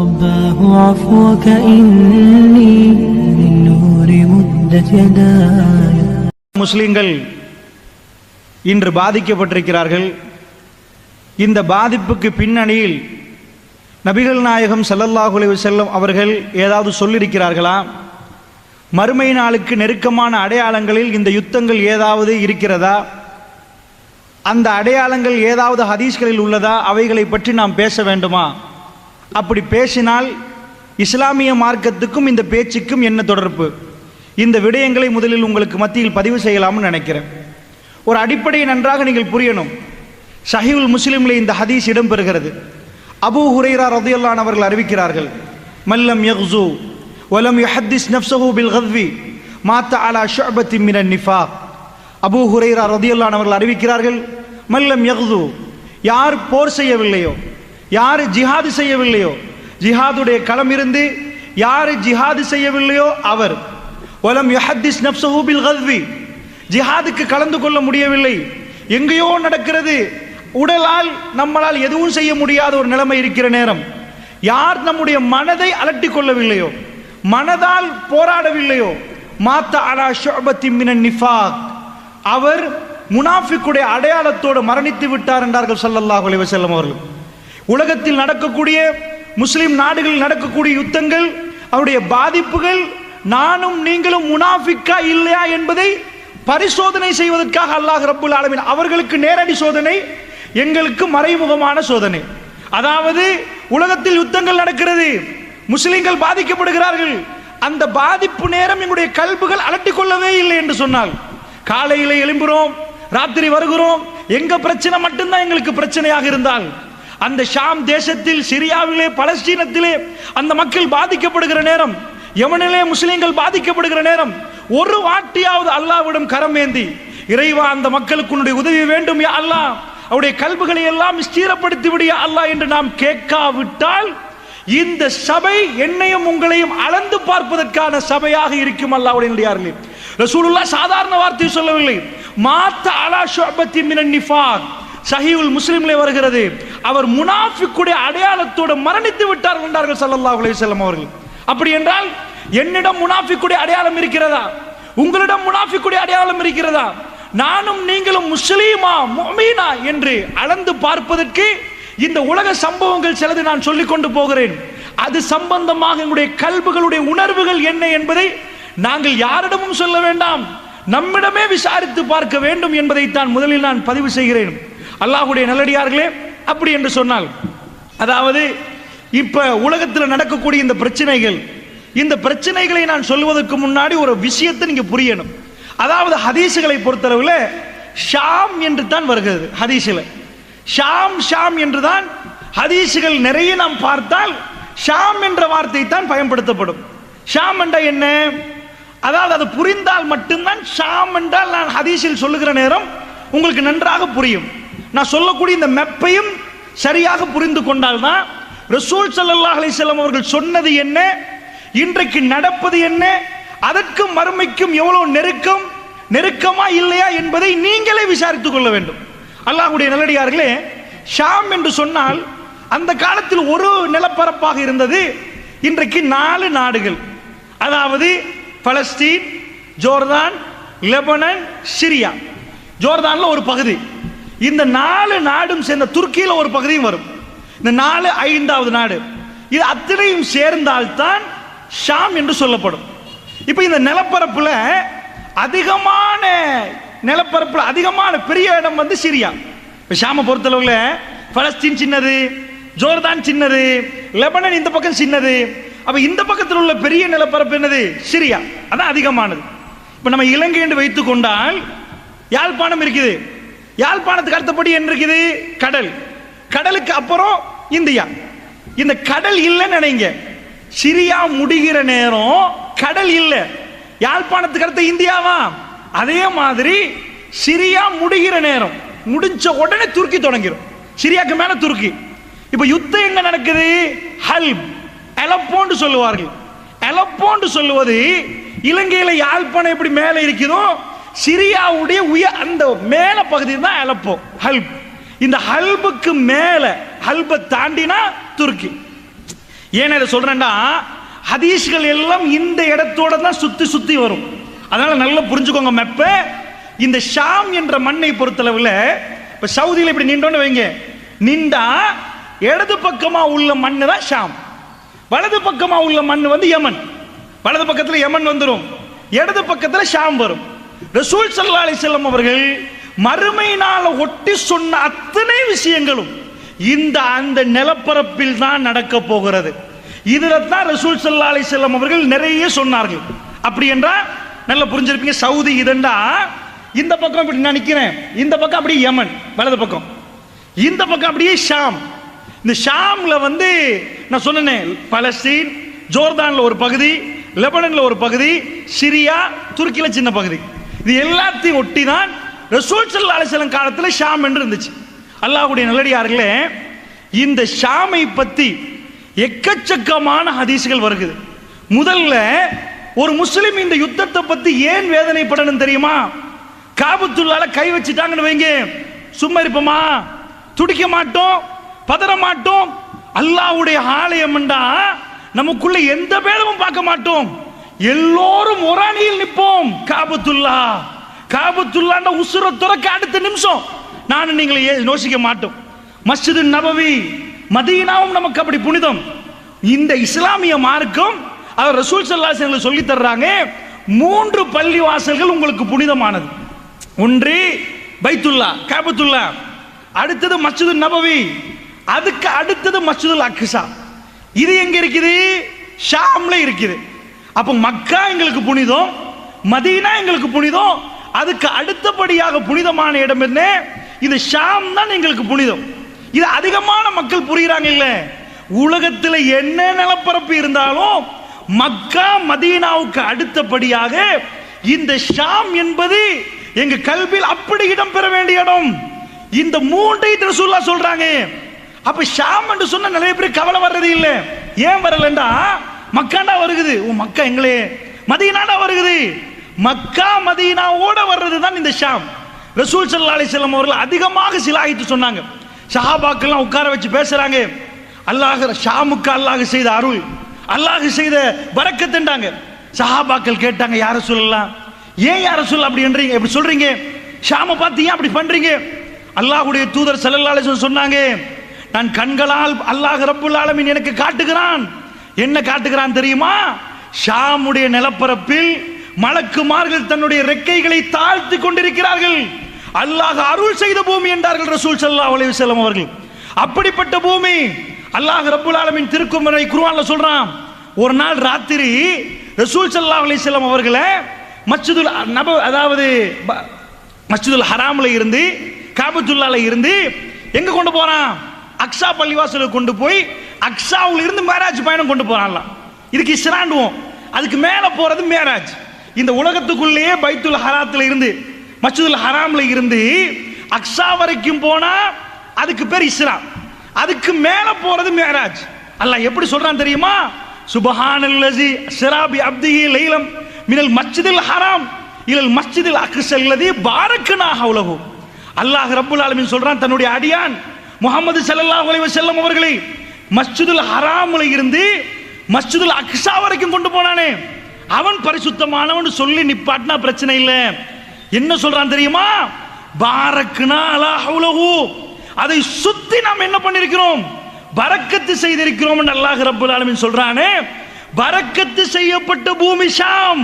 رباه عفوك إني من نور مدت يداي. முஸ்லிம்கள் இன்று பாதிக்கப்பட்டிருக்கிறார்கள். இந்த பாதிப்புக்கு பின்னணியில் நபிகள் நாயகம் ஸல்லல்லாஹு அலைஹி வஸல்லம் அவர்கள் ஏதாவது சொல்லியிருக்கிறார்களா? மறுமை நாளுக்கு நெருக்கமான அடையாளங்களில் இந்த யுத்தங்கள் ஏதாவது இருக்கிறதா? அந்த அடையாளங்கள் ஏதாவது ஹதீஸ்களில் உள்ளதா? அவைகளை பற்றி நாம் பேச வேண்டுமா? அப்படி பேசினால் இஸ்லாமிய மார்க்கத்துக்கும் இந்த பேச்சுக்கும் என்ன தொடர்பு? இந்த விடயங்களை முதலில் உங்களுக்கு மத்தியில் பதிவு செய்யலாம்னு நினைக்கிறேன். ஒரு அடிப்படையை நன்றாக நீங்கள் புரியணும். ஸஹீஹுல் முஸ்லிமில் இந்த ஹதீஸ் இடம்பெறுகிறது. அபூ ஹுரைரா ரலியல்லாஹு அன்ஹு அவர்கள் அறிவிக்கிறார்கள், மல்லம் யக்ஸு வலம் யுஹத்திஸ் நஃப்ஸஹு பில் கத்வி மாத்த அலா ஷுஅபத்தின் மினன் நிஃபாக். அபூ ஹுரைரா ரலியல்லாஹு அன்ஹு அவர்கள் அறிவிக்கிறார்கள், மல்லம் யக்ஸு, யார் போர் செய்யவில்லையோ, யார் ஜிஹாது செய்யவில்லையோ, ஜிஹாதுடைய களம் இருந்து யார் ஜிஹாது செய்யவில்லையோ அவர், வலம் யுஹத்திஸ் நஃப்ஸஹு பில் கத்வி, ஜிஹாதுக்கு கலந்து கொள்ள முடியவில்லை, எங்கேயோ நடக்கிறது, உடலால் நம்மளால் எதுவும் செய்ய முடியாத ஒரு நிலைமை இருக்கிற நேரம், யார் நம்முடைய மனதை அலட்டிக் கொள்ளவில்லையோ, மனதால் போராடவில்லையோ, மாத்த அலா ஷுஅபத்தின் மினன் நிஃபாக், அவர் முனாஃபிக்குடைய அடையாளத்தோடு மரணித்து விட்டார் என்றார்கள் ஸல்லல்லாஹு அலைஹி வஸல்லம் அவர்கள். உலகத்தில் நடக்கக்கூடிய முஸ்லிம் நாடுகளில் நடக்கக்கூடிய யுத்தங்கள், அவருடைய பாதிப்புகள் நானும் நீங்களும் முனாஃபிக்கா இல்லையா என்பதை பரிசோதனை செய்வதற்காக அல்லாஹ் ரப்புல் ஆலமீன் அவர்களுக்கு நேரடி சோதனை, எங்களுக்கு மறைமுகமான சோதனை. அதாவது உலகத்தில் யுத்தங்கள் நடக்கிறது, முஸ்லிம்கள் பாதிக்கப்படுகிறார்கள், அந்த பாதிப்பு நேரம் எங்களுடைய கல்புகள் அலட்டிக் கொள்ளவே இல்லை என்று சொன்னால், காலையில எழும்புகிறோம், ராத்திரி வருகிறோம், எங்க பிரச்சனை மட்டும்தான் எங்களுக்கு பிரச்சனையாக இருந்தால், அந்த ஷாம் தேசத்தில், சிரியாவிலே, பலஸ்தீனத்திலே அந்த மக்கள் பாதிக்கப்படுகிற நேரம், யமனிலே முஸ்லிம்கள் பாதிக்கப்படுகிற நேரம், ஒரு வாட்டியாவது அல்லாஹ்விடம் கரம் ஏந்தி, இறைவா அந்த மக்களுக்கு உன்னுடைய உதவி வேண்டும் யா அல்லாஹ், அவருடைய கல்புகளை எல்லாம் ஸ்திரப்படுத்தி விடிய அல்லாஹ் என்று நாம் கேட்காவிட்டால் இந்த சபை என்னையும் உங்களையும் அளந்து பார்ப்பதற்கான சபையாக இருக்கும். அல்லாஹ்வுடைய நல்லடியார்களே, ரசூலுல்லாஹ் சாதாரண வார்த்தை சொல்லவில்லை, மாத்த அலா ஷுஅபத்தின் மினன் நிஃபாக். ஸஹீஹுல் முஸ்லிமிலே வருகிறது, அவர் முனாஃபிக்குடைய அடையாளத்தோடு மரணித்து விட்டார் என்றார்கள் ஸல்லல்லாஹு அலைஹி வஸல்லம் அவர்கள். அப்படி என்றால் என்னிடம் முனாஃபிக்குடைய அடையாளம் இருக்கிறதா? உங்களிடம் முனாஃபிக்குடைய அடையாளம் இருக்கிறதா? நானும் நீங்களும் முஸ்லீமா முஃமினா என்று அளந்து பார்ப்பதற்கு இந்த உலக சம்பவங்கள் சிலது நான் சொல்லிக் கொண்டு போகிறேன். அது சம்பந்தமாக எங்களுடைய கல்புகளுடைய உணர்வுகள் என்ன என்பதை நாங்கள் யாரிடமும் சொல்ல வேண்டாம், நம்மிடமே விசாரித்து பார்க்க வேண்டும் என்பதைத்தான் முதலில் நான் பதிவு செய்கிறேன். அல்லாஹ்வுடைய நல்லடியார்களே, அப்படி என்று சொன்னால், அதாவது இப்ப உலகத்தில் நடக்கக்கூடிய இந்த பிரச்சனைகள், இந்த பிரச்சனைகளை நான் சொல்வதற்கு முன்னாடி ஒரு விஷயத்தை நீங்க புரியணும். அதாவது ஹதீசுகளை பொறுத்தளவில் ஷாம் என்று தான் வருகிறது. ஹதீஸில் ஷாம் ஷாம் என்று தான் ஹதீசுகள் நிறைய நாம் பார்த்தால் ஷாம் என்ற வார்த்தை தான் பயன்படுத்தப்படும். ஷாம் என்றால் என்ன? அதாவது அது புரிந்தால் மட்டும்தான் ஷாம் என்றால் நான் ஹதீஸில் சொல்லுகிற நேரம் உங்களுக்கு நன்றாக புரியும். நான் சொல்லக்கூடிய இந்த மெப்பையும் சரியாக புரிந்து கொண்டால் தான் ரசூல் ஸல்லல்லாஹு அலைஹி வஸல்லம் அவர்கள் சொன்னது என்ன, இன்றைக்கு நடப்பது என்ன, அதற்கும் மறுமைக்கும் எவ்வளவு நெருக்கமா இல்லையா என்பதை நீங்களே விசாரித்துக் கொள்ள வேண்டும். அல்லாஹ்வுடைய நல்லடியார்களே, ஷாம் என்று சொன்னால் அந்த காலத்தில் ஒரு நிலப்பரப்பாக இருந்தது. இன்றைக்கு 4 நாடுகள், அதாவது பலஸ்தீன், ஜோர்தான், லெபனான், சிரியா. ஜோர்தான்ல ஒரு பகுதி, இந்த 4 நாடும் சேர்ந்த துருக்கியில ஒரு பகுதியும் வரும். இந்த 4 5வது நாடு, இது அத்தனையும் சேர்ந்தால்தான் ஷாம் என்று சொல்லப்படும். இப்ப இந்த நிலப்பரப்புல அதிகமான பெரிய இடம் வந்து சிரியா. ஷாமை பொறுத்தளவுல பலஸ்தீன் சின்னது, ஜோர்தான் சின்னது, லெபனான் இந்த பக்கம் சின்னது. அப்ப இந்த பக்கத்தில் உள்ள பெரிய நிலப்பரப்பு என்னது? சிரியா, அதான் அதிகமானது. இப்ப நம்ம இலங்கை என்று வைத்துக் கொண்டால் யாழ்ப்பாணம் இருக்குது, யாழ்ப்பாணத்துக்கு அடுத்தபடி என்ன இருக்குது? கடல், கடலுக்கு அப்புறம் இந்தியா. இந்த கடல் இல்லைன்னு நினைங்க, சிரியா முடிகிற நேரம் கடல் இல்லை, யாழ்ப்பாணத்துக்கு அடுத்த இந்தியாவா? அதே மாதிரி சிரியா முடிகிற நேரம் முடிஞ்ச உடனே துருக்கி தொடங்கிடும், சிரியாக்கு மேல துருக்கி. இப்ப யுத்தம் எங்க நடக்குது? ஹல்ப், அலப்போன்னு சொல்லுவார்கள். அலப்போன்னு சொல்லுவது இலங்கையில யாழ்ப்பாணம் எப்படி மேல இருக்குதோ, சிரியாவுடைய அந்த மேல பகுதி தான் அலப்போ, ஹல்ப். இந்த ஹல்புக்கு மேல, ஹல்பை தாண்டினா துருக்கி. ஏன் இதை சொல்றேன்னா, ஹதீஸ்கள் எல்லாம் இந்த இடத்தோட தான் சுத்தி சுத்தி வரும். அதனால நல்லா புரிஞ்சுக்கோங்க மெப்ப. இந்த ஷாம் என்ற மண்ணை பொறுத்தளவில், இப்ப சவுதியில் இப்படி நின்றோன்னு வைங்க, நின்றா இடது பக்கமா உள்ள மண்ணு தான் ஷாம், வலது பக்கமா உள்ள மண் வந்து யமன். வலது பக்கத்தில் யமன் வந்துடும், இடது பக்கத்தில் ஷாம் வரும். ரசூல் ஸல்லல்லாஹு அலைஹி வஸல்லம் அவர்கள் மறுமையினால ஒட்டி சொன்ன அத்தனை விஷயங்களும் இந்த அந்த நிலப்பரப்பில் தான் நடக்க போகிறது. இதுல தான் ரசூல் ஸல்லல்லாஹு அலைஹி வஸல்லம் அவர்கள் நிறைய சொன்னார்கள். அப்படி என்றால் நல்லா புரிஞ்சிருப்பீங்க. சவுதி இதண்டா இந்த பக்கம் இப்படி நான் நிக்கிறேன், இந்த பக்கம் அப்படியே யமன் வலது பக்கம், இந்த பக்கம் அப்படியே ஷாம். இந்த ஷாம்ல வந்து நான் சொன்னேன், பலஸ்தீன், ஜோர்தான்ல ஒரு பகுதி, லெபனன்ல ஒரு பகுதி, சிரியா, துருக்கியில சின்ன பகுதி, இது எல்லாத்தையும் ஒட்டி தான் ரசூல் ஸல்லல்லாஹு அலைஹி வஸல்லம் காலத்தில் ஷாம் என்று இருந்துச்சு. அல்லாஹ்வுடைய நல்லடியார்களே, இந்த ஷாமை பத்தி எக்கச்சக்கமான ஹதீஸ்கள் வருகிறது. முதல்ல ஒரு முஸ்லிம் இந்த யுத்தத்தை பத்தி ஏன் வேதனைப்படணும் தெரியுமா? காபத்துல்லாஹ்ல கை வச்சுட்டாங்கன்னு வைங்க, சும்மா இருப்போமா? துடிக்க மாட்டோம், பதற மாட்டோம். அல்லாஹ்வுடைய ஆலயம் என்றா நமக்குள்ள எந்த பேதமும் பார்க்க மாட்டோம், எல்லோரும் ஒரு அணியில் நிற்போம். காபத்துல்லாஹ் உசுர துறக்க அடுத்த நிமிஷம் நான் நீங்களை யோசிக்க மாட்டோம். மஸ்ஜிது நபவி, மதீனாவும் நமக்கு அப்படி புனிதம். இந்த இஸ்லாமிய மார்க்கம் அவர் ரசூல் ஸல்லல்லாஹு அலைஹி வஸல்லம் சொல்லி தர்றாங்க, 3 பள்ளி வாசல்கள் உங்களுக்கு புனிதமானது. ஒன்று பைத்துல்லா, காபத்துல்லா, அடுத்தது மஸ்ஜிது நபவி, அதுக்கு அடுத்தது மஸ்ஜிதுல் அக்ஸா. இது எங்க இருக்குது? ஷாம்ல இருக்குது. அப்ப மக்கா எங்களுக்கு புனிதம், மதீனா எங்களுக்கு புனிதம், அதுக்கு அடுத்தபடியாக புனிதமான இடம் என்ன? இது ஷாம் தான் எங்களுக்கு புனிதம். இது அதிகமான மக்கள் புரியுறாங்க இல்ல? உலகத்தில் என்ன நிலப்பரப்பு இருந்தாலும் மக்கா மதீனாவுக்கு அடுத்தபடியாக இந்த ஷாம் என்பது எங்க கல்வியில் அப்படி இடம் பெற வேண்டிய இடம். இந்த 3ஐ ரசூலுல்லாஹ் சொல்றாங்க. அப்ப ஷாம் என்று சொன்ன நிறைய பேர் கவலை வர்றது இல்ல. ஏன் வரலண்டா, மக்காண்டா வருகுது, மக்கா எங்களே, மதீனாடா வருகுது. மக்கா மதீனாவோட வர்றது தான் இந்த ஷாம். ரசூல் ஸல்லல்லாஹு அலைஹி வஸல்லம் அவர்கள் அதிகமாக சிலாகித்து சொன்னாங்க. சஹாபாக்கெல்லாம் உட்கார வச்சு பேசுறாங்க. அல்லாஹ் ஷாமுக்கு அல்லாஹ் செய்த அருள், அல்லாஹ் செய்த பரக்கத்துன்றாங்க. சஹாபாக்கள் கேட்டாங்க, யார சொல்லலாம், ஏன் யார சொல்ல அப்படி என்றீங்க, எப்படி சொல்றீங்க, ஷாமை பார்த்து ஏன் அப்படி பண்றீங்க? அல்லாஹ்வுடைய தூதர் ஸல்லல்லாஹு அலைஹி வஸல்லம் சொன்னாங்க, நான் கண்களால் அல்லாஹ் ரப்புல் ஆலமீன் எனக்கு காட்டுகிறான். என்ன காட்டுகிறான் தெரியுமா? ஷாமுடைய நிலப்பரப்பில் மலக்குமார்கள் தன்னுடைய ரெக்கைகளை தாழ்த்தி கொண்டிருக்கிறார்கள். அல்லாஹ் அருள் செய்த பூமி என்றார்கள் ரசூல் ஸல்லல்லாஹு அலைஹி வஸல்லம் அவர்கள். அப்படிப்பட்ட பூமி அல்லாஹ் ரப்புல் ஆலமீன் திருக்குர்ஆன்ல குர்ஆன்ல சொல்றான். ஒரு நாள் ராத்திரி ரசூல் ஸல்லல்லாஹு அலைஹி வஸல்லம் அவர்களை மஸ்ஜிதுல் நபவி, அதாவது மஸ்ஜிதுல் ஹராம்ல இருந்து, காபத்துல்லாஹ்ல இருந்து எங்க கொண்டு போறான்? அக்ஸா பள்ளிவாசலுக்கு கொண்டு போய் அக்ஸாவுல இருந்து மேராஜ் பயணம் கொண்டு போறான்ல. இதுக்கு இஸ்ராண்டுவோம், அதுக்கு மேல போறது மேராஜ். இந்த உலகத்துக்குள்ளேயே பைத்துல் ஹராத்துல இருந்து, மஸ்ஜிதுல் ஹராம்ல இருந்து அக்ஸா வரைக்கும் போனா அதுக்கு பேர் இஸ்ரா, அதுக்கு மேல போறது மேராஜ். அல்லாஹ் எப்படி சொல்றான் தெரியுமா? சுப்ஹானல்லஸி அஸ்ரா பி அப்திஹி லைலம் மினல் மஸ்ஜிதில் ஹராம் இலல் மஸ்ஜிதில் அக்ஸா அல்லதி பாரக்னா ஹவ்லஹு. அல்லாஹ் ரப்புல் ஆலமீன் சொல்றான், தன்னுடைய அடியான் முஹம்மது ஸல்லல்லாஹு அலைஹி வஸல்லம் அவர்களை மஸ்ஜிதுல் ஹராம்ல இருந்து மஸ்ஜிதுல் அக்ஸா வரைக்கும் கொண்டு போனானே, அவன் பரிசுத்தமானவன் சொல்லி நிப்பாட்டினா பிரச்சனை இல்லை. என்ன சொல்றான் தெரியுமா? பாரக்னா அலா ஹவ்லஹு, அதை சுத்தி நாம் என்ன பண்ணிருக்கிறோம்? பரக்கத்து செய்திருக்கிறோம் என்று அல்லாஹ் ரப்புல் ஆலமீன் சொல்றானே. பரக்கத்து செய்யப்பட்ட பூமி ஷாம்.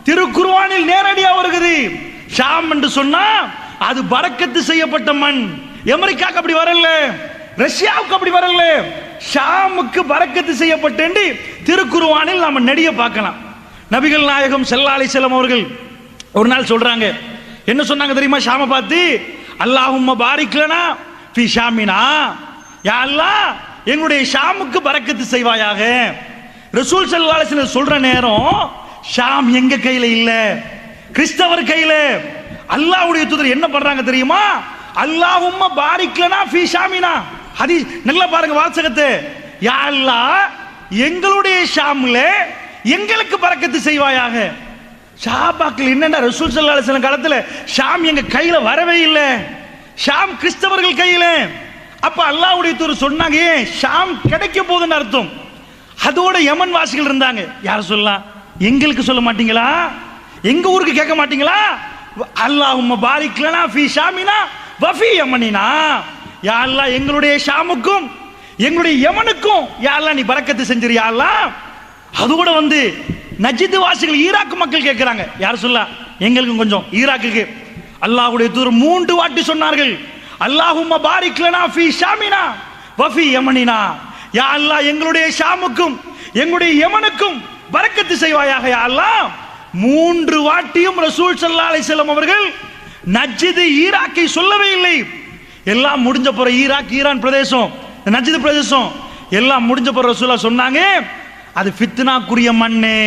திருக்குர்ஆனில் நேரடியா வருகிறது. ஷாம் என்று சொன்னா அது பரக்கத்து செய்யப்பட்ட மண். அமெரிக்காவுக்கு அப்படி வரல, ரஷ்யாவுக்கு அப்படி வரல, ஷாமுக்கு பரக்கத்து செய்யப்பட்டு திருக்குர்ஆனில் நாம நெடிய பார்க்கலாம். நபிகள் நாயகம் ஸல்லல்லாஹு அலைஹி வஸல்லம் அவர்கள் ஒரு நாள் சொல்றாங்க, என்ன சொன்னாங்க தெரியுமா? ஷாமை பார்த்து, அல்லாஹும்ம பாரிக் லனா ஃபீ ஷாமினா, யா அல்லாஹ் என்னுடைய ஷாமுக்கு பரக்கத்து செய்வாயாக. ரசூல் ஸல்லல்லாஹு அலைஹி வஸல்லம் சொல்ற நேரம் ஷாம் எங்க கையில இல்ல, கிறிஸ்தவர் கையில. அல்லாஹ்வுடைய தூதர் என்ன பண்றாங்க தெரியுமா? அல்லாஹும்ம பாரிக் லனா ஃபீ ஷாமினா. ஹதீஸ் நல்லா பாருங்க வாசகத்தை. யா அல்லாஹ் எங்களுடைய ஷாம்ல எங்களுக்கு பரக்கத்து செய்வாயாக. சஹாபாக்கள் என்னன்னா, ரசூல் ஸல்லல்லாஹு அலைஹி வஸல்லம் காலத்துல ஷாம் எங்க கையில வரவே இல்லை, ஷாம் கிறிஸ்தவர்கள் கையில. அப்ப அல்லாஹ்வுடைய தூதர் சொன்னாங்க, ஷாம் கிடைக்க போகுதுன்னு அர்த்தம். அதோட யமன் வாசிகள் இருந்தாங்க. யார் சொல்லலாம்? எங்களுக்கு சொல்ல மாட்டீங்களா? எங்க ஊருக்கு கேட்க மாட்டீங்களா? அல்லாஹும்ம பாரிக் லனா ஃபீ ஷாமினா வ ஃபீ யமனினா. யா அல்லாஹ் எங்களுடைய ஷாமுக்கும் எங்களுடைய யமனுக்கும் யா அல்லாஹ் நீ பரக்கத்து செஞ்சிரு யா அல்லாஹ். அதோட நஜித் வாசிகள் ஈராக் மக்கள் கேட்கிறாங்க. யார் சொல்லலாம்? எங்களுக்கும் கொஞ்சம் ஈராக்குக்கு. அல்லாஹ்வுடைய தூதர் 3 வாட்டி சொன்னார்கள், அல்லாஹும்ம பாரிக் லனா ஃபீ ஷாமினா வ ஃபீ யமனினா. யா அல்லாஹ் எங்களுடைய ஷாமுக்கும் எங்களுடைய யமனுக்கும் பரக்கத்து செய்வாயாக யா அல்லாஹ். 3 வாட்டியும் ரசூல் ஸல்லல்லாஹு அலைஹி வஸல்லம் அவர்கள் நஜ்த் ஈராக்கை சொல்லவே இல்லை. எல்லாம் முடிஞ்ச பிற ஈராக் ஈரான் பிரதேசம் நஜ்த் பிரதேசம் எல்லாம் முடிஞ்ச பிற ரசூலுல்லாஹ் சொன்னாங்க, அது ஃபித்னாக்குரிய மண்ணே,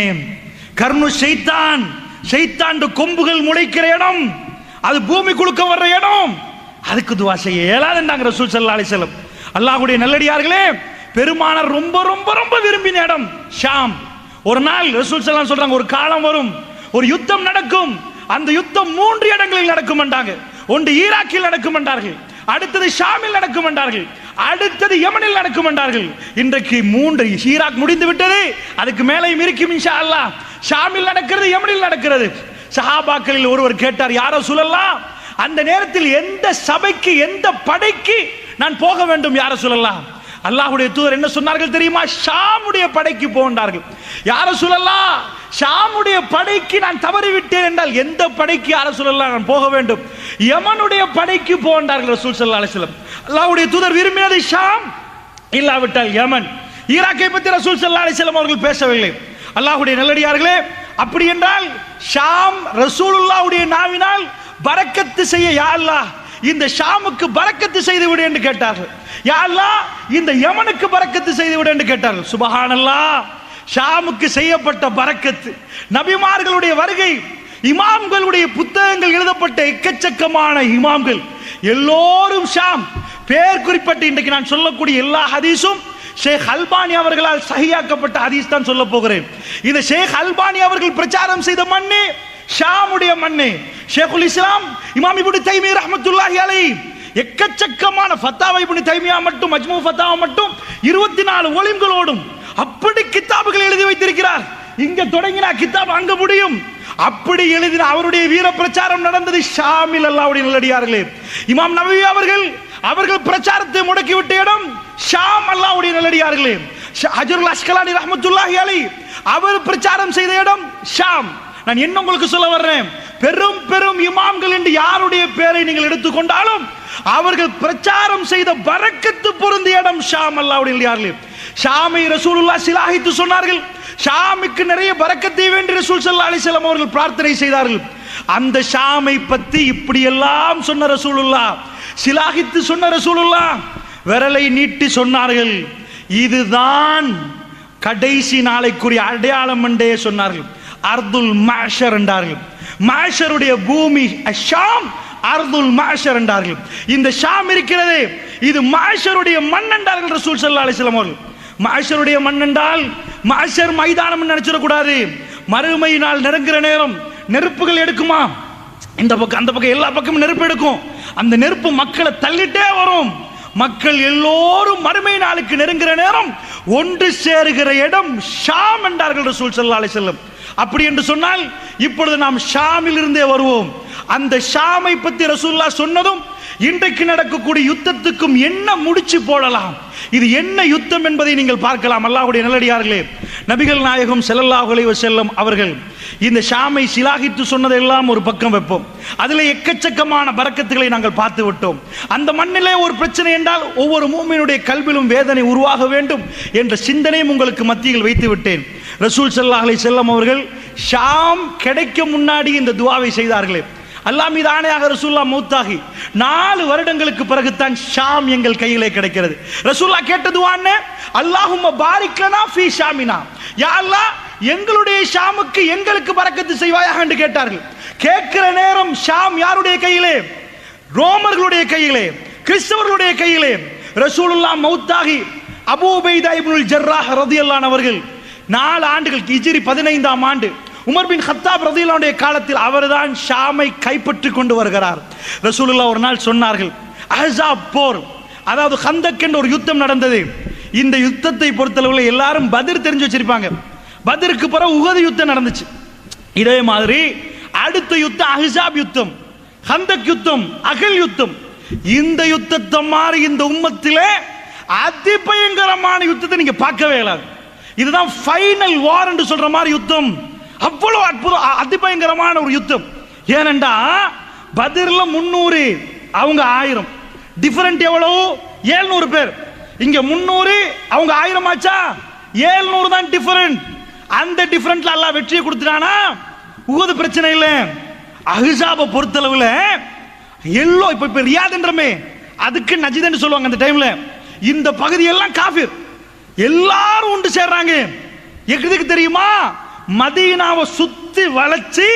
கர்னு ஷைத்தான், ஷைத்தான் கொம்புகள் முளைக்கிற இடம், அது பூமி குலுக்க வர்ற இடம், அதுக்கு துவா செய்ய இயலாதுன்றாங்க ரசூல் ஸல்லல்லாஹு அலைஹி வஸல்லம். அல்லாஹ்வுடைய நல்லடியார்களே, பெருமானார் ரொம்ப ரொம்ப ரொம்ப விரும்பின இடம் ஷாம். ஒரு நாள் ரசூல் ஸல்லல்லாஹு அலைஹி சொல்றாங்க, ஒரு காலம் வரும், ஒரு யுத்தம் நடக்கும், அந்த யுத்தம் 3 இடங்களில் நடக்கும் என்றாங்க. ஒன்று ஈராக்கில் நடக்கும் என்றார்கள், அடுத்தது ஷாமில் நடக்கும் என்றார்கள், அடுத்தது யமனில் நடக்கும் என்றார்கள். இன்றைக்கு 3 ஈராக் முடிந்து விட்டது, அதுக்கு மேலேயும் இருக்கும் இன்ஷா அல்லாஹ். ஷாமில் நடக்கிறது, யமனில் நடக்கிறது. சஹாபாக்களில் ஒருவர் கேட்டார், யார் ரசூலல்லாஹ், அந்த நேரத்தில் எந்த சபைக்கு எந்த படைக்கு நான் போக வேண்டும் யார் ரசூலல்லாஹ்? அல்லாஹ்வுடைய தூதர் என்ன சொன்னார்கள் தெரியுமா? ஷாமுடைய படைக்கு போன்றார்கள். யார் ரசூலல்லாஹ், ஷாமுடைய படைக்கு நான் தவறிவிட்டேன் என்றால் எந்த படைக்கு யார் ரசூலல்லாஹ் நான் போக வேண்டும்? யமனுடைய படைக்கு போன்றார்கள் ரசூல் ஸல்லல்லாஹு அலைஹி வஸல்லம். அல்லாஹ்வுடைய தூதர் விரும்பியது ஷாம், இல்லாவிட்டால் யமன். ஈராக்கை பற்றி ரசூல் ஸல்லல்லாஹு அலைஹி வஸல்லம் அவர்கள் பேசவில்லை. அல்லாஹ்வுடைய நல்லடியார்களே, அப்படி என்றால் ஷாம் ரசூலுல்லாஹ்வுடைய நாவினால் பரக்கத்து செய்ய யா அல்லாஹ் இந்த ஷாமுக்கு பரக்கத்து செய்து விடு என்று கேட்டார்கள். யா அல்லாஹ் இந்த யமனுக்கு பரக்கத்து செய்து விடு என்று கேட்டார்கள். சுபஹானல்லாஹ், ஷாமுக்கு செய்யப்பட்ட பரக்கத்து, நபிமார்களுடைய வருகை, இமாம்களுடைய புத்தகங்கள் எழுதப்பட்ட எக்கச்சக்கமான இமாம்கள் எல்லோரும் ஷாம். பேர் குறிப்பிட்டு இன்றைக்கு நான் சொல்லக்கூடிய எல்லா ஹதீஸும் ஷேக் அல்பானி அவர்களால் சஹீஹாக்கப்பட்ட ஹதீஸ் தான் சொல்ல போகிறேன். இந்த ஷேக் அல்பானி அவர்கள் பிரச்சாரம் செய்த மண்ணு ஷாமுடைய மண்ணு. ஷேகுல் இஸ்லாம் இமாம் இப்னு தைமியா ரஹ்மத்துல்லாஹி அலைஹி எக்கச்சக்கமான ஃபத்தாவா இப்னு தைமியா மட்டும், மஜ்மூ ஃபத்தாவா மட்டும் 24 ஒலிம்களோடும் அப்படி கிதாபுகள் எழுதி வைத்திருக்கிறார். இங்க தொடங்கினா கிதாப் அங்க முடியும். அப்படி எழுதின அவருடைய வீர பிரச்சாரம் நடந்தது ஷாமில். அல்லாஹ்வுடைய நல்லடியார்களே, இமாம் நவவி அவர்கள் பிரச்சாரத்தை முடக்கிவிட்ட இடம் ஷாம். அல்லாஹ்வுடைய நல்லடியார்களே, ஹஜருல் அஸ்கலானி ரஹ்மத்துல்லாஹி அலைஹி அவர் பிரச்சாரம் செய்த இடம் ஷாம். நான் என்ன உங்களுக்கு சொல்ல வர்றேன், பெரும் பெரும் இமாம்கள் என்று யாருடைய பேரை நீங்கள் எடுத்துக்கொண்டாலும் அவர்கள் பிரச்சாரம் செய்த பரக்கத்து பொருந்திய இடம் ஷாம். அல்லாஹ்வுடைய நல்லடியார்களே, ஷாமை ரசூலுல்லாஹ் சிலாஹித்து சொன்னார்கள். ஷாமுக்கு நிறைய பரக்கத்தை வேண்டி ரசூல் ஸல்லல்லாஹு அலைஹி வஸல்லம் அவர்கள் பிரார்த்தனை செய்தார்கள். அந்த ஷாமை பற்றி இப்படி எல்லாம் சொன்ன ரசூலுல்லாஹ், சிலாஹித்து சொன்ன ரசூலுல்லாஹ் விரலை நீட்டி சொன்னார்கள், இதுதான் கடைசி நாளைக்குரிய அடையாளம் என்றே சொன்னார்கள். அர்துல் மஹ்ஷர் என்றார்கள். மஹ்ஷருடைய பூமி ஷாம், அர்துல் மஹ்ஷர் என்றார்கள். இந்த ஷாம் இருக்கிறது, இது மஹ்ஷருடைய மண் என்றார்கள் ரசூல் ஸல்லல்லாஹு அலைஹி வஸல்லம் அவர்கள். மஹ்ஷருடைய மண் என்றால் மஹ்ஷர் மைதானம் நினைச்சிட கூடாது. மறுமை நாள் நெருங்குற நேரம் நெருப்புகள் எடுக்குமா, இந்த பக்கம் அந்த பக்கம் எல்லா பக்கமும் நெருப்பு எடுக்கும். அந்த நெருப்பு மக்களை தள்ளிட்டே வரும். மக்கள் எல்லோரும் மறுமை நாளுக்கு நெருங்குற நேரம் ஒன்று சேருகிற இடம் ஷாம் என்றார்கள் ரசூல் ஸல்லல்லாஹு அலைஹி வஸல்லம். அப்படி என்று சொன்னால் இப்பொழுது நாம் ஷாமில் இருந்தே வருவோம். அந்த ஷாமை பற்றி ரசூலுல்லாஹ் சொன்னதும் இன்றைக்கு நடக்கக்கூடிய யுத்தத்துக்கும் என்ன முடிச்சு போடலாம், இது என்ன யுத்தம் என்பதை நீங்கள் பார்க்கலாம். அல்லாஹ்வுடைய நல்லடியார்களே, நபிகள் நாயகம் ஸல்லல்லாஹு அலைஹி வஸல்லம் அவர்கள் இந்த ஷாமை சிலாகித்து சொன்னதெல்லாம் ஒரு பக்கம் வைப்போம். அதில் எக்கச்சக்கமான பரக்கத்துகளை நாங்கள் பார்த்து விட்டோம். அந்த மண்ணிலே ஒரு பிரச்சனை என்றால் ஒவ்வொரு மூமினுடைய கல்விலும் வேதனை உருவாக வேண்டும் என்ற சிந்தனையும் உங்களுக்கு மத்தியில் வைத்து விட்டேன். ரசூல் ஸல்லல்லாஹு அலைஹி வஸல்லம் அவர்கள் ஷாம் கிடைக்க முன்னாடி இந்த துஆவை செய்தார்களே, அல்லாஹ் மீது ஆணையாக ரசூலுல்லாஹ் மௌத்தாகி 4 வருடங்களுக்கு பிறகுதான் ஷாம் எங்கள் கையிலே கிடைக்கிறது. ரசூலுல்லாஹ் கேட்ட துஆ என்ன? அல்லாஹும்ம பாரிக் லனா ஃபீ ஷாமினா, யா அல்லாஹ் எங்களுடைய ஷாமுக்கு எங்களுக்கு பரக்கத்து செய்வாயாக என்று கேட்டார்கள். கேட்கிற நேரம் ஷாம் யாருடைய கையிலே? ரோமர்களுடைய கையிலே, கிறிஸ்தவர்களுடைய கையிலே. ரசூலுல்லாஹ் மௌத்தாகி அபூ உபைதா இப்னுல் ஜர்ராஹ் ரலியல்லாஹு அன்ஹு அவர்கள் 4 ஆண்டுகள் ஹிஜ்ரி 15ஆம் ஆண்டு உமர் பின் கத்தாப் ரலியல்லாஹு அன்ஹு காலத்தில் அவர்தான் ஷாமை கைப்பற்றி கொண்டு வருகிறார். ரசூலுல்லாஹ் ஒரு நாள் சொன்னார்கள், அஹ்ஸாப் போர், அதாவது கந்தக் என்ற ஒரு யுத்தம் நடந்தது. இந்த யுத்தத்தை பொறுத்தளவில் எல்லாரும் பத்ர் தெரிஞ்சு வச்சிருப்பாங்க. பத்ருக்கு பிறகு உஹது யுத்தம் நடந்துச்சு. இதே மாதிரி அடுத்த யுத்தம் அஹ்ஸாப் யுத்தம், ஹந்தக் யுத்தம், அகல் யுத்தம். இந்த யுத்தத்தை மாதிரி இந்த உம்மத்திலே அதிபயங்கரமான யுத்தத்தை நீங்க பார்க்கவே இயலாது. இதுதான் ஃபைனல் வார் என்று சொல்ற மாதிரி யுத்தம். அவ்வளவு அற்புதம், அதிபயங்கரமான ஒரு யுத்தம். ஏனென்றா பத்ர்ல 300, அவங்க 1000. டிஃபரண்ட் எவ்வளவு? 700 பேர். இங்க 300, அவங்க 1000 ஆச்சா? 700 தான் டிஃபரண்ட். அந்த டிஃபரண்ட்ல அல்லாஹ் வெற்றியை கொடுத்துட்டானா? உஹது பிரச்சனை இல்லை. அஹ்ஸாபை பொறுத்தளவுல எல்லோ இப்ப ரியாத்ன்றமே, அதுக்கு நஜித்னு சொல்லுவாங்க. அந்த டைம்ல இந்த பகுதி எல்லாம் காஃபிர், எல்லாரும் ஒன்று சேர்றாங்க. எதுக்கு தெரியுமா? மதீனாவை சுத்தி வளைச்சு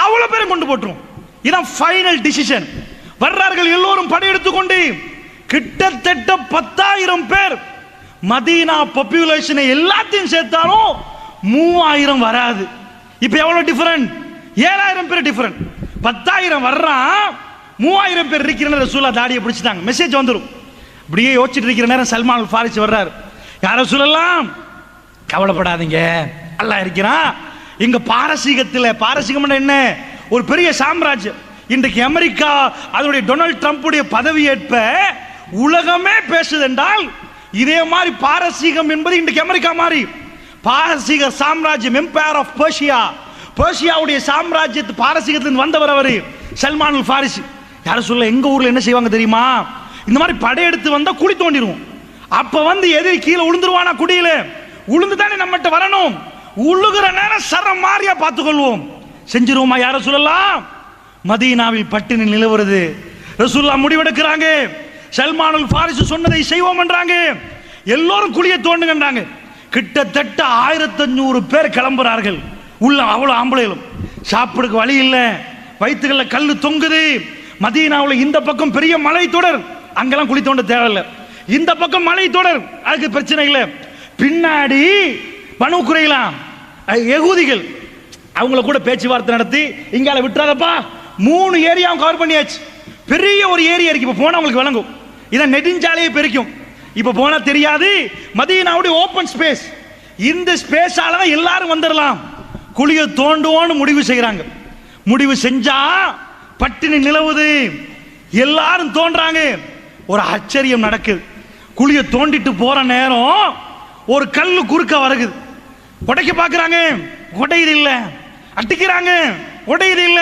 அவ்வளவு பேரை கொண்டு போட்டுரும். இதான் ஃபைனல் டிசிஷன். வர்றார்கள் எல்லோரும் படையெடுத்துக்கொண்டு, கிட்டத்தட்ட 10,000 பேர். மதீனா பாப்புலேஷனை எல்லாத்தையும் சேர்த்தாலும் 3000 வராது. இப்ப எவ்வளவு டிஃபரண்ட்? 7000 பேர் டிஃபரண்ட். 10,000 வர்றான், 3000 பேர் இருக்கிற ரசூலுல்லாஹ் தாடியை பிடிச்சிட்டாங்க. மெசேஜ் வந்துடும். அப்படியே யோசிச்சுட்டு இருக்கிற நேரம் சல்மான் அல் ஃபாரிசி வர்றாரு. யார சொல்லலாம், கவலைப்படாதீங்க, அல்லாஹ் இருக்கிறான். இங்க பாரசீகம் என்ன ஒரு பெரிய சாம்ராஜ்யம். இன்றைக்கு அமெரிக்கா அதனுடைய டொனால்ட் ட்ரம்புடைய பதவியேற்ப உலகமே பேசுது என்றால், இதே மாதிரி பாரசீகம் என்பது இன்றைக்கு அமெரிக்கா மாதிரி. பாரசீக சாம்ராஜ்யம், எம்பையர் ஆஃப் பெர்ஷியா, பெர்ஷியாவுடைய சாம்ராஜ்யத்து பாரசீகத்திலிருந்து வந்தவர் அவர் சல்மான் அல் ஃபாரிசி. யார சொல்ல, எங்க ஊர்ல என்ன செய்வாங்க தெரியுமா? இந்த மாதிரி படையெடுத்து வந்தா குழி தோண்டிடுவோம். அப்ப வந்து எதிரி கீழே உளுந்துருவானா? குடியில உளுந்து தானே நம்மகிட்ட வரணும். உழுகிற நேரம் சரம் மாறியா பார்த்துக்கொள்வோம். செஞ்சிருவோமா? யார சொல்லலாம்? மதீனாவில் பட்டினி நிலவுறது. ரசூலுல்லாஹ் முடிவெடுக்கிறாங்க. சல்மான் அல் ஃபாரிசி சொன்னதை செய்வோம் என்றாங்க. எல்லோரும் குழியை தோண்டுங்கன்றாங்க. கிட்டத்தட்ட 1500 பேர் கிளம்புறார்கள். உள்ள அவ்வளவு ஆம்பளைகளும். சாப்பிடுக்கு வழி இல்லை, வயிற்றுகள்ல கல்லு தொங்குது. மதீனாவில் இந்த பக்கம் பெரிய மலை தொடர், அங்கெல்லாம் குழி தோண்ட தேவையில்லை. இந்த பக்கம் மலை தொடர், அதுக்கு பிரச்சனை இல்லை. பின்னாடி பனு குறைலா யகூதிகள், அவங்கள கூட பேச்சுவார்த்தை நடத்தி, இங்கால விட்டுறாதப்பா, 3 ஏரியாவும் கவர் பண்ணியாச்சு. பெரிய ஒரு ஏரியா இருக்கு. இப்ப போனா உங்களுக்கு விளங்கும். இதான் நெடுஞ்சாலையே பெருக்கும். இப்ப போனா தெரியாது. மதீனாவுடைய ஓபன் ஸ்பேஸ், இந்த ஸ்பேஸால தான் எல்லாரும் வந்துடலாம். குழியை தோண்டுவோன்னு முடிவு செய்யறாங்க. முடிவு செஞ்சா பட்டினி நிலவுது. எல்லாரும் தோன்றாங்க. ஒரு ஆச்சரியம் நடக்குது. குழியை தோண்டிட்டு போற நேரம் ஒரு கல்லு குறுக்க வருகுது. உடைக்க பாக்குறாங்க, உடையுது இல்ல. அட்டிக்கிறாங்க, உடையுது இல்ல.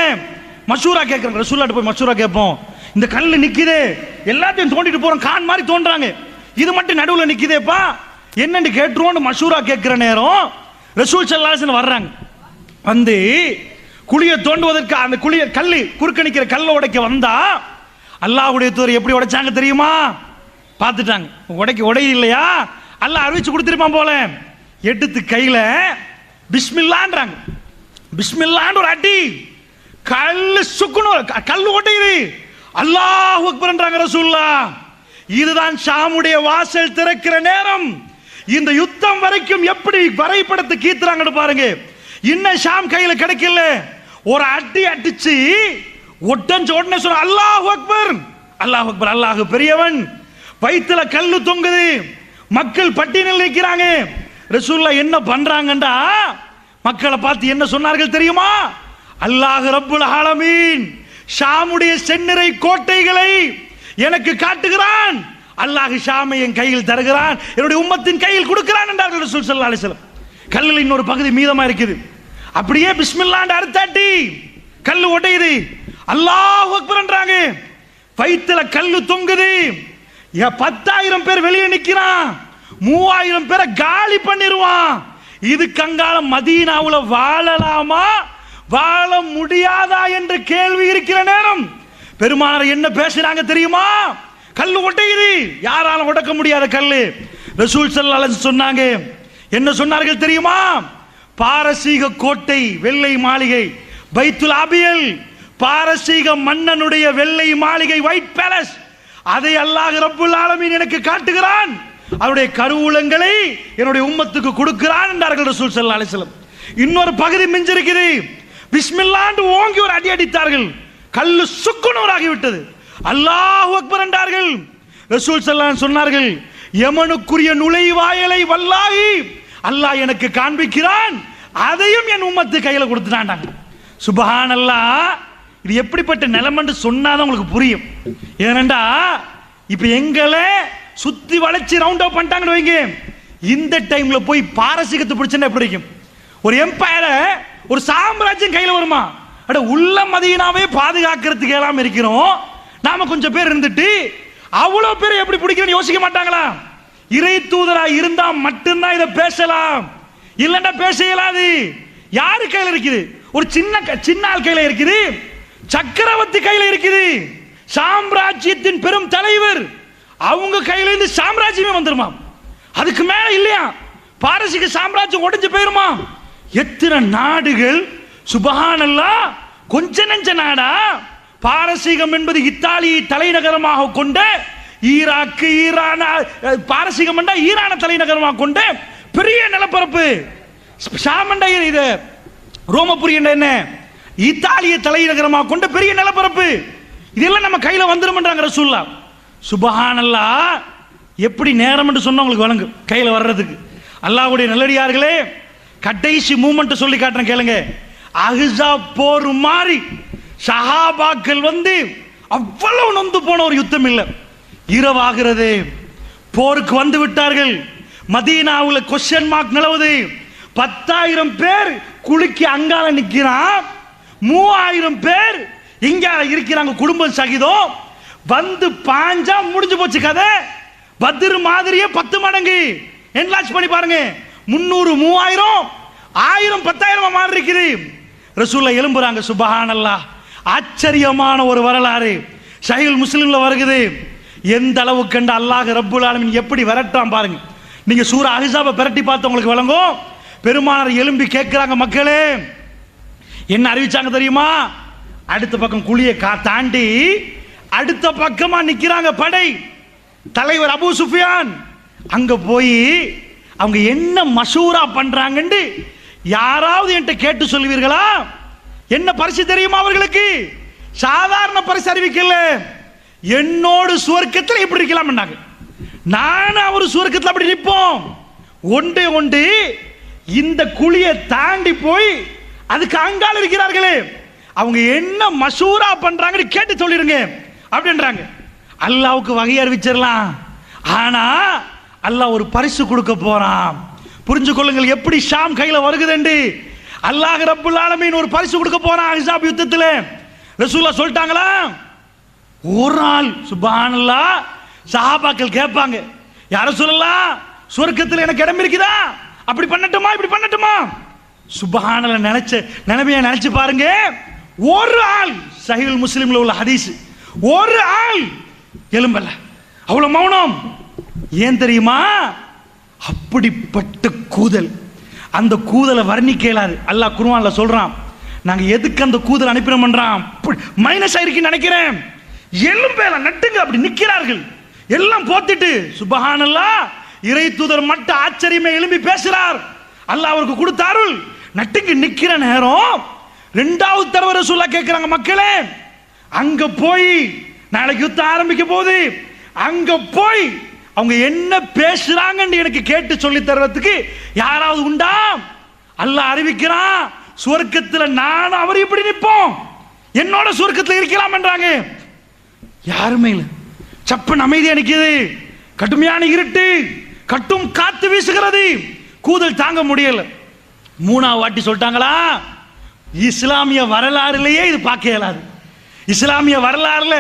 மஷூரா கேட்கறாங்க. ரசூலுல்லாஹ் போய் மஷூரா கேட்போம். இந்த கல்லு நிக்குது, எல்லாத்தையும் தோண்டிட்டு போறோம், கான் மாதிரி தோன்றாங்க, இது மட்டும் நடுவுல நிக்குதேப்பா, என்னன்னு கேட்டுருவோம். மஷூரா கேட்கிற நேரம் ரசூல் ஸல்லல்லாஹு அலைஹி வஸல்லம் வர்றாங்க. வந்து குழியை தோண்டுவதற்கு அந்த குழிய கல்லு குறுக்க நிக்கிற கல்லை உடைக்க வந்தா, அல்லாஹ்வுடைய தூதர் எப்படி உடைச்சாங்க தெரியுமா? பார்த்துட்டாங்க. உடையுது இல்லையா, அல்லாஹ் அறிவிச்சு கொடுத்திருப்பான் போல. எடுத்து கையில பிஸ்மில்லான்றாங்க. பிஸ்மில்லான்னு ஒரு அடி, கல்லு சுக்குனு, கல்லு உடையுது. அல்லாஹ் அக்பர்ன்றாங்க ரசூலுல்லாஹ். இதுதான் ஷாமுடைய வாசல் திறக்கிற நேரம். இந்த யுத்தம் வரைக்கும் எப்படி வரைபடத்தை கீத்துறாங்கன்னு பாருங்க. இன்னும் ஷாம் கையில கிடைக்கல. ஒரு அடி அடிச்சு ஒட்டஞ்ச உடனே சொல்ற அல்லாஹ் அக்பர், அல்லாஹ் அக்பர், அல்லாஹ் பெரியவன். வயிற்றுல கல்லு தொங்குது, மக்கள் பட்டினியில் நிற்கிறாங்க. ரசூலுல்லாஹ் என்ன பண்றாங்கண்டா, மக்களை பார்த்து என்ன சொன்னார்கள் தெரியுமா? அல்லாஹ் ரப்புல் ஆலமீன் ஷாமுடைய செந்நிறை கோட்டைகளை எனக்கு காட்டுகிறான். அல்லாஹ் ஷாமை என் கையில் தருகிறான், என்னுடைய உம்மத்தின் கையில் கொடுக்கிறான் என்றார்கள் ரசூல் ஸல்லல்லாஹு அலைஹி வஸல்லம். கல்லில் இன்னொரு பகுதி மீதமா இருக்குது. அப்படியே பிஸ்மில்லாஹ் அறுத்தாட்டி கல்லு உடையுது. அல்லாஹ் அக்பர் என்றாங்க. வயிற்றுல கல்லு தொங்குது. 10,000 பேர் வெளியே நிக்கிறான், 3000 பேரை காலி பண்ணிடுவான். இது கங்கால மதீனாவுல வாழலாமா வாழ முடியாதா என்ற கேள்வி இருக்கிற நேரம் பெருமானார் என்ன பேசுறாங்க தெரியுமா? கல்லு உடையுது, யாராலும் உடைக்க முடியாத கல்லு. ரசூல் ஸல்லல்லாஹு அலைஹி வஸல்லம் சொன்னாங்க. என்ன சொன்னார்கள் தெரியுமா? பாரசீக கோட்டை, வெள்ளை மாளிகை, பைத்துல் அபியல், பாரசீக மன்னனுடைய வெள்ளை மாளிகை, ஒயிட் பேலஸ், அதை அல்லாஹ் ரப்புல் ஆலமீன் எனக்கு காட்டுகிறான். அவருடைய கருவூலங்களை என்னுடைய உம்மத்துக்கு கொடுக்கிறான் என்றார்கள் ரசூல் ஸல்லல்லாஹு அலைஹி வஸல்லம். இன்னொரு பகுதி மிஞ்சிருக்குது. பிஸ்மில்லாஹ் ஓங்கி ஒரு அடி அடித்தார்கள், கல்லு சுக்குநூறாகி விட்டது. அல்லாஹ் அக்பர் என்றார்கள். ரசூல் ஸல்லல்லாஹு அலைஹி வஸல்லம் சொன்னார்கள், யமனுக்குரிய நுழைவாயலை வல்லாஹி அல்லாஹ் எனக்கு காண்பிக்கிறான், அதையும் என் உம்மத்து கையில கொடுத்துட்டான். சுப்ஹானல்லாஹ். இது எப்படிப்பட்ட நிலைமைன்னு சொன்னாதான் உங்களுக்கு புரியும். ஏனண்டா இப்ப எங்களை சுத்தி வளைச்சு ரவுண்ட் அப் பண்ணிட்டாங்கன்னு வைங்க, இந்த டைம்ல போய் பாரசீகத்தை பிடிச்சா எப்படி இருக்கும்? ஒரு எம்பையர, ஒரு சாம்ராஜ்யம் கையில வருமா? அட உள்ள மதீனாவே பாதுகாக்கிறதுக்கு எல்லாம் இருக்கிறோம், நாம கொஞ்சம் பேர் இருந்துட்டு அவ்வளவு பேர் எப்படி பிடிக்கிறேன்னு யோசிக்க மாட்டாங்களா? இறை தூதரா இருந்தா மட்டும்தான் இதை பேசலாம், இல்லன்னா பேச இயலாது. யாரு கையில இருக்குது? ஒரு சின்ன ஆள் கையில இருக்குது, சக்கரவர்த்தி கையில இருக்குது, சாம்ராஜ்யத்தின் பெரும் தலைவர், அவங்க கையில இருந்து சாம்ராஜ்யமே வந்துருமா? அதுக்கு மேல இல்லையா? பாரசீக சாம்ராஜ்யம் உடைஞ்சு போயிருமா? எத்தனை நாடுகள்! சுப்ஹானல்லாஹ். கொஞ்ச நெஞ்ச நாடா? பாரசீகம் என்பது இத்தாலியை தலைநகரமாக கொண்ட ஈராக்கு, ஈரான், பாரசீகம் என்றா ஈரான தலைநகரமாக கொண்ட பெரிய நிலப்பரப்பு. ஷாமண்டா இது ரோமபுரி என்ன இத்தாலிய தலைநகரமாக கொண்ட பெரிய நிலப்பரப்பு. இதெல்லாம் நம்ம கையில வந்துரும்ன்றாங்க ரசூலுல்லாஹ். சுப்ஹானல்லாஹ். எப்படி நேரம் என்று சொன்னா உங்களுக்கு வழங்கும் கையில வர்றதுக்கு. அல்லாஹ்வுடைய நல்லடியார்களே, கடைசி மூமெண்ட் சொல்லி காட்டுறேன் கேளுங்க. அஹ்ஸாப் போர் மாதிரி சஹாபாக்கள் வந்து அவ்வளவு நொந்து போன ஒரு யுத்தம் இல்லை. இரவாகிறது, போருக்கு வந்து விட்டார்கள். மதீனாவுல கொஸ்டின் மார்க் நிலவுது. 10,000 பேர் குளிக்கு அங்கால நிக்கிறான், 3,000 பேர் இங்க இருக்கிறாங்க குடும்பம் சகிதம். வந்து பாஞ்சா முடிஞ்சு போச்சு கதை. பத்ர் மாதிரியே 10 மடங்கு என்லார்ஜ் பண்ணி பாருங்க. 300 3000 1000 10,000 மாறி இருக்குது. ரசூலுல்லாஹ் எழும்புறாங்க. சுப்ஹானல்லாஹ். ஆச்சரியமான ஒரு வரலாறு சஹீஹ் முஸ்லிம்ல வருகிறது. எந்த அளவுக்கு கண்ட அல்லாஹ் ரப்புல் ஆலமீன் எப்படி விரட்டான் பாருங்க. நீங்க சூரா அஹ்ஸாபை பிரட்டி பார்த்து உங்களுக்கு விளங்கும். பெருமானார் எழும்பி கேட்கிறாங்க, மக்களே என்ன அறிவிச்சாங்க தெரியுமா? அடுத்த பக்கம் குழியை தாண்டி அடுத்த பக்கமா நிக்கிறாங்க படை தலைவர் அபூ சுஃபியான். அங்க போய் அவங்க என்ன மஷூரா பண்றாங்கன்னு யாராவது என்கிட்ட கேட்டு சொல்லுவீர்களா? என்ன பரிசு தெரியுமா அவர்களுக்கு? சாதாரண பரிசு அறிவிக்கல. என்னோடு சுவர்க்கத்தில் இப்படி இருக்கலாம், நானும் அவர் சுவர்க்கத்தில் அப்படி நிற்போம். ஒன்று ஒன்று இந்த குழியை தாண்டி போய் அதுக்கு அங்கால இருக்கிறார்களே, அவங்க என்ன மஷூரா பண்றாங்கன்னு கேட்டு சொல்லிருங்க அப்படின்றாங்க. அல்லாஹ்வுக்கு வகை அறிவிச்சிடலாம். ஆனா அல்லாஹ் ஒரு பரிசு கொடுக்க போறான். புரிஞ்சு கொள்ளுங்கள் எப்படி ஷாம் கையில வருகுதுன்னு. அல்லாஹ் ரப்புல் ஆலமீன் ஒரு பரிசு கொடுக்க போறான் அஹ்ஸாப் யுத்தத்துல. ரசூலுல்லாஹ் சொல்லிட்டாங்களா? ஒரு ஆள். சுப்ஹானல்லாஹ். சஹாபாக்கள் கேட்பாங்க, யா ரசூலல்லாஹ் சொர்க்கத்தில் எனக்கு இடம் இருக்குதா? அப்படி பண்ணட்டுமா இப்படி பண்ணட்டுமா? சுப்ஹானல்லாஹ். நினைமையை நினைச்சு பாருங்க. ஒரு ஆள், சஹீஹ் முஸ்லிம்ல உள்ள ஹதீஸ், ஒரு ஆள் எலும்பல்ல, அவ்வளவு மௌனம். ஏன் தெரியுமா? அப்படிப்பட்ட கூதல். அந்த கூதலை வர்ணிக்க இயலாது. அல்லாஹ் குர்ஆன்ல சொல்றான், நாங்க எதுக்கு அந்த கூதல் அனுப்பினோம்ன்றான். மைனஸ் ஆயிருக்குன்னு நினைக்கிறேன். எலும்பேல நட்டுங்க அப்படி நிக்கிறார்கள் எல்லாம் போத்திட்டு. சுப்ஹானல்லாஹ். இறை தூதர் மட்டும் ஆச்சரியமே எழும்பி பேசுறார். அல்லாஹ் அவருக்கு கொடுத்த அருள். நட்டுங்க நிக்கிற நேரம் இரண்டாவது தடவை ரசூலுல்லாஹ் கேட்கிறாங்க, மக்களே அங்க போய் நாளைக்கு யுத்தம் ஆரம்பிக்க போகுது, அங்க போய் அவங்க என்ன பேசுறாங்கன்னு எனக்கு கேட்டு சொல்லி தர்றதுக்கு யாராவது உண்டா? அல்லாஹ் அறிவிக்கிறான், சுவர்க்கத்தில் நான் அவர் இப்படி நிற்போம், என்னோட சுவர்க்கத்தில் இருக்கலாம் என்றாங்க. யாருமே இல்லை. சப்பன் அமைதியா நிக்குது. கடுமையான இருட்டு, கட்டும் காத்து வீசுகிறது. கூதல் தாங்க முடியல. மூணாவது வாட்டி சொல்லிட்டாங்களா, இஸ்லாமிய வரலாறுலயே இது பார்க்க இயலாது. இஸ்லாமிய வரலாறுல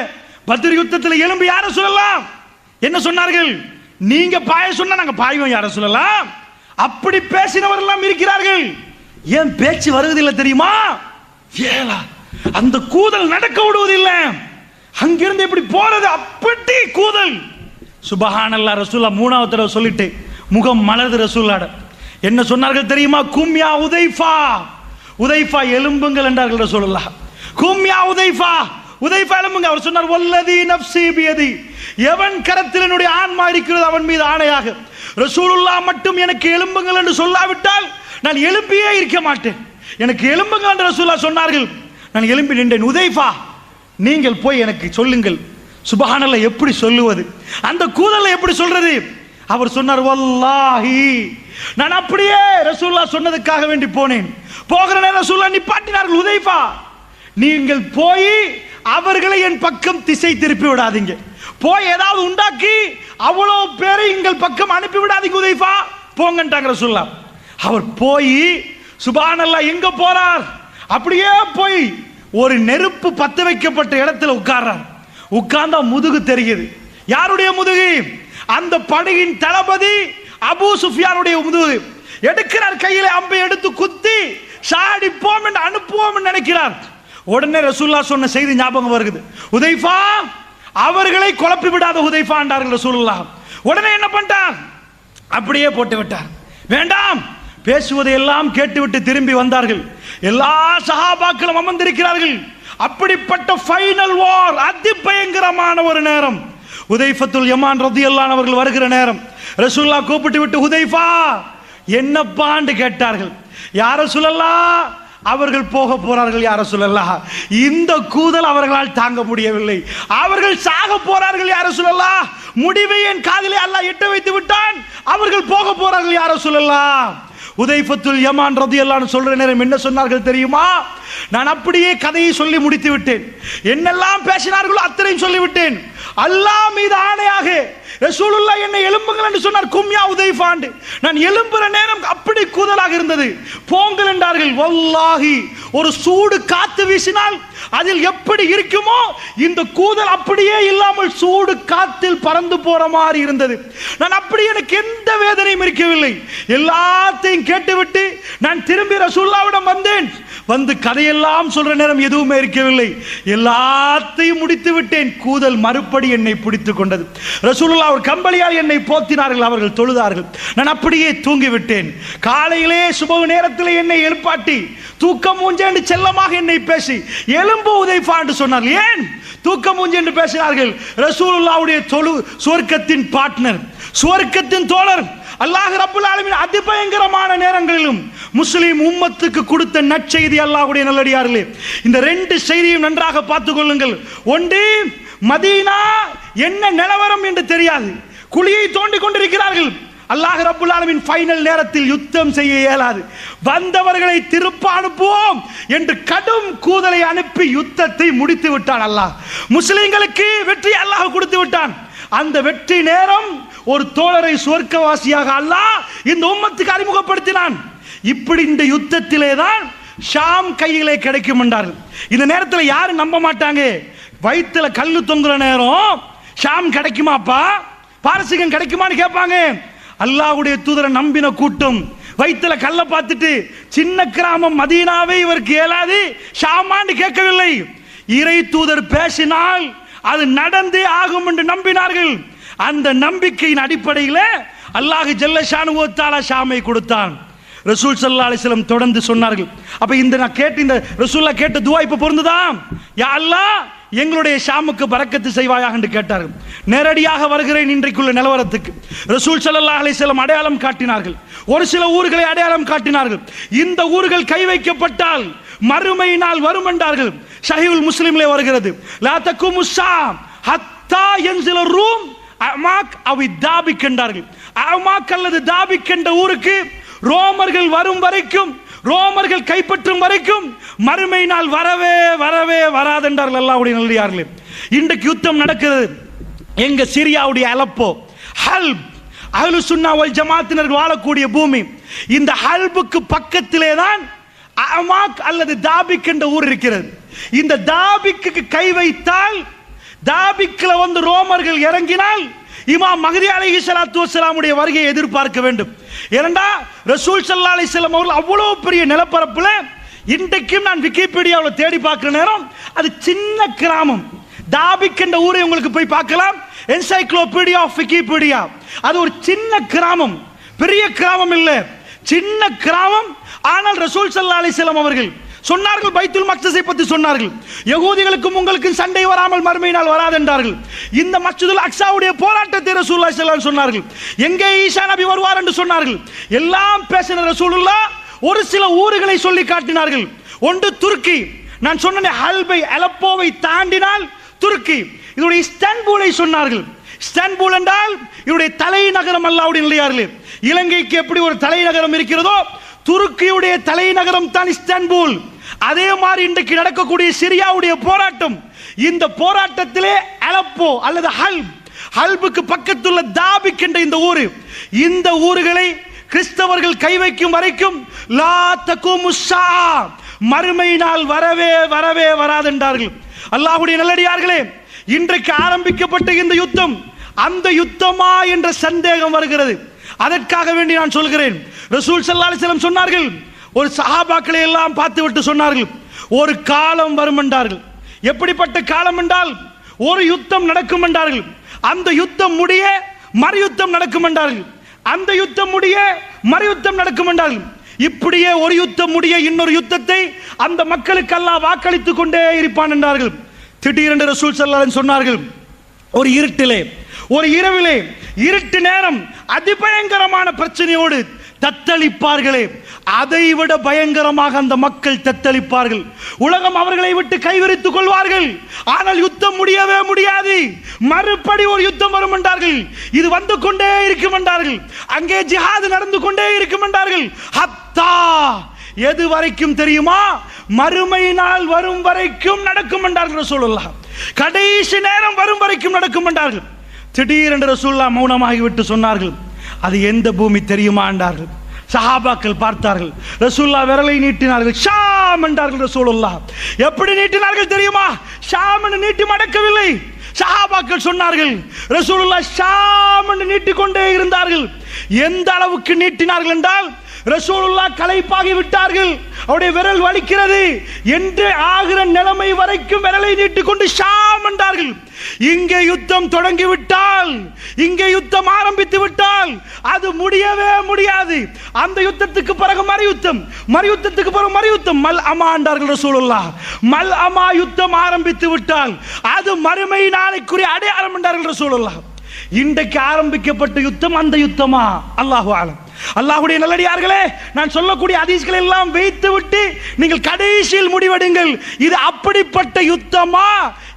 பத்ர் யுத்தத்தில் எழும்பி யார சொல்லலாம்? என்ன சொன்னார்கள்? நீங்க பாய சொன்னா நாங்க பாய்வோம் யார சொல்லலாம். அப்படி பேசினவர் எல்லாம் இருக்கிறார்கள். ஏன் பேச்சு வருவதில்லை தெரியுமா? ஏலா அந்த கூதல் நடக்க விடுவதில்லை. அங்கிருந்து எப்படி போறது? அப்படி கூதல். சுப்ஹானல்லாஹ். ரசூலுல்லாஹ் மூணாவது தடவை சொல்லிட்டு முகம் மலர்ந்து ரசூலுல்லாஹ் என்ன சொன்னார்கள் தெரியுமா? கும்யா உதைஃபா, உதைஃபா எலும்புங்கள் என்றார்கள் ரசூலுல்லாஹ். கும்யா உதைஃபா, உதைஃபா எலும்புங்க. அவர் சொன்னார், வல்லதி நஃப்ஸி பியதி, எவன் கரத்தில் என்னுடைய ஆன்மா இருக்கிறது அவன் மீது ஆணையாக, ரசூலுல்லாஹ் மட்டும் எனக்கு எலும்புங்கள் என்று சொல்லாவிட்டால் நான் எழும்பியே இருக்க மாட்டேன். எனக்கு எலும்புங்கள் என்று ரசூலுல்லாஹ் சொன்னார்கள். நான் எழும்பி நின்றேன். உதைஃபா நீங்கள் போய் எனக்கு சொல்லுங்கள். சுப்ஹானல்லாஹ். எப்படி சொல்லுவது? அந்த கூதலை எப்படி சொல்றது? அவர் சொன்னார், வல்லாஹி நான் அப்படியே ரசூலுல்லாஹ் சொன்னதுக்காக வேண்டி போனேன். போகிற நேரம் ரசூலுல்லாஹ் நிப்பாட்டினார்கள், ஹுதைஃபா நீங்கள் போய் அவர்களை என் பக்கம் திசை திருப்பி விடாதீங்க, போய் ஏதாவது உண்டாக்கி அவ்வளவு பேரை எங்கள் பக்கம் அனுப்பி விடாதீங்க ஹுதைஃபா, போங்கன்றாங்க ரசூலுல்லாஹ். அவர் போய் சுப்ஹானல்லாஹ் எங்க போறார், அப்படியே போய் ஒரு நெருப்பு பத்த வைக்கப்பட்ட இடத்துல உட்கார்றார். உட்கார்ந்தா முதுகு தெரியுது. யாருடைய முதுகு? அந்த படையின் தளபதி அபூ சுஃபியானுடைய முதுகு. எடுக்கிறார், கையில அம்பை எடுத்து குத்தி சாடிப்போம் என்று அனுப்புவோம் என்று நினைக்கிறார். உடனே ரசூலுல்லாஹ் சொன்ன செய்தி ஞாபகம் வருகிறது, ஹுதைஃபா அவர்களை குழப்பி விடாத ஹுதைஃபா என்றார்கள் ரசூலுல்லாஹ். உடனே என்ன பண்ணிட்டார், அப்படியே போட்டு விட்டார். வேண்டாம், பேசுவதை எல்லாம் கேட்டுவிட்டு திரும்பி வந்தார்கள். எல்லா சஹாபாக்களும் அமர்ந்திருக்கிறார்கள். அப்படிப்பட்ட ஃபைனல் வார், அதி பயங்கரமான ஒரு நேரம். ஹுதைஃபத்துல் யமான் ரலியல்லாஹு அன்ஹு அவர்கள் வருகிற நேரம். ரசூலுல்லாஹ் கூப்பிட்டு விட்டு, ஹுதைஃபா என்னப்பான்னு கேட்டார்கள். யா ரசூலல்லாஹ் அவர்கள் போக போறார்கள், யா ரசூலல்லாஹ் இந்த கூதல் அவர்களால் தாங்க முடியவில்லை, அவர்கள் சாக போறார்கள், யா ரசூலல்லாஹ் முடிவை என் காதிலே அல்லாஹ் எட்ட வைத்து விட்டான், அவர்கள் போக போறார்கள், யா ரசூலல்லாஹ். ஹுதைஃபத்துல் யமான் ரலியல்லாஹு அன்ஹு சொல்ற நேரம் என்ன சொன்னார்கள் தெரியுமா? நான் அப்படியே கதையை சொல்லி முடித்து விட்டேன், என்னெல்லாம் பேசினார்களோ அத்தனையும் சொல்லிவிட்டேன். அல்லாஹ் மீது ஆணையாக ரசூலுல்லாஹ் என்னை எழும்புங்கள் என்று சொன்னார், கும்யா ஹுதைஃபா. நான் எழும்புற நேரம் அப்படி கூதலாக இருந்தது. போங்கள் என்றார்கள். வல்லாஹி ஒரு சூடு காத்து வீசினால் அதில் எப்படி இருக்குமோ இந்த கூதல் அப்படியே இல்லாமல் சூடு காத்தில் பறந்து போற மாதிரி இருந்தது. நான் அப்படி, எனக்கு எந்த வேதனையும் இருக்கவில்லை. எல்லாத்தையும் கேட்டுவிட்டு நான் திரும்பி ரசூலுல்லாஹ்விடம் வந்தேன். வந்து கதையெல்லாம் சொல்ற நேரம் எதுவுமே இருக்கவில்லை. எல்லாத்தையும் முடித்து விட்டேன். கூதல் மறுபடி என்னை பிடித்துக் கொண்டது. ரசூலுல்லாஹ் ஒரு கம்பளியால் என்னை போத்தினார்கள், அவர்கள் தொழுதார்கள். நான் அப்படியே தூங்கிவிட்டேன். காலையிலே சுபஹ் நேரத்தில் என்னை எழுப்பாட்டி தூக்கம் மூஞ்சே என்று செல்லமாக என்னை பேசி எலும்பு ஹுதைஃபா என்று சொன்னார்கள். ஏன் தூக்கம் மூஞ்சே என்று பேசினார்கள்? ரசூலுல்லாஹ்வுடைய சுவர்க்கத்தின் பார்ட்னர், சுவர்க்கத்தின் தோழர், அல்லாஹ் ரப்புல் ஆலமீன் அதிபயங்கரமான நேரங்களிலும் முஸ்லிம் உம்மத்துக்கு கொடுத்த நற்செய்தி. அல்லாஹ்வுடைய நல்லடியார்களே, இந்த ரெண்டு செய்தியும் நன்றாக பார்த்துக் கொள்ளுங்கள். ஒன்று, மதீனா என்ன நிலவரம் என்று தெரியாது, குழியை தோண்டி கொண்டிருக்கிறார்கள். அல்லாஹ் ரப்புல் ஆலமீன் ஃபைனல் நேரத்தில் யுத்தம் செய்ய இயலாது, வந்தவர்களை திருப்ப அனுப்புவோம் என்று கடும் கூதலை அனுப்பி யுத்தத்தை முடித்து விட்டான். அல்லாஹ் முஸ்லிம்களுக்கு வெற்றி அல்லாஹ் கொடுத்து விட்டான். அந்த வெற்றி நேரம் ஒரு தோழரை சுவர்க்கவாசியாக அல்லாஹ் இந்த உம்மத்துக்கு அறிமுகப்படுத்தினான். இப்படி இந்த யுத்தத்திலே தான் ஷாம் கையிலே கிடைக்கும் என்றார்கள். இந்த நேரத்தில் யாரும் நம்ப மாட்டாங்க. வயிற்றுல கல்லு தொங்குற நேரம் ஷாம் கிடைக்குமாப்பா, பாரசீகம் கிடைக்குமான்னு கேட்பாங்க. அல்லாஹ்வுடைய தூதரை நம்பின கூட்டம் வயிற்றுல கல்ல பார்த்துட்டு சின்ன கிராமம் மதீனாவை இவருக்கு இயலாது, ஷாமான்னு கேட்கவில்லை. இறை தூதர் பேசினால் அது நடந்தே ஆகும் என்று நம்பினார்கள். அந்த நம்பிக்கையின் அடிப்படையில் அல்லாஹ் ஜல்ல ஷானு வ தஆலா ஷாமை கொடுத்தான். ரசூல் ஸல்லல்லாஹு அலைஹி வஸல்லம் தொடர்ந்து சொன்னார்கள். அப்ப இந்த நான் கேட்ட இந்த ரசூலுல்லாஹ் கேட்ட துஆ இப்ப பொருந்துதா? யா அல்லாஹ் எங்களுடைய ஷாமுக்கு பரக்கத்து செய்வாயாக என்று கேட்டார்கள். நேரடியாக வருகிறேன் இன்றைக்குள்ள நிலவரத்துக்கு. ரசூல் ஸல்லல்லாஹு அலைஹி வஸல்லம் அடையாளம் காட்டினார்கள். ஒரு சில ஊர்களை அடையாளம் காட்டினார்கள். இந்த ஊர்கள் கை வைக்கப்பட்டால் மறுமை நாள் வரும் என்றார்கள். ஸஹீஹுல் முஸ்லிமிலே வருகிறது, லா தகுமு ஸாம் ஹத்தா யன்ஸில ரூம் அமாக் அவி தாபிக் என்றார்கள். அமாக் அல்லது தாபிக் என்ற ஊருக்கு ரோமர்கள் வரும் வரைக்கும், ரோமர்கள் கைப்பற்றும் வரைக்கும் மறுமை நாள் வரவே வரவே வராது என்றார்கள். அல்லாஹ்வுடைய நல்லடியார்களே, இன்றைக்கு யுத்தம் நடக்கிறது எங்க சிரியாவுடைய அலப்போ, ஹல்ப், அஹ்லு சுன்னா வல் ஜமாத்தினர்கள் வாழக்கூடிய பூமி. இந்த ஹல்புக்கு பக்கத்திலே தான் அமாக் அல்லது தாபிக் என்ற ஊர் இருக்கிறது. இந்த தாபிக்கு கை வைத்தால், தாபிக்ல வந்து ரோமர்கள் இறங்கினால் இமாம் மஹ்தி அலைஹிஸ்ஸலாத்து வஸ்ஸலாமுடைய வருகையை எதிர்பார்க்க வேண்டும். ஏனென்றா ரசூல் ஸல்லல்லாஹு அலைஹி வஸல்லம் அவர்கள் அவ்வளவு பெரிய நிலப்பரப்புல, இன்றைக்கும் நான் விக்கிபீடியாவில் தேடி பார்க்கிற நேரம் அது சின்ன கிராமம். தாபிக் என்ற ஊரை உங்களுக்கு போய் பார்க்கலாம், என்சைக்ளோபீடியா ஆஃப் விக்கிபீடியா. அது ஒரு சின்ன கிராமம், பெரிய கிராமம் இல்லை, சின்ன கிராமம். ஆனால் ரசூல் ஸல்லல்லாஹு அலைஹி வஸல்லம் அவர்கள் சொன்னார்கள், பைத்துல் மக்தஸை பற்றி சொன்னார்கள், யகூதிகளுக்கும் உங்களுக்கும் சண்டை வராமல் மறுமை நாள் வராது என்றார்கள். இந்த மஸ்ஜிதுல் அக்ஸாவுடைய போராட்டத்தை ரசூலுல்லாஹி ஸல்லல்லாஹு அலைஹி வஸல்லம் சொன்னார்கள். எங்கே ஈசா நபி வருவார் என்று சொன்னார்கள். எல்லாம் பேசின ரசூலுல்லாஹ் ஒரு சில ஊர்களை சொல்லி காட்டினார்கள். ஒன்று துருக்கி, நான் சொன்ன ஹல்பை அலப்போவை தாண்டினால் துருக்கி. இதோட இஸ்தான்புலை சொன்னார்கள். இஸ்தான்புல் என்றால் இவருடைய தலைநகரம் அல்லாஹ்வுடைய நிலையார்களே. இலங்கைக்கு எப்படி ஒரு தலைநகரம் இருக்கிறதோ துருக்கியுடைய தலைநகரம் தான் இஸ்தான்புல். அதே மாதிரி இன்றைக்கு நடக்கக்கூடிய சிரியாவுடைய போராட்டம், இந்த போராட்டத்திலே அலப்போ அல்லது ஹல்புக்கு பக்கத்துள்ள தாபிக் என்ற இந்த ஊர், இந்த ஊர்களை கிறிஸ்தவர்கள் கை வைக்கும் வரைக்கும் லா தகுமுஸ்ஸா, மறுமை நாள் வரவே வரவே வராதென்றார்கள். அல்லாஹ்வுடைய நல்லடியார்களே, இன்றைக்கு ஆரம்பிக்கப்பட்ட இந்த யுத்தம் அந்த யுத்தமா என்ற சந்தேகம் வருகிறது. அதற்காக வேண்டி நான் சொல்கிறேன், ரசூல் ஸல்லல்லாஹு அலைஹி வஸல்லம் சொன்னார்கள், ஒரு சஹாபாக்களை எல்லாம் பார்த்து விட்டு சொன்னார்கள், ஒரு காலம் வரும் என்றார்கள். எப்படிப்பட்ட காலம் என்றால் ஒரு யுத்தம் நடக்கும் என்றார்கள், அந்த யுத்தம் முடிய மறு யுத்தம் நடக்கும் என்றார்கள், அந்த யுத்தம் முடிய மறு யுத்தம் நடக்கும் என்றார்கள். இப்படியே ஒரு யுத்தம் முடிய இன்னொரு யுத்தத்தை அந்த மக்களுக்கு அல்லாஹ் வாக்களித்துக் கொண்டே இருப்பான் என்றார்கள். திடீரென்று ரசூல் ஸல்லல்லாஹு அலைஹி சொன்னார்கள், ஒரு இருட்டிலே, ஒரு இரவிலே, இருட்டு நேரம் அதிபயங்கரமான பிரச்சனையோடு தத்தளிப்பார்களே, அதைவிட பயங்கரமாக அந்த மக்கள் தத்தளிப்பார்கள். உலகம் அவர்களை விட்டு கைவிரித்துக் கொள்வார்கள். ஆனால் யுத்தம் முடியவே முடியாது. மறுபடி ஒரு யுத்தம் வரும் என்றார்கள். இது வந்து கொண்டே இருக்கும் என்றார்கள். அங்கே ஜிஹாது நடந்து கொண்டே இருக்கும் என்றார்கள். ஹத்தா, எது வரைக்கும் தெரியுமா? மறுமை நாள் வரும் வரைக்கும் நடக்கும் என்றார்கள் ரசூலுல்லாஹ். கடைசி நேரம் வரும் வரைக்கும் நடக்கும் என்றார்கள். திடீரென்று ரசூலுல்லாஹ் மௌனமாகிவிட்டு சொன்னார்கள், அது எந்த பூமி தெரியுமா என்றார்கள். சஹாபாக்கள் பார்த்தார்கள். ரசூலுல்லாஹ் விரலை நீட்டினார்கள். ஷாம் என்றார்கள் ரசூலுல்லாஹ். எப்படி நீட்டினார்கள் தெரியுமா? ஷாம் என்று நீட்டி மடக்கவில்லை. சஹாபாக்கள் சொன்னார்கள், ரசூலுல்லாஹ் ஷாம் என்று நீட்டிக்கொண்டே இருந்தார்கள். எந்த அளவுக்கு நீட்டினார்கள் என்றால் ரசூலுல்லாஹ் களைப்பாகி விட்டார்கள், அவருடைய விரல் வலிக்கிறது என்று ஆகிற நிலைமை வரைக்கும் விரலை நீட்டிக்கொண்டு ஷாம் என்றார்கள். இங்கே யுத்தம் தொடங்கி விட்டால், இங்கே யுத்தம் ஆரம்பித்து விட்டால் அது முடியவே முடியாது. அந்த யுத்தத்துக்கு பிறகு மறு யுத்தம், மறு யுத்தத்துக்கு பிறகு மறு யுத்தம். மல் அமா என்றார்கள் ரசூலுல்லாஹ். மல் அமா யுத்தம் ஆரம்பித்து விட்டால் அது மறுமை நாளைக்குரிய அடையாளம் என்றார்கள் ரசூலுல்லாஹ். இன்றைக்கு ஆரம்பிக்கப்பட்ட யுத்தம் அந்த யுத்தமா? அல்லாஹு ஆலம். அல்லாஹ்வுடைய நல்லடியார்களே, நான் சொல்லக்கூடிய ஹதீஸ்களை எல்லாம் வைத்து விட்டு நீங்கள் கடைசியில் முடிவெடுங்கள், இது அப்படிப்பட்ட யுத்தமா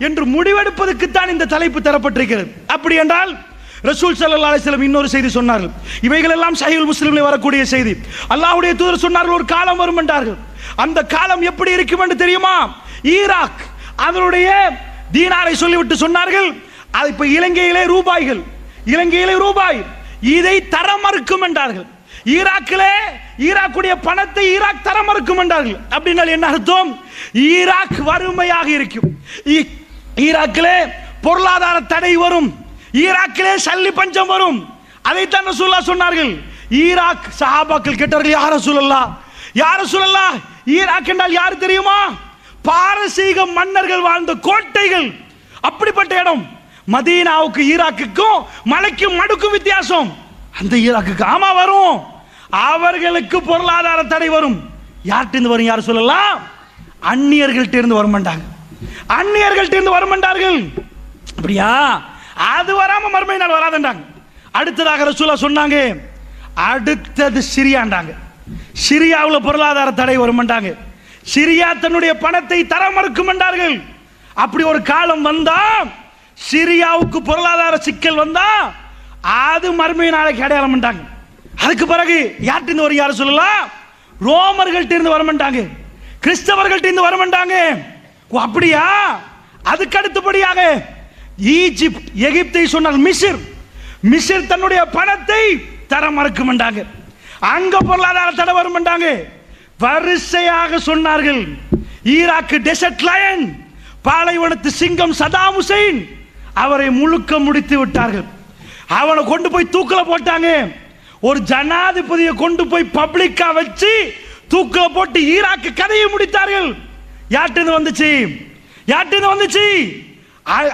என்று முடிவெடுப்பதற்கு தான் இந்த தலைப்பு தரப்பட்டிருக்கிறது. அப்படி என்றால் ரசூல் ஸல்லல்லாஹு அலைஹி வஸல்லம் இன்னொரு செய்தி சொன்னார்கள். இவைகள் எல்லாம் சஹீஹுல் முஸ்லிமில் வரக்கூடிய செய்தி. அல்லாஹ்வுடைய தூதர் சொன்னார்கள், ஒரு காலம் வரும் என்றார்கள். அந்த காலம் எப்படி இருக்கும் என்று தெரியுமா? ஈராக் அதனுடைய தீனாரை சொல்லிவிட்டு சொன்னார்கள், அது இப்ப இலங்கையிலே ரூபாய்கள், இலங்கையிலே ரூபாய், இதை தர மறுக்கும் என்றார்கள். ஈராக்கிலே ஈராக்குடைய பணத்தை ஈராக் தர மறுக்கும் என்றார்கள். அப்படின்னா என்ன அர்த்தம்? ஈராக் வறுமையாக இருக்கும், ஈராக்கிலே பொருளாதார தடை வரும், ஈராக்கிலே சல்லி பஞ்சம் வரும். அதைத்தான் ரசூலுல்லாஹ் சொன்னார்கள். ஈராக் சஹாபாக்கள் கேட்டார்கள், யா ரசூலல்லாஹ், யா ரசூலல்லாஹ், ஈராக் என்றால் யார் தெரியுமா? பாரசீக மன்னர்கள் வாழ்ந்த கோட்டைகள், அப்படிப்பட்ட இடம். மதீனாவுக்கு ஈராக்குக்கும் மலைக்கும் மடுக்கும் வித்தியாசம். அந்த ஈராக்குக்கு ஆமா வரும், அவர்களுக்கு பொருளாதார தடை வரும். யார்கிட்ட வரும்? யார் சொல்லலாம்? அந்நியர்கள்ட்ட இருந்து வர மாட்டாங்க, அந்நியர்கள்ட்ட இருந்து வர மாட்டார்கள். அப்படியா? அது வராம மறுமை நாள் வராதுன்றாங்க. அடுத்ததாக ரசூலுல்லாஹ் சொன்னாங்க, அடுத்தது சிரியாண்டாங்க. சிரியாவில் பொருளாதார தடை வரும் மாட்டாங்க, சிரியா தன்னுடைய பணத்தை தர மறுக்கும் என்றார்கள். அப்படி ஒரு காலம் வந்தா, சிரியாவுக்கு பொருளாதார சிக்கல் வந்தா அது மறுமை நாளைக்கு அடையாளம் பண்ணிட்டாங்க. அதுக்கு பிறகு யார்கிட்ட வரும்? யார் சொல்லலாம்? ரோமர்கள்ட்ட இருந்து வர மாட்டாங்க, கிறிஸ்தவர்கள்ட்ட இருந்து வர மாட்டாங்க. அப்படியா? அதுக்கு அடுத்தபடியாக ஈஜிப்ட், எகிப்தை சொன்னால் மிஸ்ர், மிஸ்ர் தன்னுடைய பணத்தை தர மறுக்க மாட்டாங்க, அங்க பொருளாதார தடை வர மாட்டாங்க. வரிசையாக சொன்னார்கள். ஈராக்கு டெசர்ட் லயன், பாலைவனத்து சிங்கம் சதாம் ஹுசைன், அவரை முழுக்க முடித்து விட்டார்கள். அவனை கொண்டு போய் தூக்கில போட்டாங்க. ஒரு ஜனாதிபதியை கொண்டு போய் பப்ளிக்கா வச்சு தூக்கில போட்டு ஈராக்கு கதையை முடித்தார்கள். யார்கிட்ட வந்துச்சு? யார்கிட்ட வந்துச்சு?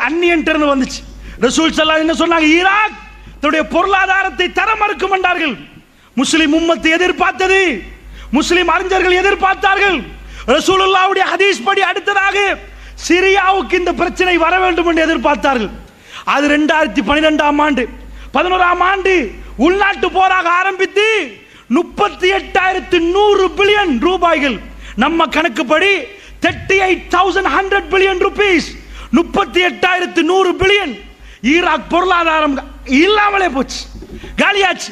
அந்நியன்ட்ட இருந்து வந்துச்சு. ரசூல் ஸல்லல்லாஹு என்ன சொன்னாங்க? ஈராக் தன்னுடைய பொருளாதாரத்தை தர மறுக்கும் என்றார்கள். முஸ்லிம் உம்மத்து எதிர்பார்த்தது, முஸ்லிம் அறிஞர்கள் எதிர்பார்த்தார்கள். ரசூலுல்லாஹ்வுடைய ஹதீஸ் படி அடுத்ததாக சிரியாவுக்கு இந்த பிரச்சனை வர வேண்டும் என்று எதிர்பார்த்தார்கள். அது 2012ஆம் ஆண்டு 11ஆம் ஆண்டு உள்நாட்டு போராக ஆரம்பித்து 38,100 பில்லியன் ரூபாய்கள், நம்ம கணக்குப்படி 38,100 பில்லியன் ரூபீஸ், 38,100 பில்லியன். ஈராக் பொருளாதாரம் இல்லாமலே போச்சு, காலியாச்சு.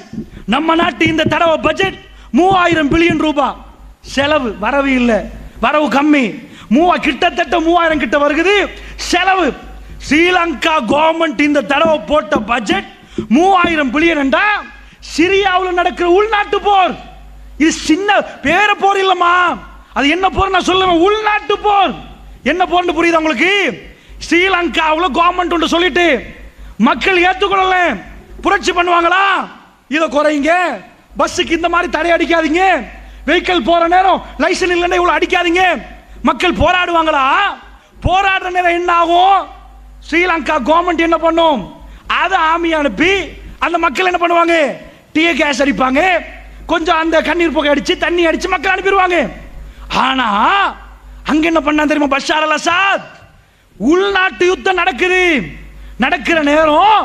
நம்ம நாட்டு இந்த தடவை பட்ஜெட் 3000 பில்லியன் ரூபாய் செலவு, வரவு இல்ல, வரவு கம்மி, கிட்டத்தட்ட 3000 கிட்ட வருகிறது செலவு. ஸ்ரீலங்கா கவர்மெண்ட் இந்த தடவை போட்ட பட்ஜெட் 3000 பில்லியன் என்றா சிரியாவில் நடக்கிற உள்நாட்டு போர். இது சின்ன பேர போர் இல்லம்மா, அது என்ன போர் நான் சொல்லுவேன், உள்நாட்டு போர். என்ன போர்னு புரியுது உங்களுக்கு? ஸ்ரீலங்காவில் கவர்மெண்ட் ஒன்று சொல்லிட்டு மக்கள் ஏற்றுக்கொள்ளல, புரட்சி பண்ணுவாங்களா, இதை குறைங்க, பஸ்ஸுக்கு இந்த மாதிரி தடை அடிக்காதீங்க, வெஹிக்கிள் போற நேரம் லைசன்ஸ் இல்லைன்னா இவ்வளவு அடிக்காதீங்க, மக்கள் போராடுவாங்களா? போராடுற நேரம் என்ன ஆகும்? ஸ்ரீலங்கா கவர்மெண்ட் என்ன பண்ணும்? அதை ஆர்மி அனுப்பி அந்த மக்கள் என்ன பண்ணுவாங்க, டீ கேஸ் அடிப்பாங்க, கொஞ்சம் அந்த கண்ணீர் புகை அடிச்சு தண்ணி அடிச்சு மக்கள் அனுப்பிடுவாங்க. ஆனா அங்க என்ன பண்ணா தெரியுமா? பஷார் அல் அசாத் உள்நாட்டு யுத்தம் நடக்குது, நடக்கிற நேரம்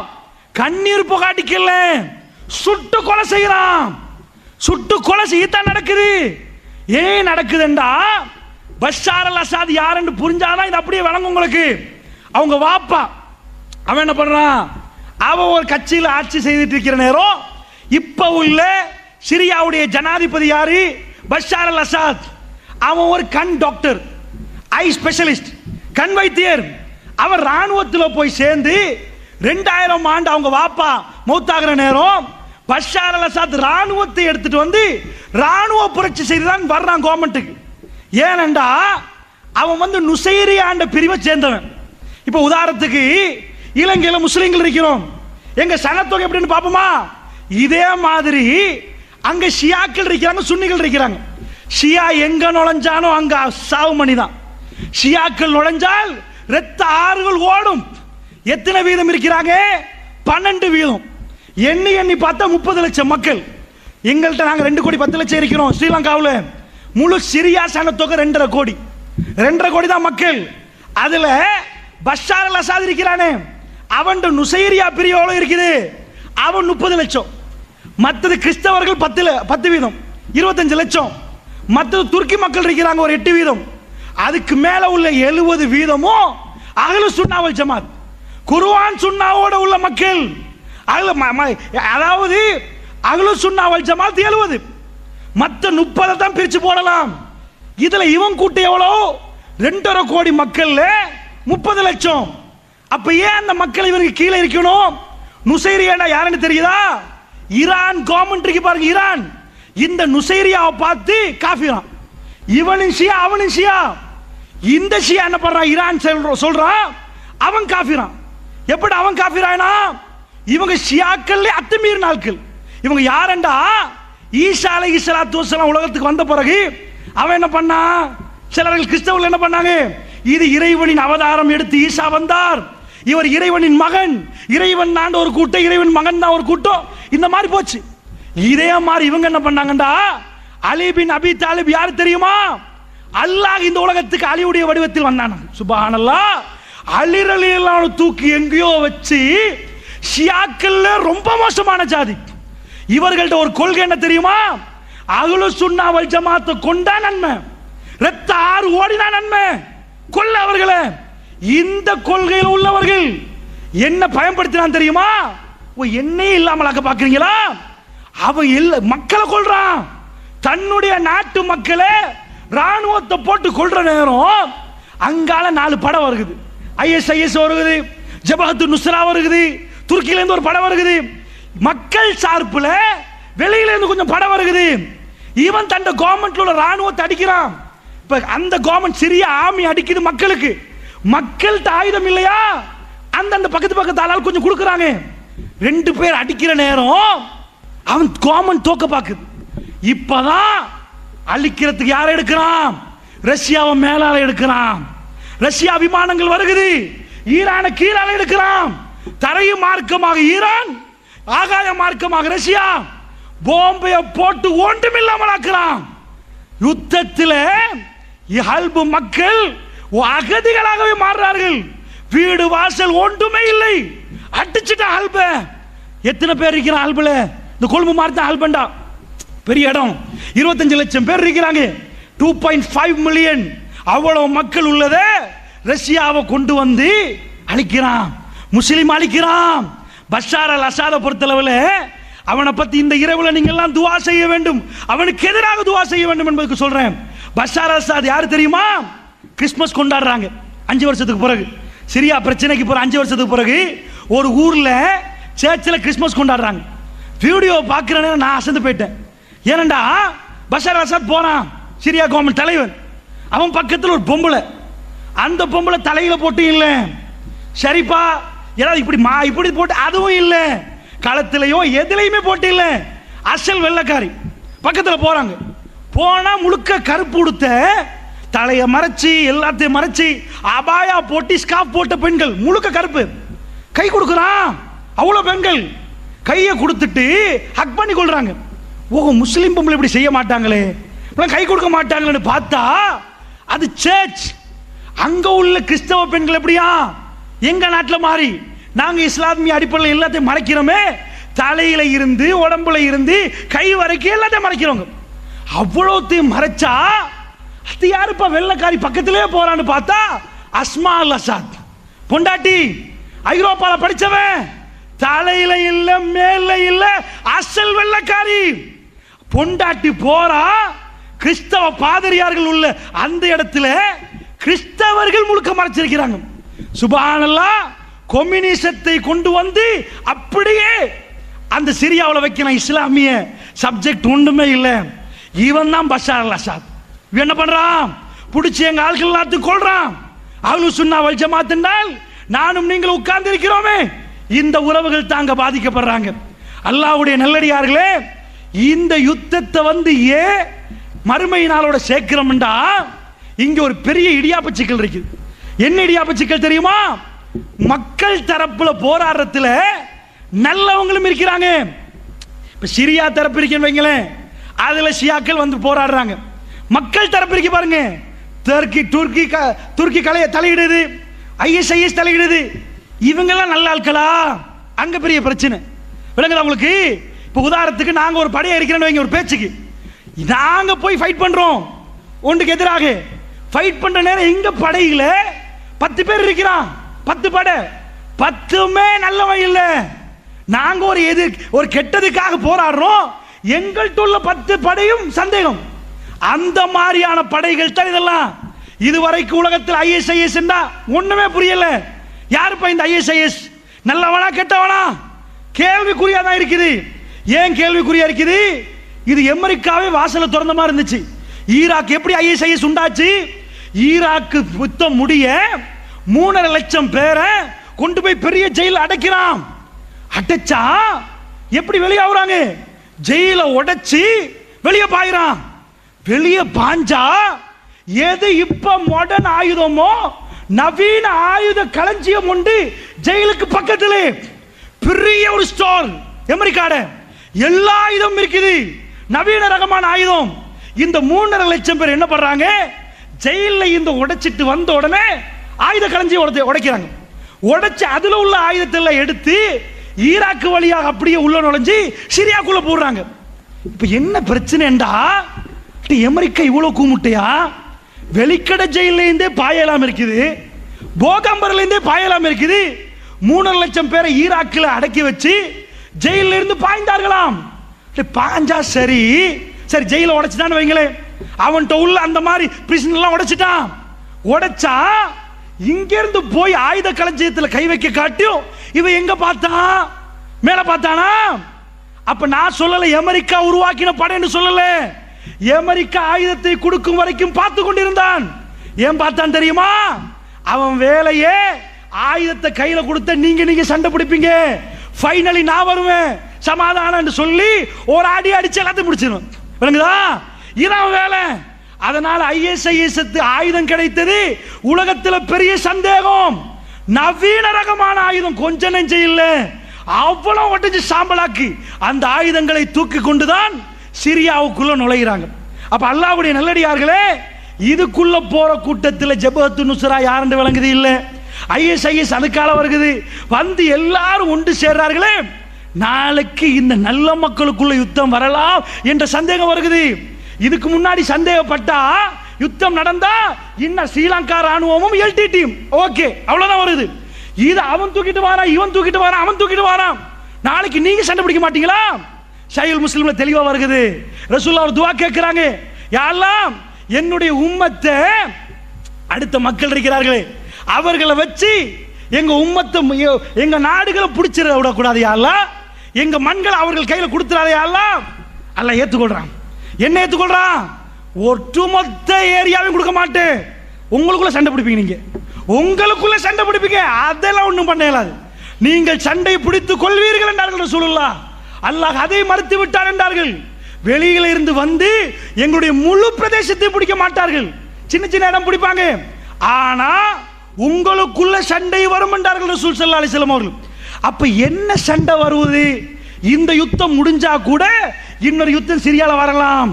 கண்ணீர் புகை அடிக்கல, சுட்டு கொலை செய்யறான். சுட்டு கொலை செய்யத்தான் நடக்குது. ஏன் நடக்குதுண்டா, பஷார் அல் அசாத் யாருன்னு புரிஞ்சாதான் இது அப்படியே வழங்கும் உங்களுக்கு. அவங்க வாப்பா அவன் என்ன பண்றான், அவன் ஒரு கட்சியில் ஆட்சி செய்துட்டு இருக்கிற நேரம் இப்ப உள்ள சிரியாவுடைய ஜனாதிபதி யாரு? Bashar al Azad. அவன் ஒரு கண் டாக்டர், ஐ ஸ்பெஷலிஸ்ட், கண் வைத்தியர். அவர் ராணுவத்தில் போய் சேர்ந்து 2000 ஆண்டு அவங்க வாப்பா மௌத்தாகிற நேரம் பஷார் அல் அசாத் ராணுவத்தை எடுத்துட்டு வந்து ராணுவ புரட்சி செய்துதான் வர்றான் கவர்மெண்ட்டுக்கு. ஏனென்றா அவன் வந்து நுசைரியாண்ட பிரிவை சேர்ந்தவன். இப்ப உதாரணத்துக்கு இலங்கையில முஸ்லிம்கள் இருக்கிறோம், எங்க சனத்தொகை எப்படின்னு பாப்போமா? இதே மாதிரி அங்க ஷியாக்கள் இருக்கிறாங்க, சுன்னிகள் இருக்கிறாங்க. ஷியா எங்க நுழைஞ்சானோ அங்க சாவு மணிதான். ஷியாக்கள் நுழைஞ்சால் இரத்த ஆறுகள் ஓடும். எத்தனை வீதம் இருக்கிறாங்க? 12 வீதம். எண்ணி எண்ணி பார்த்தா 30 லட்சம் மக்கள். எங்கள்கிட்ட நாங்க 2 கோடி 10 லட்சம் இருக்கிறோம். ஸ்ரீலங்காவில் முழு சிரியா சனத்தொகை 2.5 கோடி, 2.5 கோடி தான் மக்கள். அதுல பஷார் அல் அசாத் இருக்கிறானே, அவன் நுசைரியா பிரிவு இருக்குது, அவன் 30 லட்சம். மற்றது கிறிஸ்தவர்கள் 10 வீதம் 25 லட்சம். மற்றது துருக்கி மக்கள் இருக்கிறாங்க ஒரு 8 வீதம். அதுக்கு மேல உள்ள 70 வீதமும் அஹ்லு சுன்னா வல் ஜமாத், குர்ஆன் சுன்னாவோட உள்ள மக்கள். அதாவது அஹ்லு சுன்னா வல் ஜமாத் 70, மற்ற 30 தான் பிரிச்சு போடலாம். இதுல இவன் கூட்ட எவ்வளோ? 2.5 கோடி மக்கள் 30 லட்சம். அப்ப ஏன் அந்த மக்கள் இவருக்கு கீழே இருக்கணும்? நுசைரியா யாருன்னு தெரியுதா? ஈரான் கவர்மெண்ட் இருக்கு பாருங்க, ஈரான் இந்த நுசைரியாவை பார்த்து காஃபிரான். இவனும் ஷியா அவனும் ஷியா. இந்த ஷியா என்ன பண்றான்? ஈரான் சொல்றான் அவன் காஃபிரான். எப்படி அவன் காஃபிரானா? இவங்க ஷியாக்கள் அத்துமீறின நாட்கள். இவங்க யாருண்டா, ஈசா அலைஹிஸ்ஸலாத்து வஸ்ஸலாம் உலகத்துக்கு வந்த பிறகு அவன் என்ன பண்ணா? சிலர்கள் கிறிஸ்தவர்கள் என்ன பண்ணாங்க, இது இறைவனின் அவதாரம் எடுத்து ஈசா வந்தார், இவர் இறைவனின் மகன், இறைவன் தான் ஒரு கூட்டம், இறைவன் மகன் தான் ஒரு கூட்டம், இந்த மாதிரி போச்சு. இதே மாதிரி இவங்க என்ன பண்ணாங்கடா, அலி பின் அபி தாலிப் யாரு தெரியுமா? அல்லாஹ் இந்த உலகத்துக்கு அலியுடைய வடிவத்தில் வந்தான். சுப்ஹானல்லாஹ். அலி ரலியல்லாஹு தூக்கி எங்கேயோ வச்சு ஷியாக்கள் ரொம்ப மோசமான ஜாதி. இவர்கள்ட்ட ஒரு கொள்கை என்ன தெரியுமா? அஹ்லு சுன்னா வல் ஜமாத் கொண்டா நன்மை, இரத்த ஆறு ஓடினா நன்மை, கொல்ல அவர்களை. இந்த கொள்கையில் உள்ளவர்கள் என்ன பயன்படுத்தினான் தெரியுமா? என்னையே இல்லாமலாக்க பாக்குறீங்களா? அவன் மக்களை கொல்றான், தன்னுடைய நாட்டு மக்களை ராணுவத்தை போட்டு கொல்ற நேரம் அங்கால 4 படம் வருகுது. ISIS வருகுது, ஜபஹத்து நுஸ்ரா வருகுது, துருக்கியில இருந்து ஒரு படம் வருகுது, மக்கள் சார்புல வெளியில இருந்து கொஞ்சம் படம் வருகுது. இவன் தன் கவர்மெண்ட்ல உள்ள ராணுவத்தை அடிக்கிறான். இப்ப அந்த கவர்மெண்ட் சிரியா ஆர்மி அடிக்குது மக்களுக்கு. மக்கள்கிட்ட ஆயுதம் இல்லையா, அந்த பக்கத்து ஆளால் கொஞ்சம் கொடுக்குறாங்க. 2 பேர் அடிக்கிற நேரம் அவன் கவர்மெண்ட் தோக்க பாக்குது. இப்பதான் அழிக்கிறதுக்கு யாரை எடுக்கிறான்? ரஷ்யாவை மேலால எடுக்கிறான். ரஷ்யா விமானங்கள் வருகிறது, ஈரானை கீழால எடுக்கிறான். தரையும் மார்க்கமாக ஈரான், ஆகாய மார்க்கமாக ரஷ்யா போம்பைய போட்டு ஒன்றுமில்லாமல் ஆக்குறான். யுத்தத்தில் ஹல்பு மக்கள் அகதிகளாகவே மாறுறார்கள். வீடு வாசல் ஒன்றுமே இல்லை, அடிச்சுட்டா ஹல்ப. எத்தனை பேர் இருக்கிறான் ஹல்புல? இந்த கொழும்பு மாதிரி தான் ஹல்பண்டா, பெரிய இடம், 25 லட்சம் பேர் இருக்கிறாங்க, 2.5 மில்லியன். அவ்வளவு மக்கள் உள்ளத ரஷ்யாவை கொண்டு வந்து அழிக்கிறான். முஸ்லிம் அழிக்கிறான். பஷார் அல் அசாத பொறுத்தளவில் அவனை பத்தி இந்த இரவுல நீங்க எல்லாம் துவா செய்ய வேண்டும், அவனுக்கு எதிராக துவா செய்ய வேண்டும் என்பதுக்கு சொல்றேன். பஷார் அல் அசாத் யாரு தெரியுமா? கிறிஸ்துமஸ் கொண்டாடுறாங்க 5 வருஷத்துக்கு பிறகு. சிரியா பிரச்சனைக்கு பிறகு 5 வருஷத்துக்கு பிறகு ஒரு ஊர்ல சர்ச்சில் கிறிஸ்துமஸ் கொண்டாடுறாங்க. வீடியோ பார்க்கிறேன்னு நான் அசந்து போயிட்டேன். ஏனண்டா பஷார் அல் அசாத் போறான், சிரியா கவர்மெண்ட் தலைவன். அவன் பக்கத்தில் ஒரு பொம்பளை, அந்த பொம்பளை தலையில போட்டு இல்லை, சரிப்பா ஏதாவது இப்படி போட்டு அதுவும் இல்லை, களத்திலையோ எதுலையுமே போட்டு இல்லை, அசல் வெள்ளைக்காரி. பக்கத்தில் போறாங்க, போனா முழுக்க கருப்பு உடுத்த, தலையை மறைச்சி எல்லாத்தையும் மறைச்சி அபாயா போட்டு ஸ்காப் போட்ட பெண்கள், முழுக்க கருப்பு. கை கொடுக்குறான், அவ்வளவு பெண்கள் கையை கொடுத்துட்டு ஹக் பண்ணி கொள்றாங்க. ஓ, முஸ்லிம் பொம்பளை இப்படி செய்ய மாட்டாங்களே, கை கொடுக்க மாட்டாங்களேன்னு பார்த்தா அது சர்ச். அங்க உள்ள கிறிஸ்தவ பெண்கள் எப்படியா எங்க நாட்டில் மாறி நாங்க இஸ்லாமிய அடிப்படையில் எல்லாத்தையும் மறைக்கிறோமே, தலையில இருந்து உடம்புல இருந்து கை வரைக்கும் எல்லாத்தையும் மறைக்கிறோங்க. அவ்வளோத்தையும் மறைச்சா அது யாருப்பா வெள்ளைக்காரி பக்கத்திலே போறான்னு பார்த்தா அஸ்மா அல் அசாத் பொண்டாட்டி, ஐரோப்பால படிச்சவன், தலையில இல்ல மேல இல்ல அசல் வெள்ளைக்காரி பொண்டாட்டி போறா. கிறிஸ்தவ பாதிரியார்கள் உள்ள அந்த இடத்துல கிறிஸ்தவர்கள் முழுக்க மறைச்சிருக்கிறாங்க. சுப்ஹானல்லாஹ், கம்யூனிசத்தை கொண்டு வந்து அப்படியே அந்த சிரியாவில் வைக்கிறான். இஸ்லாமிய சப்ஜெக்ட் ஒன்றுமே இல்லை. இவன் தான் பஷார் அல் அசாத். இவன் என்ன பண்றான்? பிடிச்சி எங்க ஆட்கள் எல்லாத்தையும் கொள்றான். அஹ்லு சுன்னா வல் ஜமாத் என்றால் நானும் நீங்கள் உட்கார்ந்து இருக்கிறோமே, இந்த உறவுகள் தாங்க பாதிக்கப்படுறாங்க. அல்லாஹ்வுடைய நல்லடியார்களே, இந்த யுத்தத்தை வந்து ஏன் மறுமை நாளோட சேர்க்கிறோம்டா, இங்க ஒரு பெரிய இடியாப்ப சிக்கல் இருக்கு. என்ன இடியாப்ப சிக்கல் தெரியுமா? மக்கள் தரப்புல போராடுறதுல நல்லவங்களும் இருக்கிறாங்க. இப்ப சிரியா தரப்பு இருக்குன்னு வைங்களேன், அதுல ஷியாக்கள் வந்து போராடுறாங்க. மக்கள் தரப்பு இருக்கு பாருங்க, துருக்கி கலைய தலையிடுது, ISIS தலையிடுது. இவங்கெல்லாம் நல்ல ஆட்களா? அங்க பெரிய பிரச்சனை விளங்குதா உங்களுக்கு? இப்ப உதாரணத்துக்கு நாங்க ஒரு படையை இருக்கிறேன்னு வைங்க, ஒரு பேச்சுக்கு நாங்க போய் ஃபைட் பண்றோம், ஒன்றுக்கு எதிராக ஃபைட் பண்ற நேரம் எங்க படையில 10 பேர் இருக்கிறான், 10 படை, 10மே நல்லவன் இல்ல. நாங்க ஒரு கெட்டதுக்காக போராடுறோம், எங்கள்கிட்ட உள்ள 10 படையும் சந்தேகம். அந்த மாதிரியான படைகள் தான் இதெல்லாம். இதுவரைக்கும் உலகத்தில் ISIS ஒண்ணுமே புரியல. யாருப்பா இந்த ISIS? நல்லவனா கெட்டவனா? கேள்விக்குறியா தான் இருக்குது. ஏன் கேள்விக்குறியா இருக்குது? இது அமெரிக்காவே வாசல திறந்த மாதிரி இருந்துச்சு. ஈராக் எப்படி ISIS உண்டாச்சு? ஈராக்கு யுத்தம் முடிய 3.5 லட்சம் பேரை கொண்டு போய் பெரிய ஜெயில அடைக்கிறான். அடைச்சா எப்படி வெளியாகுறாங்க? ஜெயில உடைச்சு வெளியே பாயிறான். வெளியே பாஞ்சா எது இப்ப மாடர்ன் ஆயுதமோ, நவீன ஆயுத களஞ்சியம் உண்டு ஜெயிலுக்கு பக்கத்திலே. பெரிய ஒரு ஸ்டோர் அமெரிக்காட, எல்லா ஆயுதமும் இருக்குது, நவீன ரகமான ஆயுதம். இந்த 3.5 லட்சம் பேர் என்ன பண்றாங்க? ஜெயில இந்த உடைச்சிட்டு வந்த உடனே ஆயுத களஞ்சியம் உடைக்கிறாங்க. உடைச்சு அதுல உள்ள ஆயுதத்தை எடுத்து ஈராக்கு வழியாக அப்படியே உள்ள நுழைஞ்சு சிரியாக்குள்ள போடுறாங்க. இப்ப என்ன பிரச்சனைண்டா, அமெரிக்கா இவ்வளவு கூமுட்டையா? வெளிக்கடை ஜெயில இருந்தே பாயலாம் இருக்குது, போகம்பர்ல இருந்தே பாயலாம் இருக்குது. 3.5 லட்சம் பேரை ஈராக்கில் அடக்கி வச்சு ஜெயில இருந்து பாய்ந்தார்களாம். பாஞ்சா சரி சரி, ஜெயில உடைச்சிட்டான்னு வைங்களேன், அவன்கிட்ட உள்ள அந்த மாதிரி பிரிசன் எல்லாம் உடைச்சிட்டான். உடைச்சா இங்க இருந்து போய் ஆயுத களஞ்சியத்தில் கை வைக்க காட்டியும் இவன் எங்க பார்த்தான்? மேல பார்த்தானா? அப்ப நான் சொல்லல அமெரிக்கா உருவாக்கின படைன்னு சொல்லல. அமெரிக்கா ஆயுதத்தை கொடுக்கும் வரைக்கும் பார்த்து கொண்டிருந்தான். ஏன் பார்த்தான் தெரியுமா? அவன் வேலையே ஆயுதத்தை கையில கொடுத்த நீங்க சண்டை பிடிப்பீங்க, ஃபைனலி நான் வருவேன் சமாதானம் சொல்லி ஒரு அடி அடிச்சு எல்லாத்தையும் முடிச்சிடும். விளங்குதா? இதான் வேலை. அதனால ISIS ஆயுதம் கிடைத்தது உலகத்தில் பெரிய சந்தேகம். நவீன ரகமான ஆயுதம், கொஞ்ச நெஞ்ச இல்ல, அவ்வளவு ஒட்டச்சு சாம்பலாக்கி அந்த ஆயுதங்களை தூக்கி கொண்டுதான் சிரியாவுக்குள்ள நுழைகிறாங்க. அப்ப அல்லாஹ்வுடைய நல்லடியார்களே, இதுக்குள்ள போற கூட்டத்தில் ஜபஹத்து நுஸ்ரா யாருன்னு விளங்குது இல்ல, ISIS அதுக்கால வருகிறது. வந்து எல்லாரும் ஒன்று சேர்றார்களே, நாளைக்கு இந்த நல்ல மக்களுக்குள்ள யுத்தம் வரலாம் என்ற சந்தேகம் வருகிறது. இதுக்கு முன்னாடி சந்தேகப்பட்டா யுத்தம் நடந்தா இன்னும் ஸ்ரீலங்கா ராணுவமும் LTT ஓகே அவ்வளவுதான் வருது. இது அவன் தூக்கிட்டு வாரான், இவன் தூக்கிட்டு வாரான், அவன் தூக்கிட்டு வாரான். நாளைக்கு நீங்க சண்டை பிடிக்க மாட்டீங்களா? ஷையுல் முஸ்லிம்ல தெளிவா வருகிறது. ரசூலுல்லாஹ் துஆ கேட்கிறாங்க, யா அல்லாஹ் என்னுடைய உம்மத்தை, அடுத்த மக்கள் இருக்கிறார்களே அவர்களை வச்சு எங்க உம்மத்தை, எங்க நாடுகளை பிடிச்சிட விடக்கூடாது யா அல்லாஹ், எங்க மண்களை அவர்கள் கையில கொடுத்துறாதே யா அல்லாஹ். அல்லாஹ் ஏத்துக்கொள்றான். என்ன ஏத்துக்கொள்றான்? ஒட்டுமொத்த ஏரியாவையும் கொடுக்க மாட்டேன், உங்களுக்குள்ள சண்டை பிடிப்பீங்க, நீங்க உங்களுக்குள்ள சண்டை பிடிப்பீங்க, அதெல்லாம் ஒன்றும் பண்ண இயலாது, நீங்கள் சண்டை பிடித்துக் கொள்வீர்கள் என்றார்கள் ரசூலுல்லாஹ். அல்லாஹ் அதை மறுத்து விட்டார் என்றார்கள். வெளியில இருந்து வந்து எங்களுடைய முழு பிரதேசத்தை பிடிக்க மாட்டார்கள், சின்ன சின்ன இடம் பிடிப்பாங்க, ஆனா உங்களுக்குள்ள சண்டை வரும் என்றார்கள் ரசூல் ஸல்லல்லாஹு அலைஹி வஸல்லம் அவர்கள். அப்ப என்ன சண்டை வருவது? இந்த யுத்தம் முடிஞ்சா கூட இன்னொரு யுத்தம் சிரியால வரலாம்,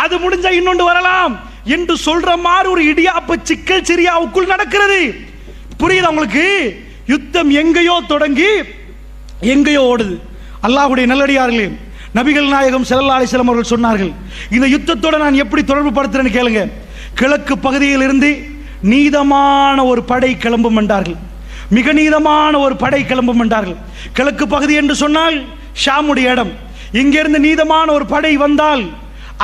அது முடிஞ்சா இன்னொன்று வரலாம் என்று சொல்ற மாதிரி ஒரு இடியாப்ப சிக்கல் சிரியாவுக்குள் நடக்கிறது. புரியுதா உங்களுக்கு? யுத்தம் எங்கேயோ தொடங்கி எங்கேயோ ஓடுது. அல்லாஹ்வுடைய நல்லடியார்களே, நபிகள் நாயகம் ஸல்லல்லாஹு அலைஹி வஸல்லம் அவர்கள் சொன்னார்கள், இந்த யுத்தத்தோட நான் எப்படி தொடர்பு படுத்துறேன்னு கேளுங்க. கிழக்கு பகுதியில் இருந்து நீதமான ஒரு படை கிளம்பும் என்றார்கள், மிக நீதமான ஒரு படை கிளம்பும் என்றார்கள். கிழக்கு பகுதி என்று சொன்னால் ஷாமுடைய இடம். இங்கிருந்து நீதமான ஒரு படை வந்தால்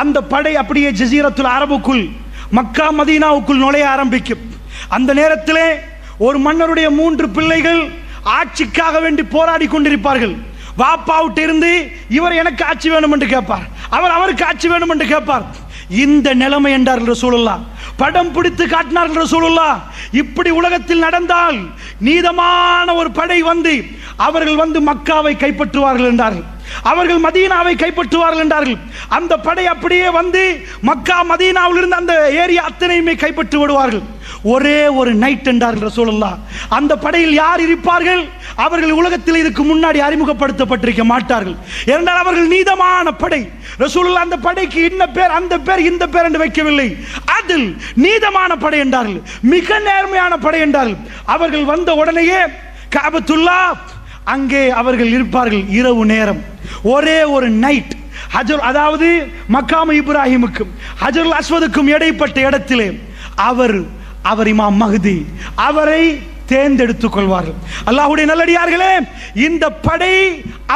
அந்த படை அப்படியே ஜஸீரத்துல் அரபுக்குள், மக்கா மதீனாவுக்குள் நுழைய ஆரம்பிக்கும். அந்த நேரத்திலே ஒரு மன்னருடைய 3 பிள்ளைகள் ஆட்சிக்காக வேண்டி போராடி கொண்டிருப்பார்கள். வாப்பாவிட்டு இருந்து இவர் எனக்கு ஆட்சி வேணும் என்று கேட்பார், அவர் அவருக்கு ஆட்சி வேணும் என்று கேட்பார். இந்த நிலைமை என்றார்கள் ரசூலுல்லாஹ். படம் பிடித்து காட்டினார்கள் ரசூலுல்லாஹ். இப்படி உலகத்தில் நடந்தால் நீதமான ஒரு படை வந்து அவர்கள் வந்து மக்காவை கைப்பற்றுவார்கள் என்றார்கள், அவர்கள் மதீனாவை கைப்பற்றுவார்கள் என்றார்கள். அந்த படை அப்படியே வந்து மக்கா மதீனாவில் இருந்து அந்த ஏரியா அத்தனையுமே கைப்பற்றி விடுவார்கள். ஒரே ஒரு நைட் என்றார்கள் ரசூலுல்லாஹ். அந்த படையில் யார் இருப்பார்கள்? அவர்கள் உலகத்தில் இதுக்கு முன்னாடி அறிமுகப்படுத்தப்பட்டிருக்க மாட்டார்கள், ஏனென்றால் அவர்கள் நீதமான படை. ரசூலுல்லாஹ் அந்த படைக்கு இன்ன பேர், அந்த பேர், இந்த பேர் என்று வைக்கவில்லை, அதில் நீதமான படை என்றார்கள், மிக நேர்மையான படை என்றார்கள். அவர்கள் வந்த உடனேயே கஅபத்துல்லா அங்கே அவர்கள் இருப்பார்கள். இரவு நேரம், ஒரே ஒரு நைட், ஹஜர், அதாவது மக்காம் இப்ராஹிமுக்கும் ஹஜருல் அஸ்வதுக்கும் இடைப்பட்ட இடத்திலே அவர் இமாம் மஹ்தி, அவரை தேர்ந்தெடுத்துக் கொள்வார்கள். அல்லாஹ்வுடைய நல்லடியார்களே, இந்த படை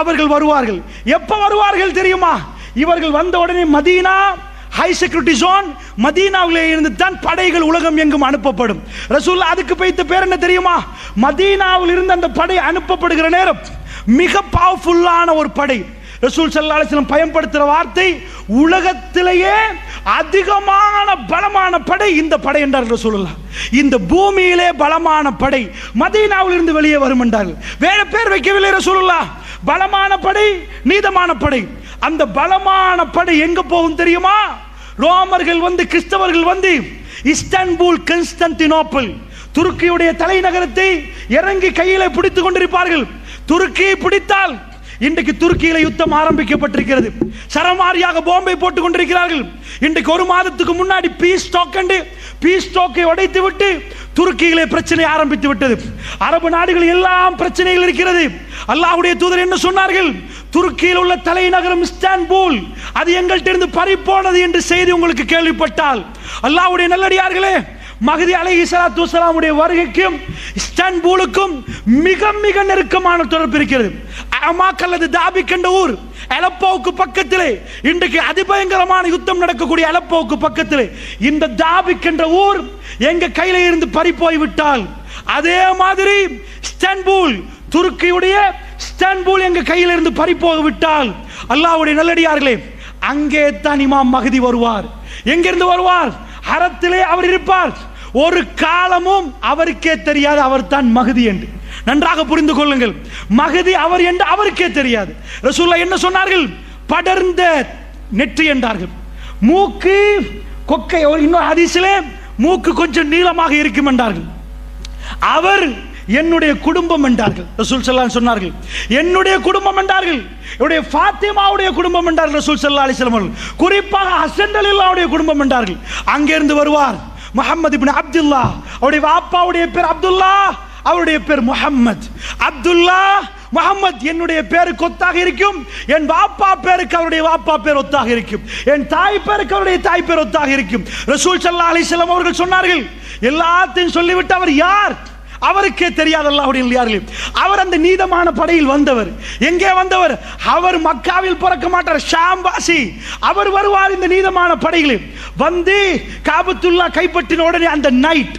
அவர்கள் வருவார்கள். எப்ப வருவார்கள் தெரியுமா? இவர்கள் வந்த உடனே மதீனா ஹை செக்யூரிட்டி ஜோன், மதீனாவிலே இருந்து தான் படைகள் உலகம் எங்கும் அனுப்பப்படும். ரசூலுல்லாஹ் அதுக்கு வைத்த பேர் என்ன தெரியுமா? மதீனாவில் இருந்து அந்த படை அனுப்பப்படுகிற நேரம் மிக பவர்ஃபுல்லான ஒரு படை. ரசூல் ஸல்லல்லாஹு அலைஹி வஸல்லம் பயன்படுத்துற வார்த்தை, உலகத்திலேயே அதிகமான பலமான படை இந்த படை என்றார் ரசூலுல்லாஹ். இந்த பூமியிலே பலமான படை மதீனாவில் இருந்து வெளியே வரும் என்றார்கள். வேற பேர் வைக்கவில்லை ரசூலுல்லாஹ். பலமான படை, நீதமான படை. அந்த பலமான படை எங்க போகும் தெரியுமா? ரோமர்கள் வந்து, கிறிஸ்தவர்கள் வந்து இஸ்தான்புல், கான்ஸ்டான்டினோப்பிள், துருக்கியுடைய தலைநகரத்தை இறங்கி கையிலே பிடித்துக் கொண்டிருப்பார்கள். துருக்கியை பிடித்தால், இன்றைக்கு துருக்கியில யுத்தம் ஆரம்பிக்கப்பட்டிருக்கிறது, சரமாரியாக பாம்பை போட்டுக் கொண்டிருக்கிறார்கள். இன்றைக்கு ஒரு மாதத்துக்கு முன்னாடி பீஸ் டாக்கை உடைத்து விட்டு துருக்கியிலே பிரச்சனை ஆரம்பித்து விட்டது. அரபு நாடுகள் எல்லாம் பிரச்சனைகள் இருக்கிறது. அல்லாஹ்வுடைய தூதர் என்ன சொன்னார்கள்? துருக்கியில் உள்ள தலைநகரம் இஸ்தான்புல், அது எங்கள்கிட்ட இருந்து பறி போனது என்று செய்தி உங்களுக்கு கேள்விப்பட்டால், அல்லாஹ்வுடைய நல்லடியார்களே, மஹ்தி அலைஹிஸ்ஸலாத்து வஸ்ஸலாமுடைய வருகைக்கும் இஸ்தான்புலுக்கும் மிக மிக நெருக்கமான தொடர்பு இருக்கிறது. அமாக் அல்லது தாபிக் என்ற ஊர் அலப்போவுக்கு பக்கத்திலே, இன்றைக்கு அதிபயங்கரமான யுத்தம் நடக்கக்கூடிய அலப்போவுக்கு பக்கத்திலே இந்த தாபிக் என்ற ஊர் எங்க கையில இருந்து பறி போய்விட்டால், அதே மாதிரி இஸ்தான்புல், துருக்கியுடைய இஸ்தான்புல் எங்க கையில இருந்து பறி போய்விட்டால், அல்லாஹ்வுடைய நல்லடியார்களே, அங்கே தான் இமாம் மஹ்தி வருவார். எங்கிருந்து வருவார்? ஹரத்திலே அவர் இருப்பார். ஒரு காலமும் அவருக்கே தெரியாது அவர் தான் மஹ்தி என்று. நன்றாக புரிந்து கொள்ளுங்கள், மஹ்தி அவர் என்று அவருக்கே தெரியாது. ரசூலுல்லாஹ் என்ன சொன்னார்கள்? படர்ந்த நெற்றி என்றார்கள். மூக்கு கொக்கை, இன்னொரு ஹதீஸிலே மூக்கு கொஞ்சம் நீளமாக இருக்கும் என்றார்கள். அவர் என்னுடைய குடும்பம் என்றார்கள். ரசூல் ஸல்லல்லாஹு அலைஹி சொன்னார்கள், என்னுடைய குடும்பம் என்றார்கள். என்னுடைய ஃபாத்திமாவுடைய குடும்பம் என்றார்கள் ரசூல் ஸல்லல்லாஹு அலைஹி வஸல்லம். குறிப்பாக ஹஸன் ரலியல்லாஹுடைய குடும்பம் என்றார்கள். அங்கிருந்து வருவார் முஹம்மது இப்னு அப்துல்லா, அவருடைய வாப்பாவுடைய பேர் அப்துல்லா, அவருடைய பேர் முஹம்மத். அப்துல்லா, முஹம்மத் என்னுடைய பேருக்கு ஒத்தாக இருக்கும், என் வாப்பா பேருக்கு அவருடைய வாப்பா பேர் ஒத்தாக இருக்கும், என் தாய் பேருக்கு அவருடைய தாய் பேர் ஒத்தாக இருக்கும். ரசூல் ஸல்லல்லாஹு அலைஹி வஸல்லம் அவர்கள் சொன்னார்கள், எல்லாத்தையும் சொல்லிவிட்டு அவர் யார், அவருக்கே தெரியாது. அல்லாஹ்வுடைய நல்லடியார்களே, அவர் அந்த நீதமான படையில் வந்தவர். எங்கே வந்தவர்? அவர் மக்காவில் பிறக்க மாட்டார், ஷாம்பாசி. அவர் வருவார் இந்த நீதமான படையில் வந்து காபத்துல்லா கைப்பற்றின உடனே அந்த நைட்,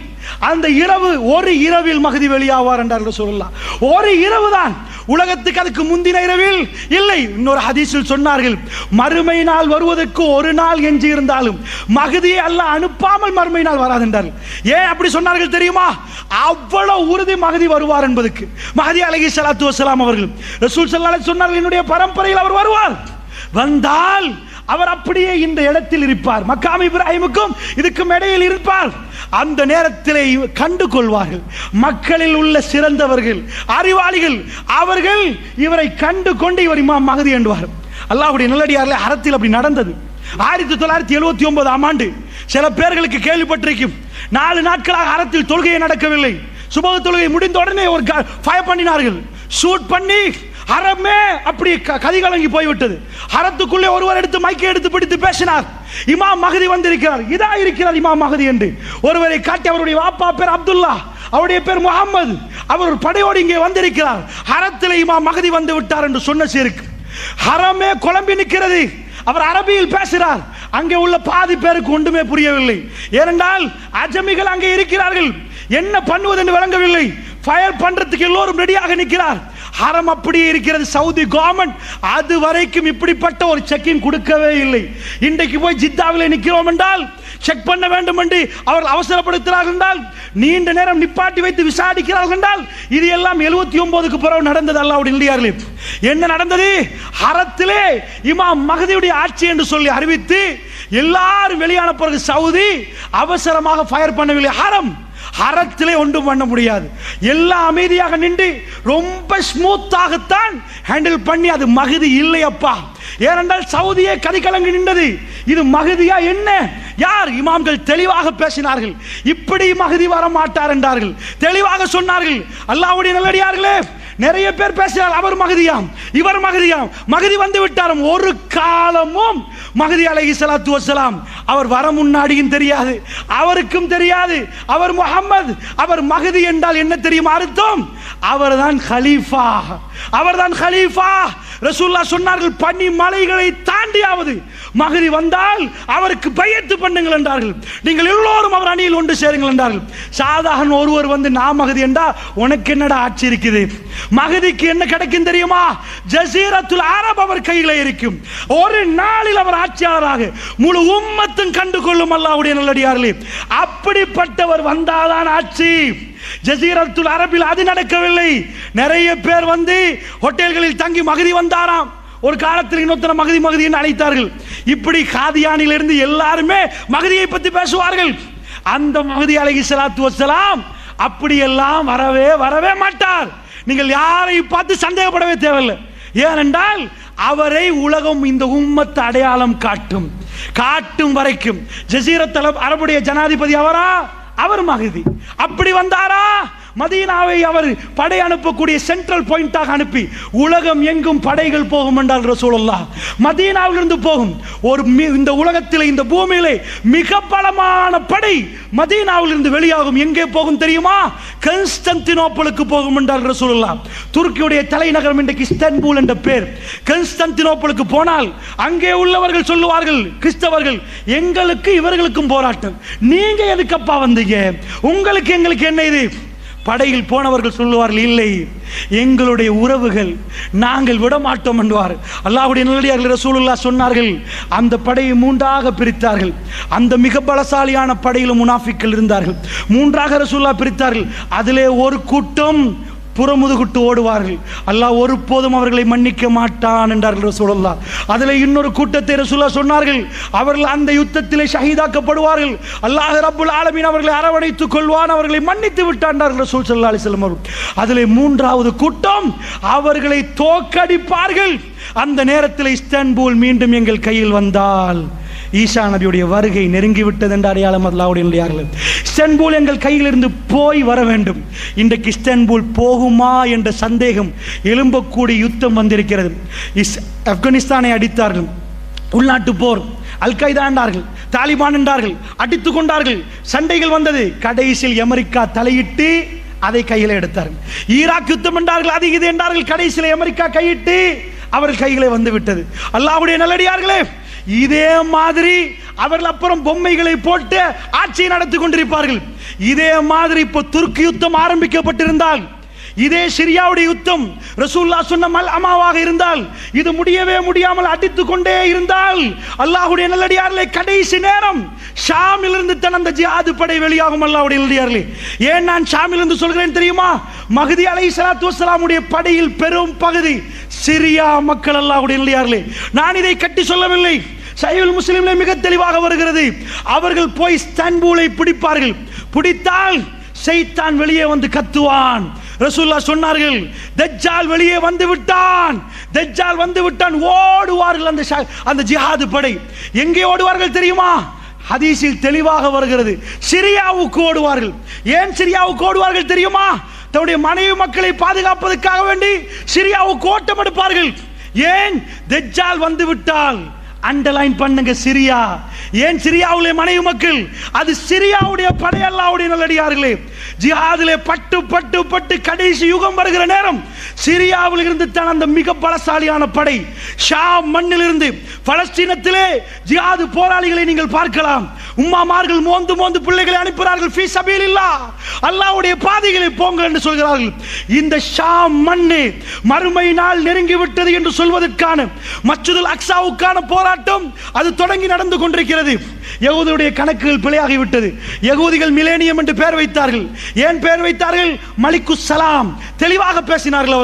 அந்த இரவு, ஒரு இரவில் மஹதி வெளியாவார் என்றார்கள் சொல்லலாம். ஒரு இரவு தான், உலகத்துக்கு அதுக்கு முந்தின இரவில் இல்லை. இன்னொரு ஹதீஸில் சொன்னார்கள், மறுமை நாள் வருவதற்கு ஒரு நாள் எஞ்சி இருந்தாலும் மஹதியை அல்லாஹ் அனுப்பாமல் மறுமை நாள் வராது என்றார்கள். ஏன் அப்படி சொன்னார்கள் தெரியுமா? அவ்வளவு உறுதி மஹதி வருவார் என்பதற்கு. மஹதி அலைஹிஸ்ஸலாத்து வஸ்ஸலாம் அவர்கள் ரசூல் ஸல்லல்லாஹு அலைஹி சொன்னார்கள், என்னுடைய பரம்பரையில் அவர் வருவார். வந்தால் அவர் அப்படியே இந்த இடத்தில் இருப்பார், மக்காம் இப்ராஹிமுக்கும் இதுக்கும் இடையில் இருப்பார். அந்த நேரத்தில் கண்டு கொள்வார்கள் மக்களில் உள்ள சிறந்தவர்கள், அறிவாளிகள். அவர்கள் இவரை கண்டு கொண்டு இவர் இமாம் மஹதி என்பார். அல்லாஹ்வுடைய நல்லடியார்களே, அறத்தில் அப்படி நடந்தது. 1979 ஆண்டு சில பேர்களுக்கு கேள்விப்பட்டிருக்கும், 4 நாட்களாக அறத்தில் தொழுகை நடக்கவில்லை. சுபஹ் தொழுகை முடிந்த உடனே ஒரு ஃபயர் பண்ணினார்கள், ஷூட் பண்ணி ஹரமே அப்படி கதிகலங்கி போய்விட்டது. ஹரத்துக்குள்ளே ஒருவர் எடுத்து மைக்கை எடுத்து பிடித்து பேசினார், இமாம் மஹதி வந்திருக்கிறார், இதா இருக்கிறார் இமாம் மஹதி என்று ஒருவரை காட்டி, அவருடைய வாப்பா பேர் அப்துல்லா, அவருடைய பேர் முகமது, அவர் ஒரு படையோடு இங்கே வந்திருக்கிறார், ஹரத்தில் இமாம் மஹதி வந்து விட்டார் என்று சொன்ன சேருக்கு ஹரமே குழம்பி நிற்கிறது. அவர் அரபியில் பேசுகிறார். அங்கே உள்ள பாதி பேருக்கு ஒன்றுமே புரியவில்லை. ஏனென்றால் அஜமிகள் அங்கே இருக்கிறார்கள், என்ன பண்ணுவது என்று விளங்கவில்லை. ஃபயர் பண்றதுக்கு எல்லோரும் ரெடியாக நிற்கிறார். ஹரம் அப்படியே இருக்கிறது. சவுதி கவர்மெண்ட் அது வரைக்கும் இப்படிப்பட்ட ஒரு செக்கிங் கொடுக்கவே இல்லை. இன்றைக்கு போய் ஜித்தாவில் நிற்கிறோம் என்றால் செக் பண்ண வேண்டும் என்று அவர்கள் அவசரப்படுத்துகிறார்கள் என்றால், நீண்ட நேரம் நிப்பாட்டி வைத்து விசாரிக்கிறார்கள் என்றால், இது எல்லாம் 79க்கு பிறகு நடந்தது. அல்லாஹ்வுடைய நல்லடியார்களே, என்ன நடந்தது? ஹரத்திலே இமாம் மஹதியுடைய ஆட்சி என்று சொல்லி அறிவித்து எல்லாரும் வெளியான பிறகு சவுதி அவசரமாக ஃபயர் பண்ணவில்லை. ஹரத்திலே ஒன்றும் பண்ண முடியாது. எல்லாம் அமைதியாக நின்று ரொம்ப ஸ்மூத்தாகத்தான் ஹேண்டில் பண்ணி, அது மஹதி இல்லை அப்பா. ஏனென்றால் சவுதியே கதிகலங்கி நின்றது. இது மஹதியா என்ன? யார்? இமாம்கள் தெளிவாக பேசினார்கள், இப்படி மஹதி வர மாட்டார் என்றார்கள், தெளிவாக சொன்னார்கள். அல்லாஹ்வுடைய நல்லடியார்களே, நிறைய பேர் பேசுகிறார், அவர் மஹதியாம், இவர் மஹதியாம், மஹதி வந்து விட்டாரும். ஒரு காலமும் மஹதி அலைஹிஸ்ஸலாத்து வஸ்ஸலாம் அவர் வர முன்னாடியும் தெரியாது, அவருக்கும் தெரியாது. அவர் முஹம்மது, அவர் மஹதி என்றால் என்ன தெரியுமா அர்த்தம்? அவர்தான் கலீஃபா, அவர்தான் கலீஃபா. ரசூலுல்லாஹ் சொன்னார்கள், பனி மலைகளை தாண்டியாவது மஹதி வந்தால் அவருக்கு பையத்து பண்ணுங்கள் என்றார்கள். நீங்கள் எல்லோரும் அவர் அணியில் ஒன்று சேருங்கள் என்றார்கள். சாதாரண ஒருவர் வந்து நான் மஹதி என்றா உனக்கு என்னடா ஆட்சி இருக்குது? மஹதிக்கு என்ன கிடைக்கும் தெரியுமா? ஜஸீரத்துல் அரப் அவர் கையில் இருக்கும். ஒரு நாளில் அவர் ஆட்சியாளராக முழு உம்மத்தும் கண்டு கொள்ளும். அல்லாஹ்வுடைய நல்லடியார்களே, அப்படிப்பட்டவர் வந்தாதான் ஆட்சி. ஜஸீரத்துல் அரபில் அது நடக்கவில்லை. நிறைய பேர் வந்து ஹோட்டல்களில் தங்கி மஹதி வந்தாராம். ஒரு காலத்தில் இன்னொருத்தர மஹதி மஹதி என்று அழைத்தார்கள். இப்படி காதியானிலிருந்து எல்லாருமே மஹதியை பற்றி பேசுவார்கள். அந்த மஹதி அலைஹிஸ்ஸலாத்து வஸ்ஸலாம் அப்படியெல்லாம் வரவே மாட்டார். நீங்கள் யாரை பார்த்து சந்தேகப்படவே தேவையில்லை. ஏனென்றால் அவரை உலகம் இந்த உம்மத்து அடையாளம் காட்டும் வரைக்கும் ஜஸீரத் அரபுடைய ஜனாதிபதி அவரா? அவர் மஹதி. அப்படி வந்தாரா? மதீனாவை அவர் படை அனுப்பக்கூடிய சென்ட்ரல் பாயிண்டாக அனுப்பி உலகம் எங்கும் படைகள் போகும் என்றால் ரசூலுல்லாஹ் மதீனாவிலிருந்து போகும். ஒரு இந்த உலகத்தில், இந்த பூமியிலே மிக பலமான படை மதீனாவிலிருந்து வெளியாகும். எங்கே போகும் தெரியுமா? கான்ஸ்டன்டினோப்பிளுக்கு போகும் என்றால் ரசூலுல்லாஹ். துருக்கியுடைய தலைநகரம் இன்றைக்கு இஸ்தான்புல் என்ற பேர். கான்ஸ்டன்டினோப்பிளுக்கு போனால் அங்கே உள்ளவர்கள் சொல்லுவார்கள், கிறிஸ்தவர்கள், எங்களுக்கு இவர்களுக்கும் போராட்டம், நீங்க எதுக்கப்பா வந்தீங்க? உங்களுக்கு எங்களுக்கு என்ன இது? படையில் போனவர்கள் சொல்லுவார்கள், இல்லை, எங்களுடைய உறவுகள், நாங்கள் விட மாட்டோம் என்றார். அல்லாஹ்வுடைய நல்லடியார்கள் ரசூலுல்லாஹ் சொன்னார்கள், அந்த படையை 3ஆக பிரித்தார்கள். அந்த மிக பலசாலியான படையிலும் முனாஃபிக்கள் இருந்தார்கள். 3ஆக ரசூலுல்லாஹ் பிரித்தார்கள். அதிலே ஒரு கூட்டம் புறமுதுகுட்டு ஓடுவார்கள். அல்லாஹ் ஒருபோதும் அவர்களை மன்னிக்க மாட்டான் என்றார்கள் ரசூலுல்லாஹ். அதில் இன்னொரு கூட்டத்தை ரசூலுல்லாஹ் சொன்னார்கள், அவர்கள் அந்த யுத்தத்திலே ஷஹீதாக்கப்படுவார்கள். அல்லாஹ் ரப்புல் ஆலமீன் அவர்களை அரவணைத்துக் கொள்வான், அவர்களை மன்னித்து விட்டான் ரசூல் ஸல்லல்லாஹு அலைஹி வஸல்லம் அவர்கள். அதிலே 3வது கூட்டம் அவர்களை தோற்கடிப்பார்கள். அந்த நேரத்தில் இஸ்தான்புல் மீண்டும் எங்கள் கையில் வந்தால் ஈசா நபியுடைய வருகை நெருங்கிவிட்டது என்ற அடையாளம். அல்லாஹ்வுடைய நல்லடியார்களே, இஸ்தான்புல் எங்கள் கையில் இருந்து போய் வர வேண்டும். இன்றைக்கு இஸ்தான்புல் போகுமா என்ற சந்தேகம் எழும்பக்கூடிய யுத்தம் வந்திருக்கிறது. ஆப்கானிஸ்தானை அடித்தார்கள், உள்நாட்டு போர், அல் கைதா என்றார்கள், தாலிபான் என்றார்கள், அடித்துக் கொண்டார்கள், சண்டைகள் வந்தது. கடைசியில் அமெரிக்கா தலையிட்டு அதை கையில் எடுத்தார்கள். ஈராக் யுத்தம் என்றார்கள், அது இது என்றார்கள். கடைசியில் அமெரிக்கா கையிட்டு அவர்கள் கைகளை வந்து விட்டது. அல்லாஹ்வுடைய நல்லடியார்களே, இதே மாதிரி அவர்கள் அப்புறம் பொம்மைகளை போட்டு ஆட்சியை நடத்தி கொண்டிருப்பார்கள். இதே மாதிரி இப்போ துருக்கி யுத்தம் ஆரம்பிக்கப்பட்டிருந்தால், இதே சிரியாவுடைய யுத்தம் ரசூலுல்லாஹ் சொன்ன மல்அமாவாக இருந்தால், இது முடியவே முடியாமல் அடித்துக் கொண்டே இருந்தால், அல்லாஹ்வுடைய நல்லடியார்களே, கடைசி நேரம் ஷாமிலிருந்து தான் அந்த ஜிஹாது படை வெளியாகும். அல்லாஹ்வுடைய நல்லடியார்களே, ஏன் நான் ஷாமிலிருந்து சொல்கிறேன் தெரியுமா? மஹ்தி அலைஹிஸ்ஸலாத்து வஸ்ஸலாமுடைய படையில் பெரும் பகுதி சிரியா மக்கள். அல்லாஹ்வுடைய நல்லடியார்களே, நான் இதை கட்டி சொல்லவில்லை. சஹீஹுல் முஸ்லிம்ல மிக தெளிவாக வருகிறது. அவர்கள் போய் இஸ்தான்புலை பிடிப்பார்கள். பிடித்தால் ஷைத்தான் வெளியே வந்து கத்துவான். ரசூலுல்லாஹ் சொன்னார்கள், தஜ்ஜால் வெளியே வந்து விட்டான், தஜ்ஜால் வந்து விட்டான். ஓடுவார்கள் அந்த ஜிஹாது படை. எங்கே ஓடுவார்கள் தெரியுமா? ஹதீஸில் தெளிவாக வருகிறது, சிரியாவுக்கு ஓடுவார்கள். ஏன் சிரியாவுக்கு ஓடுவார்கள் தெரியுமா? தன்னுடைய மனைவி மக்களை பாதுகாப்பதற்காக வேண்டி சிரியாவுக்கு ஓட்டம் எடுப்பார்கள். ஏன்? தஜ்ஜால் வந்து விட்டால். அண்டர்லைன் பண்ணுங்க, சிரியா. ஏன் சிரியாவுடைய மனைவி மக்கள்? அது சிரியாவுடைய படை. அல்லாஹ்வுடைய நல்லடியார்களே, ஜிஹாதிலே பட்டு பட்டு பட்டு கடைசி யுகம் வருகிற நேரம் சிரியாவில் இருந்து தான் அந்த மிக பலசாலியான படை. ஷாம் மண்ணில் இருந்து பலஸ்தீனத்திலே ஜிஹாது போராளிகளை நீங்கள் பார்க்கலாம். உம்மாமார்கள் மோந்து மோந்து பிள்ளைகளை அனுப்புகிறார்கள். ஃபீ சபீலில்லாஹ், அல்லாஹ்வுடைய பாதைகளை போங்கள் என்று சொல்கிறார்கள். இந்த ஷாம் மண்ணு மறுமை நாள் நெருங்கி விட்டது என்று சொல்வதற்கான மஸ்ஜிதுல் அக்ஸாவுக்கான போராட்டம் அது தொடங்கி நடந்து கொண்டிருக்கிறது. யகூதியுடைய கணக்குகள் பிழையாகிவிட்டது. யகூதிகள் மிலேனியம் என்று பெயர் வைத்தார்கள். ஏன் பெயர் வைத்தார்கள்? மலிக்குஸ் சலாம். தெளிவாக பேசினார்கள்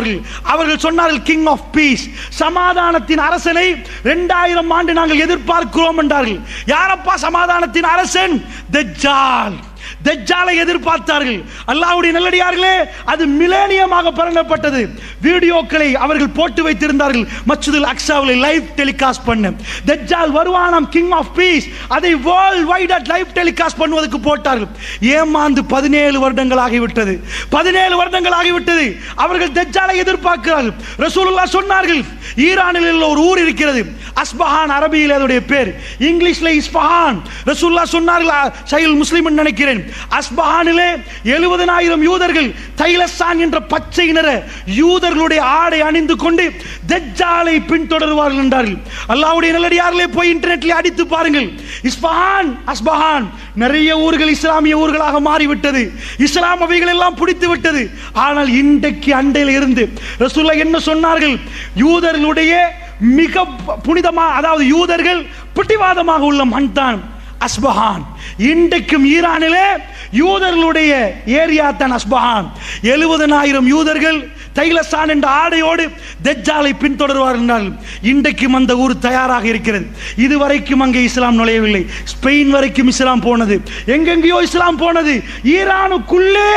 அவர்கள் சொன்னார்கள், கிங் ஆஃப் பீஸ், சமாதானத்தின் அரசனை 2000 ஆண்டு நாங்கள் எதிர்பார்க்கிறோம் என்றார்கள். யாரப்பா சமாதானத்தின் அரசன்? தஜ்ஜால். தஜ்ஜாலை எதிர்பார்த்தார்கள். அல்லாஹ்வுடைய நல்லடியார்களே, அது மிலேனியமாக பரப்பப்பட்டது. வீடியோக்களை அவர்கள் போட்டு வைத்திருந்தார்கள் மஸ்ஜிதுல் அக்ஸாவில் லைவ் டெலிகாஸ்ட் பண்ண. தஜ்ஜால் வருவானாம், கிங் ஆஃப் பீஸ், அதை வேர்ல்ட் வைட் லைவ் டெலிகாஸ்ட் பண்ணுவதற்கு போட்டார்கள். ஏமாந்து 17 வருடங்கள் ஆகிவிட்டது. 17 வருடங்கள் ஆகிவிட்டது. அவர்கள் தஜ்ஜாலை எதிர்பார்க்கிறார்கள். ரசூலுல்லாஹ் சொன்னார்கள், ஈரானில் உள்ள ஒரு ஊர் இருக்கிறது, அஸ்பஹான், அரபியில் அதோடைய பேர், இங்கிலீஷ்ல இஸ்பஹான். ரசூலுல்லாஹ் சொன்னார்கள், சஹீஹுல் முஸ்லிம் நினைக்கிறேன், அஸ்பஹானிலே 70,000 யூதர்கள் தைலசான் என்ற பச்சை நிற யூதர்களுடைய ஆடை அணிந்து கொண்டு தஜ்ஜாலை பின்தொடர்வார்கள் என்றார்கள். அல்லாஹ்வுடைய நல்லடியார்களே, போய் இன்டர்நெட்ல அடித்து பாருங்கள். இஸ்பஹான், அஸ்பஹான், நிறைய ஊர்கள் இஸ்லாமிய ஊர்களாக மாறிவிட்டது. இஸ்லாம் அவைகள் எல்லாம் பிடித்து விட்டது. ஆனால் இன்றைக்கு அண்டையில் இருந்து ரசூலுல்லாஹ் என்ன சொன்னார்கள்? யூதர்களுடைய மிக புனிதமாக, அதாவது யூதர்கள் பிடிவாதமாக உள்ள மண் தான் அஸ்பஹான். இன்றைக்கும் ஈரானிலே யூதர்களுடைய ஏரியா தான் அஸ்பஹான். 70,000 யூதர்கள் தைலசான் என்ற ஆடையோடு தஜ்ஜாலை பின்தொடர்வார்கள். இன்றைக்கும் அந்த ஊர் தயாராக இருக்கிறது. இதுவரைக்கும் அங்கே இஸ்லாம் நுழையவில்லை. ஸ்பெயின் வரைக்கும் இஸ்லாம் போனது, எங்கெங்கேயோ இஸ்லாம் போனது, ஈரானுக்குள்ளே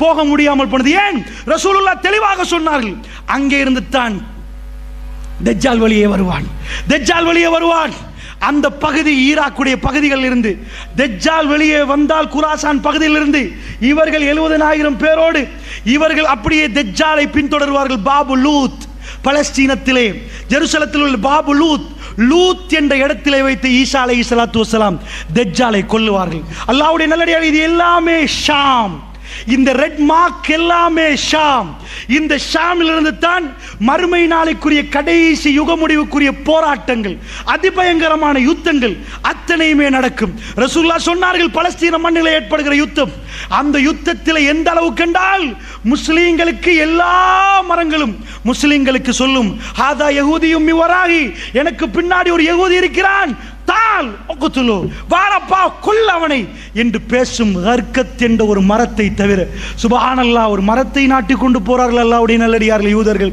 போக முடியாமல் போனது. ஏன்? ரசூலுல்லாஹ் தெளிவாக சொன்னார்கள், அங்கே இருந்து தான் தஜ்ஜால் வெளியே வருவான், தஜ்ஜால் வெளியே வருவான். அந்த பகுதி ஈராக்குடைய பகுதிகளில் இருந்து தஜ்ஜால் வெளியே வந்தால், குராசான் பகுதியில் இருந்து இவர்கள் 70,000 பேரோடு இவர்கள் அப்படியே தஜ்ஜாலை பின்தொடர்வார்கள். பாபு லூத், பலஸ்தீனத்திலே ஜெருசலத்தில் உள்ள பாபு லூத், லூத் என்ற இடத்திலே வைத்து ஈசா அலைஹிஸ்ஸலாத்து வஸ்ஸலாம் தஜ்ஜாலை கொல்லுவார்கள். அல்லாஹ்வுடைய நல்லடியார்களே, இது எல்லாமே ஷாம். இந்த ரெட் மார்க் எல்லாமே ஷாம். இந்த ஷாமில் இருந்து தான் மறுமை நாளைக்குரிய கடைசி யுக முடிவுக்குரிய போராட்டங்கள், அதிபயங்கரமான யுத்தங்கள் அத்தனையுமே நடக்கும். ரசூலுல்லாஹ் சொன்னார்கள், பலஸ்தீன மண்ணில் ஏற்படுகிற யுத்தம், அந்த யுத்தத்தில் எந்த அளவுக்கு என்றால், முஸ்லீம்களுக்கு எல்லா மரங்களும் முஸ்லீம்களுக்கு சொல்லும், ஹாதா யஹூதியும் மிவராகி, எனக்கு பின்னாடி ஒரு யஹூதி இருக்கிறான், தால் ஒக்குத்துலு, வாரப்பா கொல்லவனை என்று பேசும் ஹர்கத் என்ற ஒரு மரத்தை தவிர. சுபஹானல்லாஹ், ஒரு மரத்தை நாட்டி கொண்டு போறார்கள் அல்லாஹ்வுடைய நல்லடியார்கள். யூதர்கள்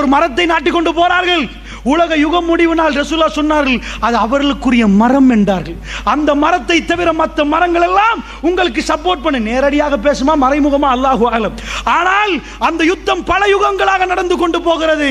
ஒரு மரத்தை நாட்டி கொண்டு போறார்கள். உலக யுகம் முடிவு நாள் ரசூலுல்லாஹ் சொன்னார்கள், அது அவர்களுக்குரிய மரம் என்றார்கள். அந்த மரத்தை தவிர மற்ற மரங்கள் எல்லாம் உங்களுக்கு சப்போர்ட் பண்ண. நேரடியாக பேசுமா மறைமுகமா அல்லாஹு அலம். ஆனால் அந்த யுத்தம் பல யுகங்களாக நடந்து கொண்டு போகிறது.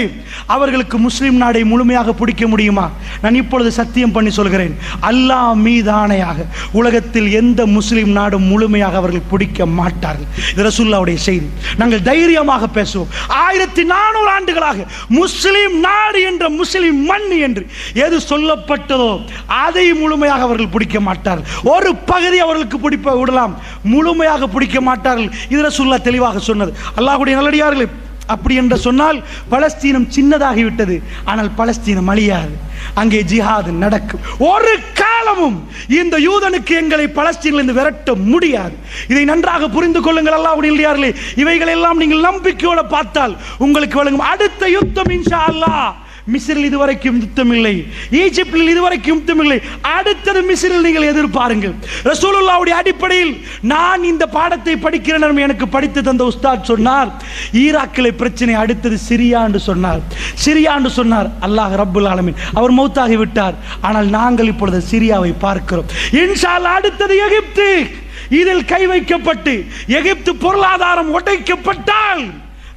அவர்களுக்கு முஸ்லிம் நாடை முழுமையாக பிடிக்க முடியுமா? நான் இப்பொழுது சத்தியம் பண்ணி சொல்கிறேன், அல்லாஹ் மீதானையாக உலகத்தில் எந்த முஸ்லிம் நாடும் முழுமையாக அவர்கள் பிடிக்க மாட்டார்கள். இது ரசூலுல்லாஹ்வுடைய செய்தி. நாங்கள் தைரியமாக பேசுவோம். 1400 ஆண்டுகளாக முஸ்லிம் நாடு என்ற முஸ்லிம் மண் என்று எது சொல்லப்பட்டதோ அதை முழுமையாக அவர்கள் பிடிக்க மாட்டார்கள். ஒரு பகுதி அவர்களுக்கு பிடிப்ப விடலாம், முழுமையாக பிடிக்க மாட்டார்கள். இது ரசூலுல்லாஹ் தெளிவாக சொன்னது. அல்லாஹ்வுடைய நல்லடியார்களே, அப்படி என்று சொன்னால் பலஸ்தீனம் சின்னதாகிவிட்டது, ஆனால் பலஸ்தீனம் அழியாது, அங்கே ஜிஹாத் நடக்கும். ஒரு காலமும் இந்த யூதனுக்கு எங்களை பலஸ்தீனிலிருந்து விரட்ட முடியாது. இதை நன்றாக புரிந்து கொள்ளுங்கள் அல்லாஹ்வுடைய நல்லடியார்களே. இவைகள் எல்லாம் நீங்கள் நம்பிக்கையோடு பார்த்தால் உங்களுக்கு வழங்கும் அடுத்த யுத்தம் இன்ஷா அல்லாஹ். மிஸ்ரில் இதுவரைக்கும் யுத்தம் இல்லை, ஈஜிப்டில் இதுவரைக்கும் யுத்தம் இல்லை, அடுத்தது மிஸ்ரில் நீங்கள் எதிர்பாருங்கள். ரசூலுல்லாஹ்வுடைய அடிப்படையில் நான் இந்த பாடத்தை படிக்கிற நேரம் எனக்கு படித்து தந்த உஸ்தாத் சொன்னார், ஈராக்கிலே பிரச்சனை, அடுத்தது சிரியா என்று சொன்னார். சிரியா என்று சொன்னார். அல்லாஹ் ரப்புல் ஆலமீன் அவர் மௌத்தாகி விட்டார், ஆனால் நாங்கள் இப்பொழுது சிரியாவை பார்க்கிறோம். இன்ஷா அல்லாஹ் அடுத்தது எகிப்து. இதில் கை வைக்கப்பட்டு எகிப்து பொருளாதாரம் உடைக்கப்பட்டால்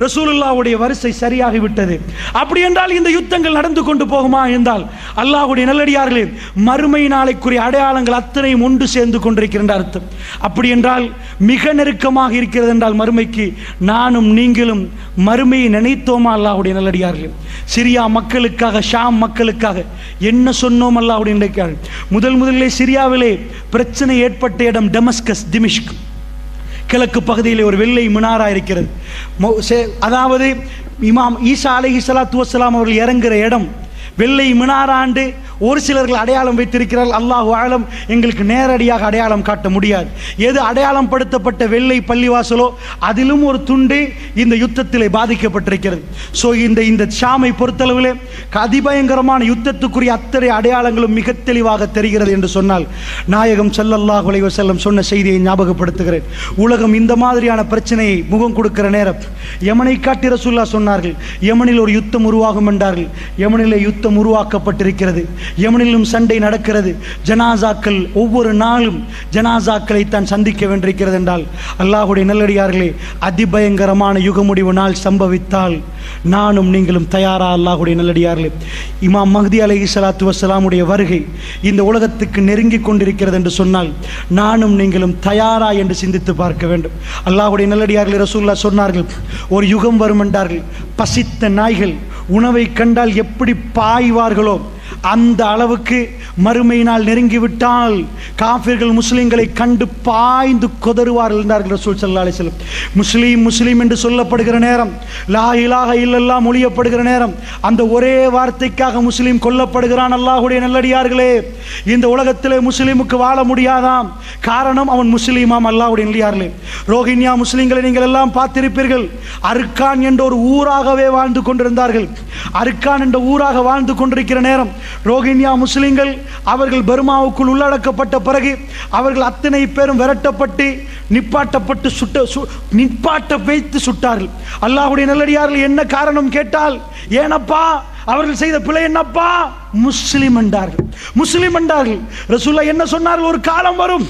ரசூலுல்லாஹ்வுடைய வரிசை சரியாகிவிட்டது. அப்படி என்றால் இந்த யுத்தங்கள் நடந்து கொண்டு போகுமா என்றால், அல்லாஹ்வுடைய நல்லடியார்களே, மறுமை நாளைக்குரிய அடையாளங்கள் அத்தனையும் ஒன்று சேர்ந்து கொண்டிருக்கின்ற அர்த்தம். அப்படி என்றால் மிக நெருக்கமாக இருக்கிறது என்றால் மறுமைக்கு நானும் நீங்களும் மறுமையை நினைத்தோமா? அல்லாஹ்வுடைய நல்லடியார்களே, சிரியா மக்களுக்காக, ஷாம் மக்களுக்காக என்ன சொன்னோம்? அல்லாஹ்வுடைய நல்லடியார்களே, முதலிலே சிரியாவிலே பிரச்சனை ஏற்பட்ட இடம் டெமஸ்கஸ், திமிஷ்க். கிழக்கு பகுதியில் ஒரு வெள்ளை மினாரா இருக்கிறது. அதாவது இமாம் ஈசா அலைஹிஸ்ஸலாத்து வஸ்ஸலாம் அவர்கள் இறங்குகிற இடம் வெள்ளை மினாராண்டு ஒரு சிலர்கள் அடையாளம் வைத்திருக்கிறார்கள். அல்லாஹு ஆலம், எங்களுக்கு நேரடியாக அடையாளம் காட்ட முடியாது. எது அடையாளம் படுத்தப்பட்ட வெள்ளை பள்ளிவாசலோ அதிலும் ஒரு துண்டு இந்த யுத்தத்தில் பாதிக்கப்பட்டிருக்கிறது. ஸோ இந்த ஷாமை பொறுத்தளவில் அதிபயங்கரமான யுத்தத்துக்குரிய அத்தனை அடையாளங்களும் மிக தெளிவாக தெரிகிறது என்று சொன்னால், நாயகம் ஸல்லல்லாஹு அலைஹி வஸல்லம் சொன்ன செய்தியை ஞாபகப்படுத்துகிறேன். உலகம் இந்த மாதிரியான பிரச்சனையை முகம் கொடுக்கிற நேரம் யமனை காட்டி ரசூலுல்லாஹ் சொன்னார்கள், யமனில் ஒரு யுத்தம் உருவாகும் என்றார்கள். யமனிலே யுத்தம் உருவாக்கப்பட்டிருக்கிறது, யமனிலும் சண்டை நடக்கிறது, ஜனாசாக்கள் ஒவ்வொரு நாளும் ஜனாசாக்களை தான் சந்திக்க வேண்டியிருக்கிறது என்றால், அல்லாஹ்வுடைய நல்லடியார்களே, அதிபயங்கரமான யுக முடிவு நாள் சம்பவித்தால் நானும் நீங்களும் தயாரா? அல்லாஹ்வுடைய நல்லடியார்களே, இமாம் மஹ்தி அலைஹிஸ்ஸலாத்து வஸ்ஸலாமுடைய வருகை இந்த உலகத்துக்கு நெருங்கி கொண்டிருக்கிறது என்று சொன்னால் நானும் நீங்களும் தயாரா என்று சிந்தித்து பார்க்க வேண்டும். அல்லாஹ்வுடைய நல்லடியார்களே, ரசூலுல்லாஹ் சொன்னார்கள், ஒரு யுகம் வரும் என்றார்கள், பசித்த நாய்கள் உணவை கண்டால் எப்படி பாய்வார்களோ அந்த அளவுக்கு மறுமை நாள் நெருங்கிவிட்டால் காஃபிர்கள் முஸ்லிம்களை கண்டு பாய்ந்து கொதறுவார்கள் என்றார்கள் ரசூல் ஸல்லல்லாஹு அலைஹி வஸல்லம். முஸ்லீம் முஸ்லீம் என்று சொல்லப்படுகிற நேரம், லா இலாஹ இல்லல்லாஹ் மொழியப்படுகிற நேரம், அந்த ஒரே வார்த்தைக்காக முஸ்லீம் கொல்லப்படுகிறான். அல்லாஹ்வுடைய நல்லடியார்களே, இந்த உலகத்திலே முஸ்லீமுக்கு வாழ முடியாதாம். காரணம், அவன் முஸ்லீமாம். அல்லாஹ்வுடைய நல்லடியார்களே, ரோஹின்யா முஸ்லிம்களை நீங்கள் எல்லாம் பார்த்திருப்பீர்கள். அர்கான் என்ற ஒரு ஊராகவே வாழ்ந்து கொண்டிருந்தார்கள். அர்கான் என்ற ஊராக வாழ்ந்து கொண்டிருக்கிற நேரம் ரோஹின்யா முஸ்லிம்கள் அவர்கள் பர்மாவுக்குள் உள்ளடக்கப்பட்ட பிறகு அவர்கள் அத்தனை பேரும் விரட்டப்பட்டு நிப்பாட்ட வைத்து சுட்டார்கள். அல்லாஹ்வுடைய நல்லடியார்கள் என்ன காரணம் கேட்டால், ஏனப்பா அவர்கள் செய்த பிழை என்னப்பா? முஸ்லிம் என்றார்கள். முஸ்லிம் என்றார்கள். ரசூலுல்லாஹ் என்ன சொன்னார்கள்? ஒரு காலம் வரும்,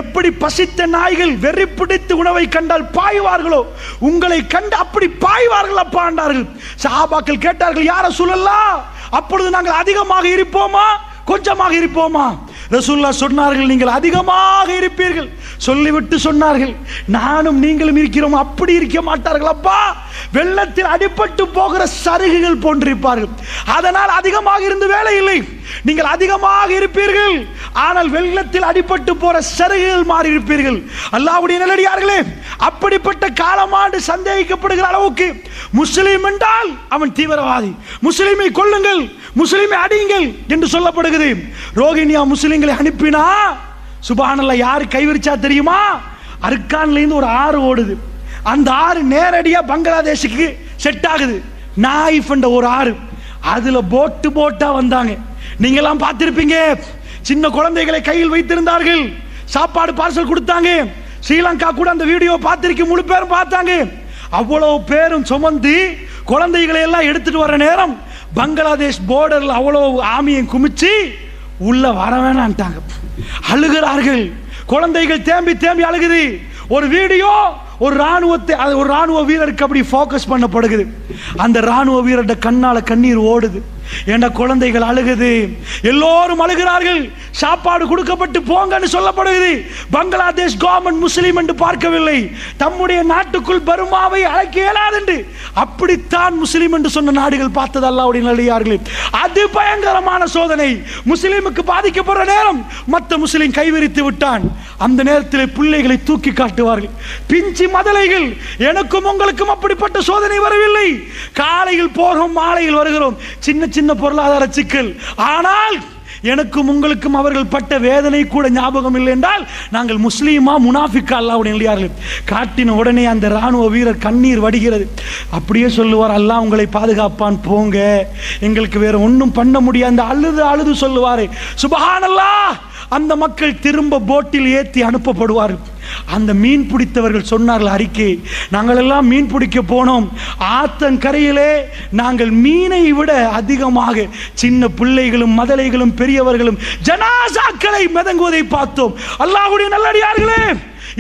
எப்படி பசித்த நாய்கள் வெறி பிடித்து உணவை கண்டால் பாய்வார்களோ உங்களை கண்டு அப்படி பாய்வார்கள் அப்பா என்றார்கள். சஹாபாக்கள் கேட்டார்கள், யா ரசூலல்லாஹ், அப்பொழுது நாங்கள் அதிகமாக இருப்போமா கொஞ்சமாக இருப்போமா? ரசூலுல்லாஹ் சொன்னார்கள், நீங்கள் அதிகமாக இருப்பீர்கள். சொல்லிவிட்டு சொன்னார்கள், நானும் நீங்களும் இருக்கிறோம், அப்படி இருக்க மாட்டார்கள் அப்பா. வெள்ளத்தில் அடிபட்டு போகிற சருகுகள் போன்றிருப்பார்கள். அதனால் அதிகமாக இருந்து வேலை இல்லை, நீங்கள் அதிகமாக இருப்பீர்கள், ஆனால் வெள்ளத்தில் அடிபட்டு போற சருகுகள் மாறி இருப்பீர்கள். அல்லாஹ்வுடைய நல்லடியார்களே, அப்படிப்பட்ட காலமாண்டு சந்தேகிக்கப்படுகிற அளவுக்கு முஸ்லிம் என்றால் அவன் தீவிரவாதி, முஸ்லிமை கொல்லுங்கள், முஸ்லிமை அடியுங்கள் என்று சொல்லப்படுகிறது. ரோஹின்யா முஸ்லிம்களை அனுப்பினா சுப்ஹானல்லாஹ், யாரு கைவிரிச்சா தெரியுமா? அர்கான்ல இருந்து ஒரு ஆறு ஓடுது. அந்த ஆறு நேரடியா பங்களாதேஷுக்கு செட் ஆகுது. நாயிஃப் என்ற ஒரு ஆறு, அதுல போட்டா வந்தாங்க. நீங்க எல்லாம் பார்த்திருப்பீங்க. சின்ன குழந்தைகளை கையில் வைத்திருந்தார்கள், சாப்பாடு பார்சல் கொடுத்தாங்க. ஸ்ரீலங்கா கூட அந்த வீடியோ பார்த்திருக்க, முழு பேரும் பார்த்தாங்க. அவ்வளவு பேரும் சுமந்து குழந்தைகளை எல்லாம் எடுத்துட்டு வர நேரம் பங்களாதேஷ் போர்டர்ல அவ்வளவு ஆமியை குமிச்சு உள்ள வர வேணான்ட்டாங்க. அழுகிறார்கள், குழந்தைகள் தேம்பி தேம்பி அழுகுது. ஒரு வீடியோ ஒரு ராணுவ வீரருக்கு அப்படி ஃபோக்கஸ் பண்ணப்படுகிறது. அந்த ராணுவ வீரருடைய கண்ணால கண்ணீர் ஓடுது. என்ற குழந்தைகள் அழுகுது, எல்லோரும் அழுகிறார்கள். சாப்பாடு கொடுக்கப்பட்டு போங்கன்னு சொல்லப்படுகிறது. பங்களாதேஷ் கவர்மெண்ட் முஸ்லீம் என்று பார்க்கவில்லை, தம்முடைய நாட்டுக்குள் பர்மாவை அழைக்க இயலாது என்று அப்படித்தான் முஸ்லீம் என்று சொன்ன நாடுகள் பார்த்தது. அல்லாஹ்வுடைய நல்லடியார்களே, அது பயங்கரமான சோதனை. முஸ்லீமுக்கு பாதிக்கப்படுற நேரம் மற்ற முஸ்லீம் கைவிரித்து விட்டான். அந்த நேரத்தில் பிள்ளைகளை தூக்கி காட்டுவார்கள், பிஞ்சி மதலைகள். எனக்கும் உங்களுக்கும் அப்படிப்பட்ட சோதனை வரவில்லை. காலையில் போகிறோம், மாலையில் வருகிறோம், சின்ன சின்ன பொருளாதார சிக்கல். ஆனால் எனக்கும் உங்களுக்கும் அவர்கள் பட்ட வேதனை கூட ஞாபகம் இல்லை என்றால் நாங்கள் முஸ்லீமா முனாஃபிக்கா? அல்லாஹ்வுடைய நல்லடியார்களே, காட்டின உடனே அந்த ராணுவ வீரர் கண்ணீர் வடிகிறது. அப்படியே சொல்லுவார், அல்லாஹ் உங்களை பாதுகாப்பான், போங்க, எங்களுக்கு வேற ஒன்றும் பண்ண முடியாது. அழுது அழுது சொல்லுவாரு, சுப்ஹானல்லாஹ். அந்த மக்கள் திரும்ப போட்டில் ஏற்றி அனுப்பப்படுவார்கள். அந்த மீன் பிடித்தவர்கள் சொன்னார்கள் அறிக்கை, நாங்கள் எல்லாம் மீன் பிடிக்க போனோம், ஆத்தங்கரையிலே நாங்கள் மீனை விட அதிகமாக சின்ன பிள்ளைகளும் மதலைகளும் பெரியவர்களும் ஜனாசாக்களை மிதங்குவதை பார்த்தோம். அல்லாஹ்வுடைய நல்லடியார்களே,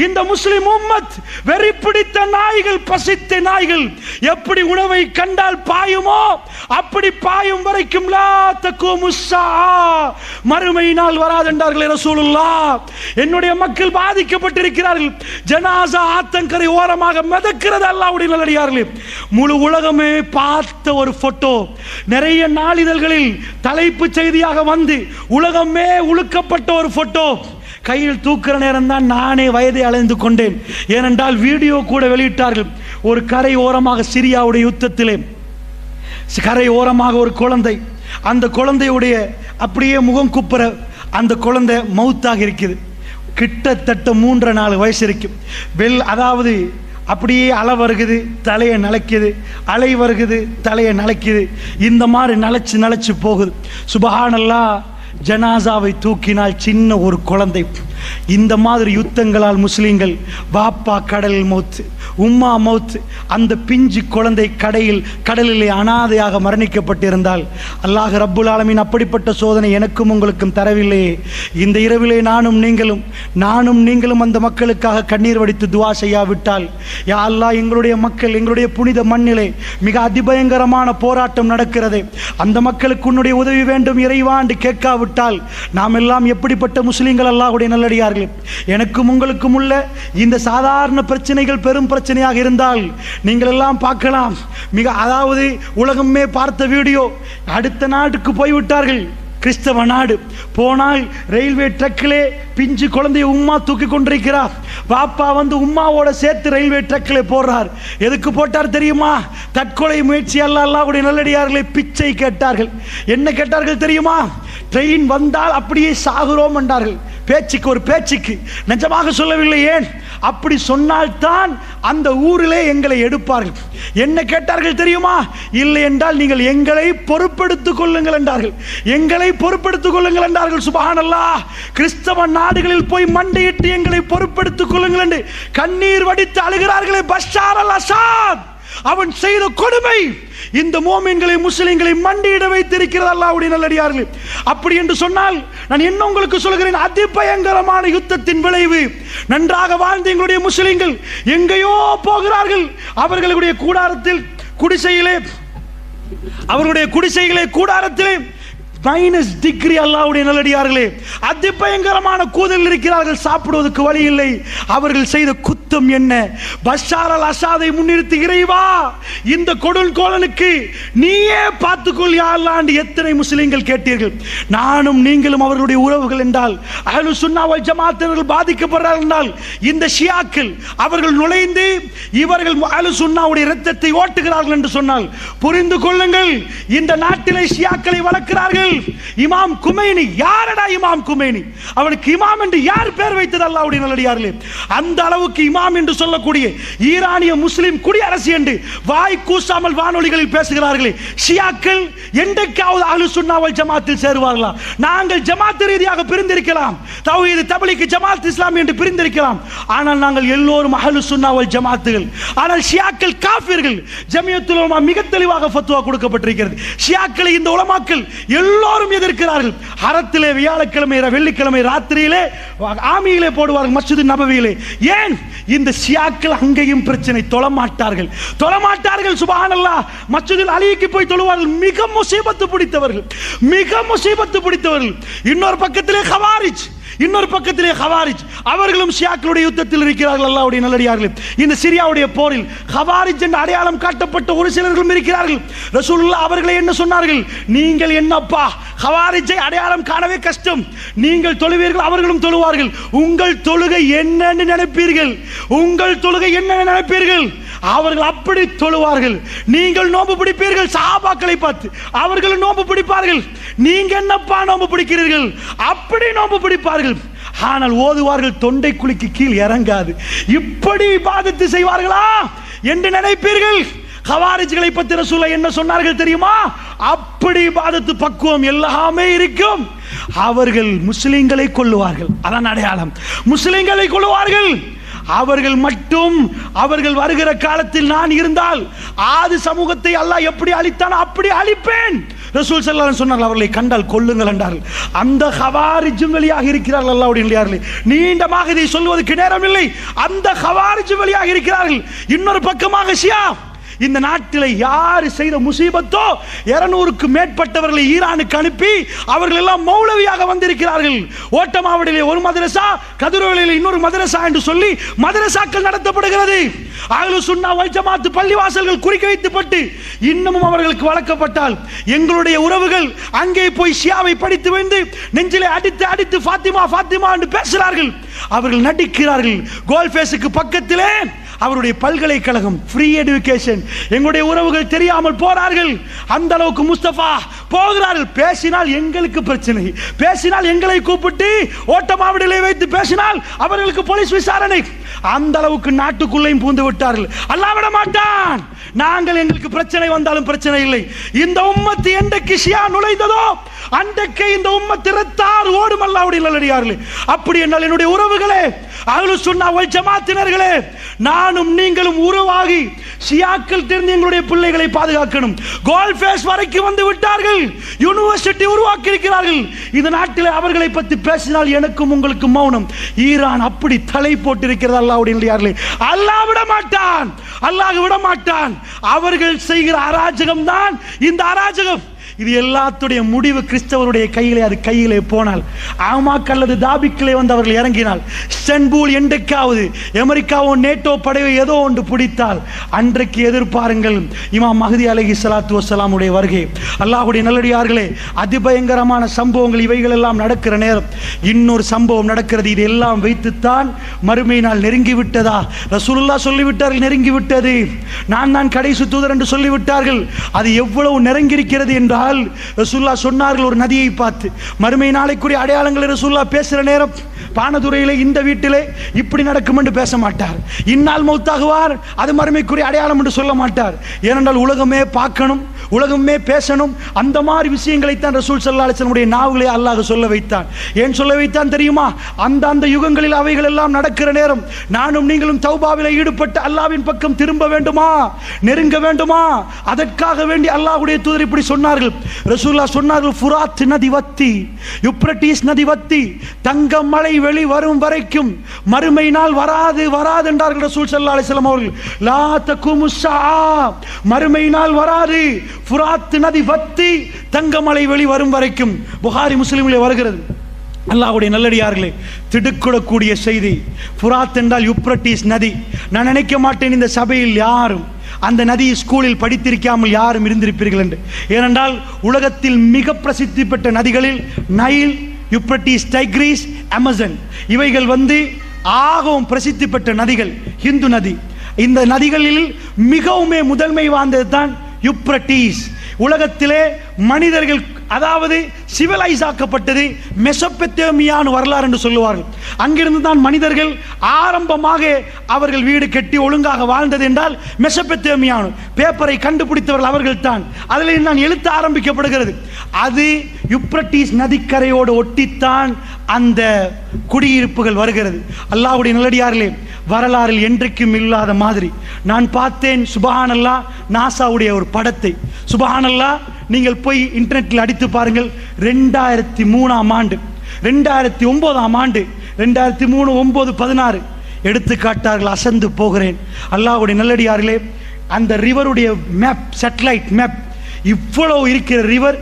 இந்த முஸ்லிம் உம்மத் வெறி பிடித்த நாய்கள், பசித்த நாய்கள் எப்படி உணவை கண்டால் பாயுமோ அப்படி பாயும் வரைக்கும் லா தக்கூமு ஸாஅ, மறுமை நாள் வராது என்றார்களே ரசூலுல்லாஹ். என்னுடைய மக்கள் பாதிக்கப்பட்டிருக்கிறார்கள். ஜனாசா ஆத்தங்கரை ஓரமாக மிதக்கிறது. அல்லாஹ்வுடைய நல்லடியார்களே, முழு உலகமே பார்த்த ஒரு போட்டோ, நிறைய நாளிதழ்களில் தலைப்பு செய்தியாக வந்து உலகமே உழுக்கப்பட்ட ஒரு போட்டோ. கையில் தூக்குற நேரம் தான் நானே வயதை அலைந்து கொண்டேன். ஏனென்றால் வீடியோ கூட வெளியிட்டார்கள். ஒரு கரை ஓரமாக சிரியாவுடைய யுத்தத்திலே கரை ஓரமாக ஒரு குழந்தை, அந்த குழந்தையுடைய அப்படியே முகம் குப்புற அந்த குழந்தை மவுத்தாக இருக்குது. கிட்டத்தட்ட 3-4 வயசு இருக்கும். அதாவது அப்படியே அலை வருகுது, தலையை நலைக்குது, அலை வருகுது, தலையை நலைக்குது. இந்த மாதிரி நலைச்சு போகுது. சுப்ஹானல்லாஹ். ஜனாசாவை தூக்கினால் சின்ன ஒரு குழந்தை. இந்த மாதிரி யுத்தங்களால் முஸ்லீம்கள் பாப்பா கடலில் மௌத்து, உம்மா மௌத்து, அந்த பிஞ்சு குழந்தை கடலிலே அனாதையாக மரணிக்கப்பட்டிருந்தால் அல்லாஹ் ரப்புல் ஆலமீன் அப்படிப்பட்ட சோதனை எனக்கும் உங்களுக்கும் தரவில்லையே. இந்த இரவிலே நானும் நீங்களும் அந்த மக்களுக்காக கண்ணீர் வடித்து துவா செய்யாவிட்டால், யா அல்லாஹ், எங்களுடைய மக்கள், எங்களுடைய புனித மண்ணிலே மிக அதிபயங்கரமான போராட்டம் நடக்கிறது, அந்த மக்களுக்கு உன்னுடைய உதவி வேண்டும் இறைவா என்று கேட்காவிட்டால் நாம் எல்லாம் எப்படிப்பட்ட முஸ்லீம்கள்? அல்லாஹ்வுடைய நல்லடியார்களே, எனக்கும் உங்களுக்கும் உள்ள இந்த சாதாரண பிரச்சனைகள் பெரும் பிரச்சனையாக இருந்தால் நீங்கள் எல்லாம் பார்க்கலாம். அதாவது உலகமே பார்த்த வீடியோ. அடுத்த நாட்டுக்கு போய்விட்டார்கள், கிறிஸ்தவ நாடு. போனால் ரயில்வே ட்ரக்கிலே பிஞ்சு குழந்தைய உம்மா தூக்கி கொண்டிருக்கிறார். பாப்பா வந்து உம்மாவோட சேர்த்து ரயில்வே ட்ரக்கிலே போடுறார். எதுக்கு போட்டார் தெரியுமா? தற்கொலை முயற்சி அல்ல. அல்லாஹ்வுடைய நல்லடியார்களை பிச்சை கேட்டார்கள். என்ன கேட்டார்கள் தெரியுமா? ட்ரெயின் வந்தால் அப்படியே சாகுறோம் என்றார்கள். ஒரு பேச்சுக்கு நிஜமாக சொல்லவில்லை. ஏன் அப்படி சொன்னால்தான் அந்த ஊரிலே எங்களை எடுப்பார்கள். என்ன கேட்டார்கள் தெரியுமா? இல்லை என்றால் நீங்கள் எங்களை பொறுப்பெடுத்துக் கொள்ளுங்கள் என்றார்கள். எங்களை பொறுப்பெடுத்துக் கொள்ளுங்கள் என்றார்கள். சுப்ஹானல்லாஹ். கிறிஸ்தவ நாடுகளில் போய் மண்டையிட்டு எங்களை பொறுப்பெடுத்துக் கொள்ளுங்கள் என்று கண்ணீர் வடித்து அழுகிறார்களே பஷார் அல் அசாத். அவன் செய்த கொடுமை இந்த மோமின்களை, முஸ்லிம்களை மண்டியிட வைத்திருக்கிறது. அல்லாஹ்வுடைய நல்லடியார்களே, அப்படி என்று சொன்னால் நான் என்ன உங்களுக்கு சொல்கிறேன், அதிபயங்கரமான யுத்தத்தின் விளைவு. நன்றாக வாழ்ந்த எங்களுடைய முஸ்லிம்கள் எங்கேயோ போகிறார்கள். அவர்களுடைய குடிசைகளே கூடாரத்திலே -டிகிரி. அல்லாஹ்வுடைய நல்லடியார்களே, அதிபயங்கரமான கூதல் இருக்கிறார்கள். சாப்பிடுவதற்கு வழி இல்லை. அவர்கள் செய்த குத்தம் என்ன? பஷார் அல் அசாதை முன்னிறுத்தி, இறைவா, இந்த கொடுங்கோலனுக்கு நீயே பார்த்துக்கொள் யா அல்லாஹ் என்று எத்தனை முஸ்லிம்கள் கேட்டீர்கள்? நானும் நீங்களும் அவர்களுடைய உறவுகள் என்றால், அஹ்லு சுன்னா வல் ஜமாஅத்தினர்கள் பாதிக்கப்படுறார்கள் என்றால், இந்த ஷியாக்கள் அவர்கள் நுழைந்து இவர்கள் அஹ்லு சுன்னாவுடைய இரத்தத்தை ஓட்டுகிறார்கள் என்று சொன்னால் புரிந்து கொள்ளுங்கள், இந்த நாட்டிலே ஷியாக்களை வளர்க்கிறார்கள். இமாம் குமைனி, யாரடா இமாம் குமைனி? அவனுக்கு இமாம் என்று யார் பேர் வைத்தது? அல்லாஹ்வுடைய நல்லடியார்களே, அந்த அளவுக்கு இமாம் என்று சொல்லக்கூடிய ஈரானிய முஸ்லிம் குடியரசு என்று வாய் கூசாமல் வானொலிகளில் பேசுகிறார்களே. ஷியாக்கள் என்றைக்காவது அஹ்லு சுன்னா வல் ஜமாத்தில் சேருவார்களா? நாங்கள் ஜமாத் ரீதியாக பிரிந்திருக்கலாம், தௌஹீத், தப்லீக், ஜமாத் இஸ்லாமி என்று பிரிந்திருக்கலாம். ஆனால் நாங்கள் எல்லோரும் அஹ்லு சுன்னா வல் ஜமாத்துகள். ஆனால் ஷியாக்கள் காஃபிர்கள். ஜமியத்துல் உலமா மிக தெளிவாக ஃபத்வா கொடுக்கப்பட்டிருக்கிறது. ஷியாக்களை இந்த உலமாக்கள் எல்லோரும் எல்லோரும் எதிர்க்கிறார்கள். ஹரத்திலே வியாழக்கிழமை வெள்ளிக்கிழமை ராத்திரியிலே ஆமியிலே போடுவார்கள், மஸ்ஜித் நபவியிலே. ஏன்? இந்த ஷியாக்கள் அங்கேயும் பிரச்சனை, தொழமாட்டார்கள். சுப்ஹானல்லாஹ். மஸ்ஜிதில் அலிக்கு போய் தொழுவார்கள். மிக முசீபத்து பிடித்தவர்கள், மிக முசீபத்து பிடித்தவர்கள். இன்னொரு பக்கத்திலே ஹவாரிஜ், இன்னொரு பக்கத்திலே ஹவாரிஜ், அவர்களும் ஷியாக்களுடைய யுத்தத்தில் இருக்கிறார்கள். அல்லாஹ்வுடைய நல்லடியார்களே, இந்த சிரியாவுடைய போரில் ஹவாரிஜ் என்ற அடையாளம் காட்டப்பட்ட ஒரு சிலர்களும் இருக்கிறார்கள். ரசூலுல்லாஹ் அவர்களை என்ன சொன்னார்கள்? நீங்கள் என்னப்பா ஹவாரிஜை அடையாளம் காணவே கஷ்டம், நீங்கள் தொழுவீர்கள், அவர்களும் தொழுவார்கள். உங்கள் தொழுகை என்னன்னு நினைப்பீர்கள்? உங்கள் தொழுகை என்ன நினைப்பீர்கள்? அவர்கள் அப்படி தொழுவார்கள். நீங்கள் நோன்பு பிடிப்பீர்கள், சஹாபாக்களை பார்த்து அவர்கள் நோன்பு பிடிப்பார்கள். நீங்க என்னப்பா நோன்பு பிடிக்கிறீர்கள்? அப்படி நோன்பு பிடிப்பார்கள். ஆனால் ஓதுவார்கள் தொண்டை குழிக்கு கீழ் இறங்காது. இப்படி இபாதத்து செய்வார்களா என்று நினைப்பீர்கள். ஹவாரிஜ்களை பத்தி ரசூலுல்லாஹ் என்ன சொன்னார்கள் தெரியுமா? அப்படி இபாதத்து பக்குவம் எல்லாமே இருக்கும். அவர்கள் முஸ்லிம்களை கொல்லுவார்கள், அதான் அடையாளம். முஸ்லிம்களை கொல்லுவார்கள். அவர்கள் மட்டும், அவர்கள் வருகிற காலத்தில் நான் இருந்தால் ஆது சமூகத்தை அல்லாஹ் எப்படி அழித்தான் அப்படி அழிப்பேன். ரசூல் ஸல்லல்லாஹு அலைஹி வஸல்லம் சொன்னார்கள், அவர்களை கண்டால் கொல்லுங்கள் என்றார்கள். அந்த ஹவாரிஜும் வெளியாக இருக்கிறார்கள். அல்லாஹ்வுடைய நல்லடியார்களே, நீண்டமாக இதை சொல்வதற்கு நேரம் இல்லை. அந்த ஹவாரிஜும் வெளியாக இருக்கிறார்கள். இன்னொரு பக்கமாக ஷியா, இந்த நாட்டில் யார் செய்த முசீபத்தோ 200க்கு மேற்பட்டவர்களை ஈரானுக்கு அனுப்பி அவர்கள் எல்லாம் மௌலவியாக வந்திருக்கிறார்கள். ஓட்டமாவடியிலே ஒரு மதரசா, கதிரொலியிலே இன்னொரு மதரசா என்று சொல்லி மதரசாக்கள் நடத்தப்படுகிறது. அஹ்லு சுன்னா வல் ஜமாத் பள்ளிவாசல்கள் குறிக்க வைக்கப்பட்டு இன்னமும் அவர்களுக்கு வளர்க்கப்பட்டால் எங்களுடைய உறவுகள் அங்கே போய் ஷியாவை படித்து வந்து நெஞ்சிலே அடித்து அடித்து ஃபாத்திமா ஃபாத்திமா என்று பேசுகிறார்கள். அவர்கள் நடிக்கிறார்கள். கோல்ஃபேஸுக்கு பக்கத்திலே அவருடைய பல்கலைக்கழகம், ஃப்ரீ எஜுகேஷன். எங்களுடைய உறவுகள் தெரியாமல் போறார்கள். அந்த அளவுக்கு முஸ்தபா போகிறார்கள். பேசினால் எங்களுக்கு பிரச்சனை, பேசினால் எங்களை கூப்பிட்டு ஓட்டமாவடியிலே வைத்து பேசினால் அவர்களுக்கு போலீஸ் விசாரணை. அந்த அளவுக்கு நாட்டுக்குள்ளேயும் பூந்து விட்டார்கள். அல்லாஹ் விட மாட்டான். நாங்கள், எங்களுக்கு பிரச்சனை வந்தாலும் பிரச்சனை இல்லை. இந்த உம்மத்து என்றைக்கு ஷியா நுழைந்ததோ அன்றைக்கு இந்த உம்மத்து இரத்தார் ஓடும். அல்லாஹ்வுடைய நல்லடியார்களே, அப்படி என்றால் என்னுடைய உறவுகளே, அஹ்லு சுன்னா வல் ஜமாத்தினர்களே, நானும் நீங்களும் உருவாகி ஷியாக்கள் தெரிந்து எங்களுடைய பிள்ளைகளை பாதுகாக்கணும். கோல்ஃபேஸ் வரைக்கும் வந்து விட்டார்கள். யூனிவர்சிட்டி உருவாக்கி இருக்கிறார்கள். இந்த நாட்டில் அவர்களை பற்றி பேசினால் எனக்கும் உங்களுக்கு மௌனம். ஈரான் அப்படி தலை போட்டிருக்கிறது. அல்லாஹ்வுடைய நல்லடியார்களே, அல்லாஹ் விட மாட்டான், அல்லாஹ் விட மாட்டான். அவர்கள் செய்கிற அராஜகம் தான் இந்த அராஜகம். இது எல்லாத்துடைய முடிவு கிறிஸ்தவருடைய கையிலே, அது கையிலே போனால், ஆமாக் அல்லது தாபிக்கிலே வந்து அவர்கள் இறங்கினால், இஸ்தான்புல் என்றைக்காவது அமெரிக்காவோ நேட்டோ படையோ ஏதோ ஒன்று பிடித்தால் அன்றைக்கு எதிர்பாருங்கள் இமாம் மஹ்தி அலைஹிஸ்ஸலாத்து வஸ்ஸலாம் உடைய வருகை. அல்லாஹ்வுடைய நல்லடியார்களே, அதிபயங்கரமான சம்பவங்கள் இவைகள் எல்லாம் நடக்கிற நேரம் இன்னொரு சம்பவம் நடக்கிறது. இது எல்லாம் வைத்துத்தான் மறுமை நாள் நெருங்கி விட்டதா? ரசூலுல்லாஹ் சொல்லிவிட்டார்கள், நெருங்கி விட்டது. நான் தான் கடைசி தூதர் என்று சொல்லிவிட்டார்கள். அது எவ்வளவு நெருங்கியிருக்கிறது என்றால் ரசூலுல்லாஹ் சொன்னார்கள் ஒரு நதியை பார்த்து. மறுமை நாளைக்குரிய அடையாளங்களை ரசூலுல்லாஹ் பேசுகிற நேரம் பானதுரையிலே இந்த வீட்டிலே இப்படி நடக்கும் என்று பேச மாட்டார். இன்னால் மௌத்தாகுவார், அது மறுமைக்குரிய அடையாளம் என்று சொல்ல மாட்டார். ஏனென்றால் உலகமே பார்க்கணும், உலகமே பேசணும். அந்த மாதிரி விஷயங்களைத்தான் ரசூல் ஸல்லல்லாஹு அலைஹி வஸல்லம் உடைய நாவுகளே அல்லாஹ் சொல்ல வைத்தான். ஏன் சொல்ல வைத்தான் தெரியுமா? அந்த யுகங்களில் அவைகள் எல்லாம் நடக்கிற நேரம் நானும் நீங்களும் தௌபாவிலே ஈடுபட்டு அல்லாஹ்வின் பக்கம் திரும்ப வேண்டுமா, நெருங்க வேண்டுமா? அதற்காக வேண்டி அல்லாஹ்வுடைய தூதர் இப்படி சொன்னார்கள். ரசூலுல்லாஹ் சொன்னார்கள், ஃபுராத் நதி வத்தி, யூப்ரட்டிஸ் நதி வத்தி, தங்க மலை வெளி வரும் வரைக்கும் மறுமை நாள் வராது வராது என்றார்கள் ரசூல் ஸல்லல்லாஹு அலைஹி வஸல்லம் அவர்கள். லா தகுமுஸ் ஸஆ, மறுமை நாள் வராது. ஃபுராத் நதி வத்தி, தங்க மலை வெளி வரும் வரைக்கும். புகாரி முஸ்லிமிலே வருகிறது. அல்லாஹ்வுடைய நல்லடியார்களே, திடுக்கிடக்கூடிய செய்தி. ஃபுராத் என்றால் யூப்ரட்டிஸ் நதி. நான் நினைக்க மாட்டேன் இந்த சபையில் யாரும் அந்த நதி ஸ்கூலில் படித்திருக்காமல் யாரும் இருந்திருப்பீர்கள் என்று. ஏனென்றால் உலகத்தில் மிக பிரசித்தி பெற்ற நதிகளில் நைல், யூப்ரட்டிஸ், டைக்ரீஸ், அமேசான் இவைகள் ஆகவும் பிரசித்தி பெற்ற நதிகள். ஹிந்து நதி. இந்த நதிகளில் மிகவும் முதன்மை வாய்ந்தது தான் யூப்ரட்டிஸ். உலகத்திலே மனிதர்கள், அதாவது சிவிலைஸ் ஆக்கப்பட்டது மெசொப்பொத்தேமியான்னு வரலாறு என்று சொல்லுவார்கள். அங்கிருந்து தான் மனிதர்கள் ஆரம்பமாக அவர்கள் வீடு கட்டி ஒழுங்காக வாழ்ந்தது என்றால் மெசொப்பொத்தேமியானு. பேப்பரை கண்டுபிடித்தவர்கள் அவர்கள் தான். அதில் தான் எழுத்து ஆரம்பிக்கப்படுகிறது. அது யூப்ரட்டிஸ் நதிக்கரையோடு ஒட்டித்தான் அந்த குடியிருப்புகள் வருகிறது. அல்லாஹ்வுடைய நல்லடியார்களே, வரலாறில் என்றைக்கும் இல்லாத மாதிரி நான் பார்த்தேன். சுப்ஹானல்லாஹ், நாசாவுடைய ஒரு படத்தை. சுப்ஹானல்லாஹ், நீங்கள் போய் இன்டர்நெட்டில் அடித்து பாருங்கள். 2003ஆம் ஆண்டு, 2009ஆம் ஆண்டு, 2003, 9, 16 எடுத்து காட்டார்கள். அசந்து போகிறேன். அல்லாஹ்வுடைய நல்லடியார்களே, அந்த ரிவருடைய மேப், சேட்டலைட் மேப், இவ்வளவு இருக்கிற ரிவர்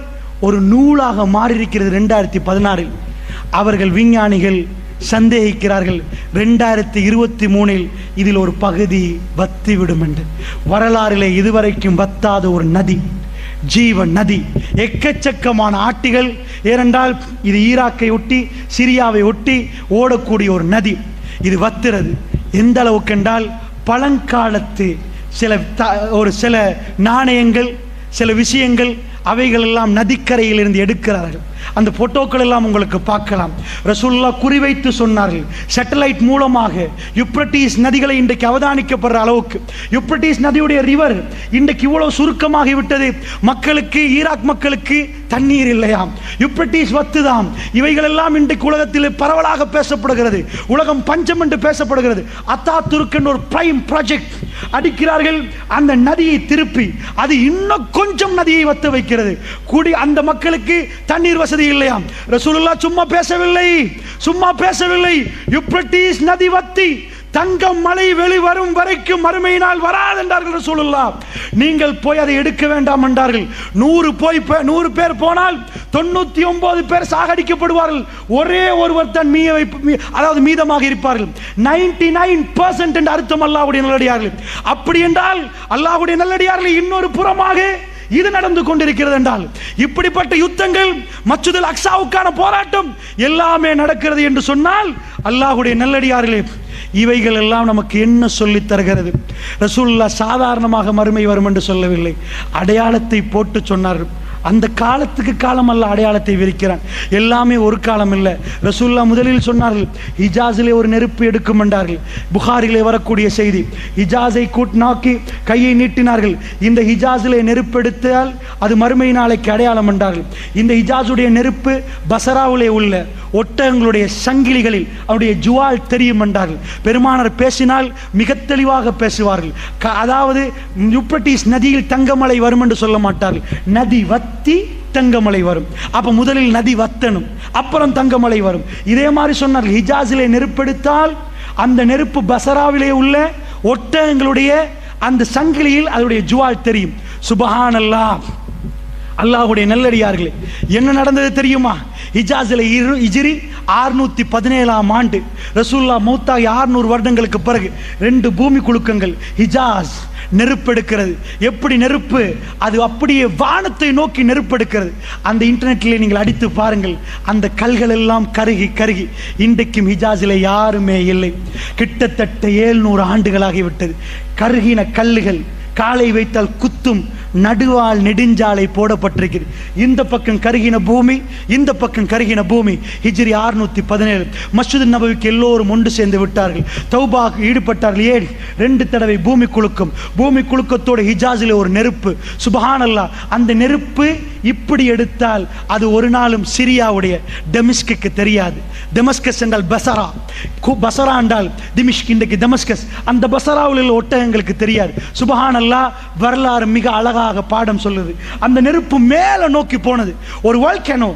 ஒரு நூலாக மாறி இருக்கிறது 2016. அவர்கள் விஞ்ஞானிகள் சந்தேகிக்கிறார்கள் 2023 இதில் ஒரு பகுதி வத்திவிடும் என்று. வரலாறிலே இதுவரைக்கும் வத்தாத ஒரு நதி, ஜீவன் நதி, எக்கச்சக்கமான ஆட்டிகள். ஏனென்றால் இது ஈராக்கை ஒட்டி, சிரியாவை ஒட்டி ஓடக்கூடிய ஒரு நதி. இது வத்துறது எந்த அளவுக்கு என்றால், பழங்காலத்து சில நாணயங்கள், சில விஷயங்கள், அவைகள் எல்லாம் நதிக்கரையில் இருந்து எடுக்கிறார்கள். அந்த போட்டோக்கள் எல்லாம் உங்களுக்கு பார்க்கலாம். ரசூலுல்லாஹ் குறிவைத்து சொன்னார்கள், சேட்டலைட் மூலமாக யூப்ரட்டிஸ் நதிகளை இன்றைக்கு அவதானிக்கப்படுற அளவுக்கு, யூப்ரட்டிஸ் நதியுடைய ரிவர் இன்றைக்கு இவ்வளவு சுருக்கமாகி விட்டது. மக்களுக்கு, ஈராக் மக்களுக்கு தண்ணீர் இல்லையாம், யூப்ரட்டிஸ் வத்துதாம். இவைகள் எல்லாம் இன்றைக்கு உலகத்தில் பரவலாக பேசப்படுகிறது. உலகம் பஞ்சம் என்று பேசப்படுகிறது. அத்தாதுர்க் என்ற ஒரு பிரைம் ப்ராஜெக்ட் அடிக்கிறார்கள். அந்த நதியை திருப்பி அது இன்னும் கொஞ்சம் நதியை வத்த வைக்கிறது. கூடி அந்த மக்களுக்கு தண்ணீர் வசதி இல்லையாம். ரசூலுல்லாஹ் சும்மா பேசவில்லை. யூப்ரட்டிஸ் நதி வத்தி தங்கம் மலை வெளிவரும் வரைக்கும் மறுமையினால் வராது என்றார்கள் ரசூலுல்லாஹ். நீங்கள் போய் அதை எடுக்க வேண்டாம் என்றார்கள். 100 பேர் போனால் 99 பேர் சாகடிக்கப்படுவார்கள். ஒரே ஒருவர் தான் மீதமாக இருப்பார்கள். 99% என்று அர்த்தம் அல்லாஹ்வுடைய நல்லடியார்கள். அப்படி என்றால் அல்லாஹ்வுடைய நல்லடியார்கள் இன்னொரு புறமாக இது நடந்து கொண்டிருக்கிறது என்றால், இப்படிப்பட்ட யுத்தங்கள், மஸ்ஜிதுல் அக்ஸாவுக்கான போராட்டம் எல்லாமே நடக்கிறது என்று சொன்னால், அல்லாஹ்வுடைய நல்லடியார்களே, இவைகள் எல்லாம் நமக்கு என்ன சொல்லித் தருகிறது? ரசூலுல்லாஹ் சாதாரணமாக மறுமை வரும் என்று சொல்லவில்லை, அடையாளத்தை போட்டு சொன்னார்கள். அந்த காலத்துக்கு காலம் அல்ல அடையாளத்தை விரிக்கிறான். எல்லாமே ஒரு காலம் இல்லை. ரசூலுல்லாஹ் முதலில் சொன்னார்கள், ஹிஜாஸிலே ஒரு நெருப்பு எடுக்கும் என்றார்கள். புகாரிலே வரக்கூடிய செய்தி. ஹிஜாஸை நோக்கி கையை நீட்டினார்கள். இந்த ஹிஜாஸிலே நெருப்பு எடுத்தால் அது மறுமை நாளைக்கு அடையாளம் என்றார்கள். இந்த ஹிஜாஸுடைய நெருப்பு பசராவிலே உள்ள ஒட்டகங்களுடைய சங்கிலிகளில் அவருடைய ஜுவால் தெரியும் என்றார்கள். பெருமானார் பேசினால் மிக தெளிவாக பேசுவார்கள். அதாவது யூப்ரட்டிஸ் நதியில் தங்கமலை வரும் என்று சொல்ல மாட்டார்கள். நதி வத்தி தங்கமலை வரும். அப்ப முதலில் நதி வத்தணும், அப்புறம் தங்கமலை வரும். இதே மாதிரி சொன்னார்கள், ஹிஜாஸிலே நெருப்பெடுத்தால் அந்த நெருப்பு பசராவிலே உள்ள ஒட்டகங்களுடைய அந்த சங்கிலியில் அதனுடைய ஜுவால் தெரியும். சுபஹானல்லாஹ். அல்லாஹ்வுடைய நல்லடியார்களே, என்ன நடந்தது தெரியுமா? ஹிஜாஸில் ஹிஜ்ரி 617ஆம் ஆண்டு ரசூலுல்லாஹ் மௌத்தாகி 600 வருடங்களுக்கு பிறகு 2 பூமி குலுக்கங்கள் ஹிஜாஸ் நெருப்பெடுக்கிறது. எப்படி நெருப்பு? அது அப்படியே வானத்தை நோக்கி நெருப்பெடுக்கிறது. அந்த இன்டர்நெட்டில் நீங்கள் அடித்து பாருங்கள், அந்த கல்கள் எல்லாம் கருகி இன்றைக்கும் ஹிஜாஸில் யாருமே இல்லை. கிட்டத்தட்ட 700 ஆண்டுகளாகிவிட்டது. கருகின கல்லுகள் காலை வைத்தால் குத்தும் நடுவால் நெடுஞ்சாலை போடப்பட்டிருக்கிறது. இந்த பக்கம் கருகின பூமி, இந்த பக்கம் கருகின பூமி. ஹிஜ்ரி 617 மஸ்ஜித் நபவிக்கு எல்லோரும் ஒன்று சேர்ந்து விட்டார்கள். தௌபாக்கு ஈடுபட்டார்கள். 2 தடவை பூமி குலுக்கம். பூமி குலுக்கத்தோடு ஹிஜாஸில் ஒரு நெருப்பு. சுபஹானல்லாஹ். அந்த நெருப்பு இப்படி எடுத்தால் அது ஒரு நாளும் சிரியாவுடைய டெமிஸ்குக்கு தெரியாது. டெமஸ்கஸ் என்றால் பசரா, பசரா என்றால் திமிஷ்க், இன்றைக்கு டெமஸ்கஸ். அந்த பசராவில் உள்ள ஒட்டகங்களுக்கு தெரியாது. சுபஹானல்லாஹ். வரலாறு மிக அழகாக பாடம் சொல்லுது. அந்த நெருப்பு மேலே நோக்கி போனது. ஒரு வால்கனோ,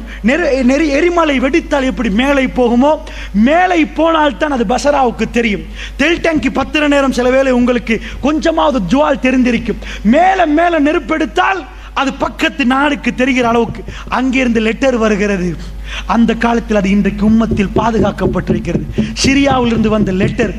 எரிமலை வெடித்தால் எப்படி மேலே போகுமோ, மேலே போனால் தான் அது பசராவுக்கு தெரியும். தெல் டேங்கி பத்திர நேரம் சில வேளை உங்களுக்கு கொஞ்சமாவது ஜுவால் தெரிந்திருக்கும். மேலே நெருப்பெடுத்தால் அது பக்கத்து நாடுக்கு தெரிகிற அளவுக்கு அங்கிருந்து லெட்டர் வருகிறது. அந்த காலத்தில் அது இன்றைக்கு உம்மத்தில் பாதுகாக்கப்பட்டிருக்கிறது. சிரியாவிலிருந்து வந்த லெட்டர்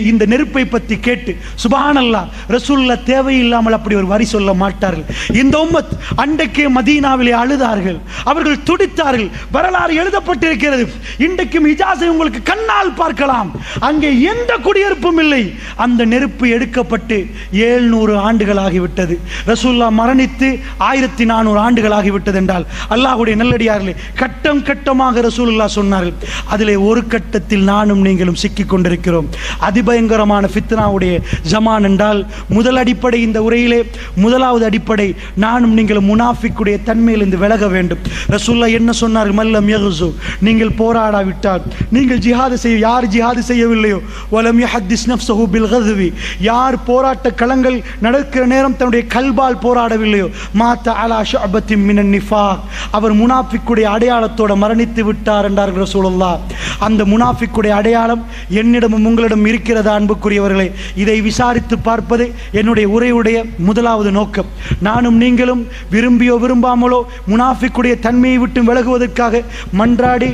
இந்த நெருப்பை பற்றி கேட்டு, சுப்ஹானல்லாஹ், ரசூலுல்லாஹ் தேவையில்லாமல் அப்படி ஒரு வரி சொல்ல மாட்டார்கள். இந்த உம்மத் அன்றைக்கே மதீனாவிலே அழுதார்கள், அவர்கள் துடித்தார்கள். வரலாறு எழுதப்பட்டிருக்கிறது. இன்றைக்கும் ஹிஜாஸை உங்களுக்கு கண்ணால் பார்க்கலாம். அங்கே எந்த குடியிருப்பும் இல்லை. அந்த நெருப்பு எடுக்கப்பட்டு 700 ஆண்டுகள் ஆகிவிட்டது. ரசூலுல்லாஹ் மரணித்து 1400 ஆண்டுகள் ஆகிவிட்டது என்றால், அல்லாஹ்வுடைய நல்லடியார்களே, கட்டம் கட்டம் கட்டமாக ரசூலுல்லாஹ் சொன்னார்கள். அதிலே ஒரு கட்டத்தில் நானும் நீங்களும் சிக்கிக் கொண்டிருக்கிறோம். அதிபயங்கரமான ஃபித்னாவுடைய ஜமான் என்றால் முதல் அடிப்படை, இந்த உரையிலே முதலாவது அடிப்படை, நானும் நீங்களும் முனாஃபிக்குடைய தன்மையிலிருந்து விலக வேண்டும். ரசூலுல்லாஹ் என்ன சொன்னார்? மல்லம் யகுசு, நீங்கள் போராடாவிட்டால், நீங்கள் ஜிஹாது செய்ய, யார் ஜிஹாது செய்யவில்லையோ, வலம் யஹத்திஸ் நஃப்ஸஹு பில் கத்வி, யார் போராட்ட களங்கள் நடக்கிற நேரம் தன்னுடைய கல்பால் போராடவில்லையோ, மாத அலா ஷுஅபத்தின் மினன் நிஃபாக், அவர் முனாஃபிக்குடைய அடையாளத்தோட மரணித்து விட்டார் என்றார்கள் ரசூலுல்லாஹ். அந்த முனாஃபிக்குடைய அடையாளம் என்னிடமும் உங்களிடம் இருக்கிறதா அன்புக்குரியவர்களே? இதை விசாரித்து பார்ப்பது என்னுடைய உரையுடைய முதலாவது நோக்கம். நானும் நீங்களும் விரும்பியோ விரும்பாமலோ முனாஃபிக்குடைய தன்மையை விட்டு விலகுவதற்காக மன்றாடி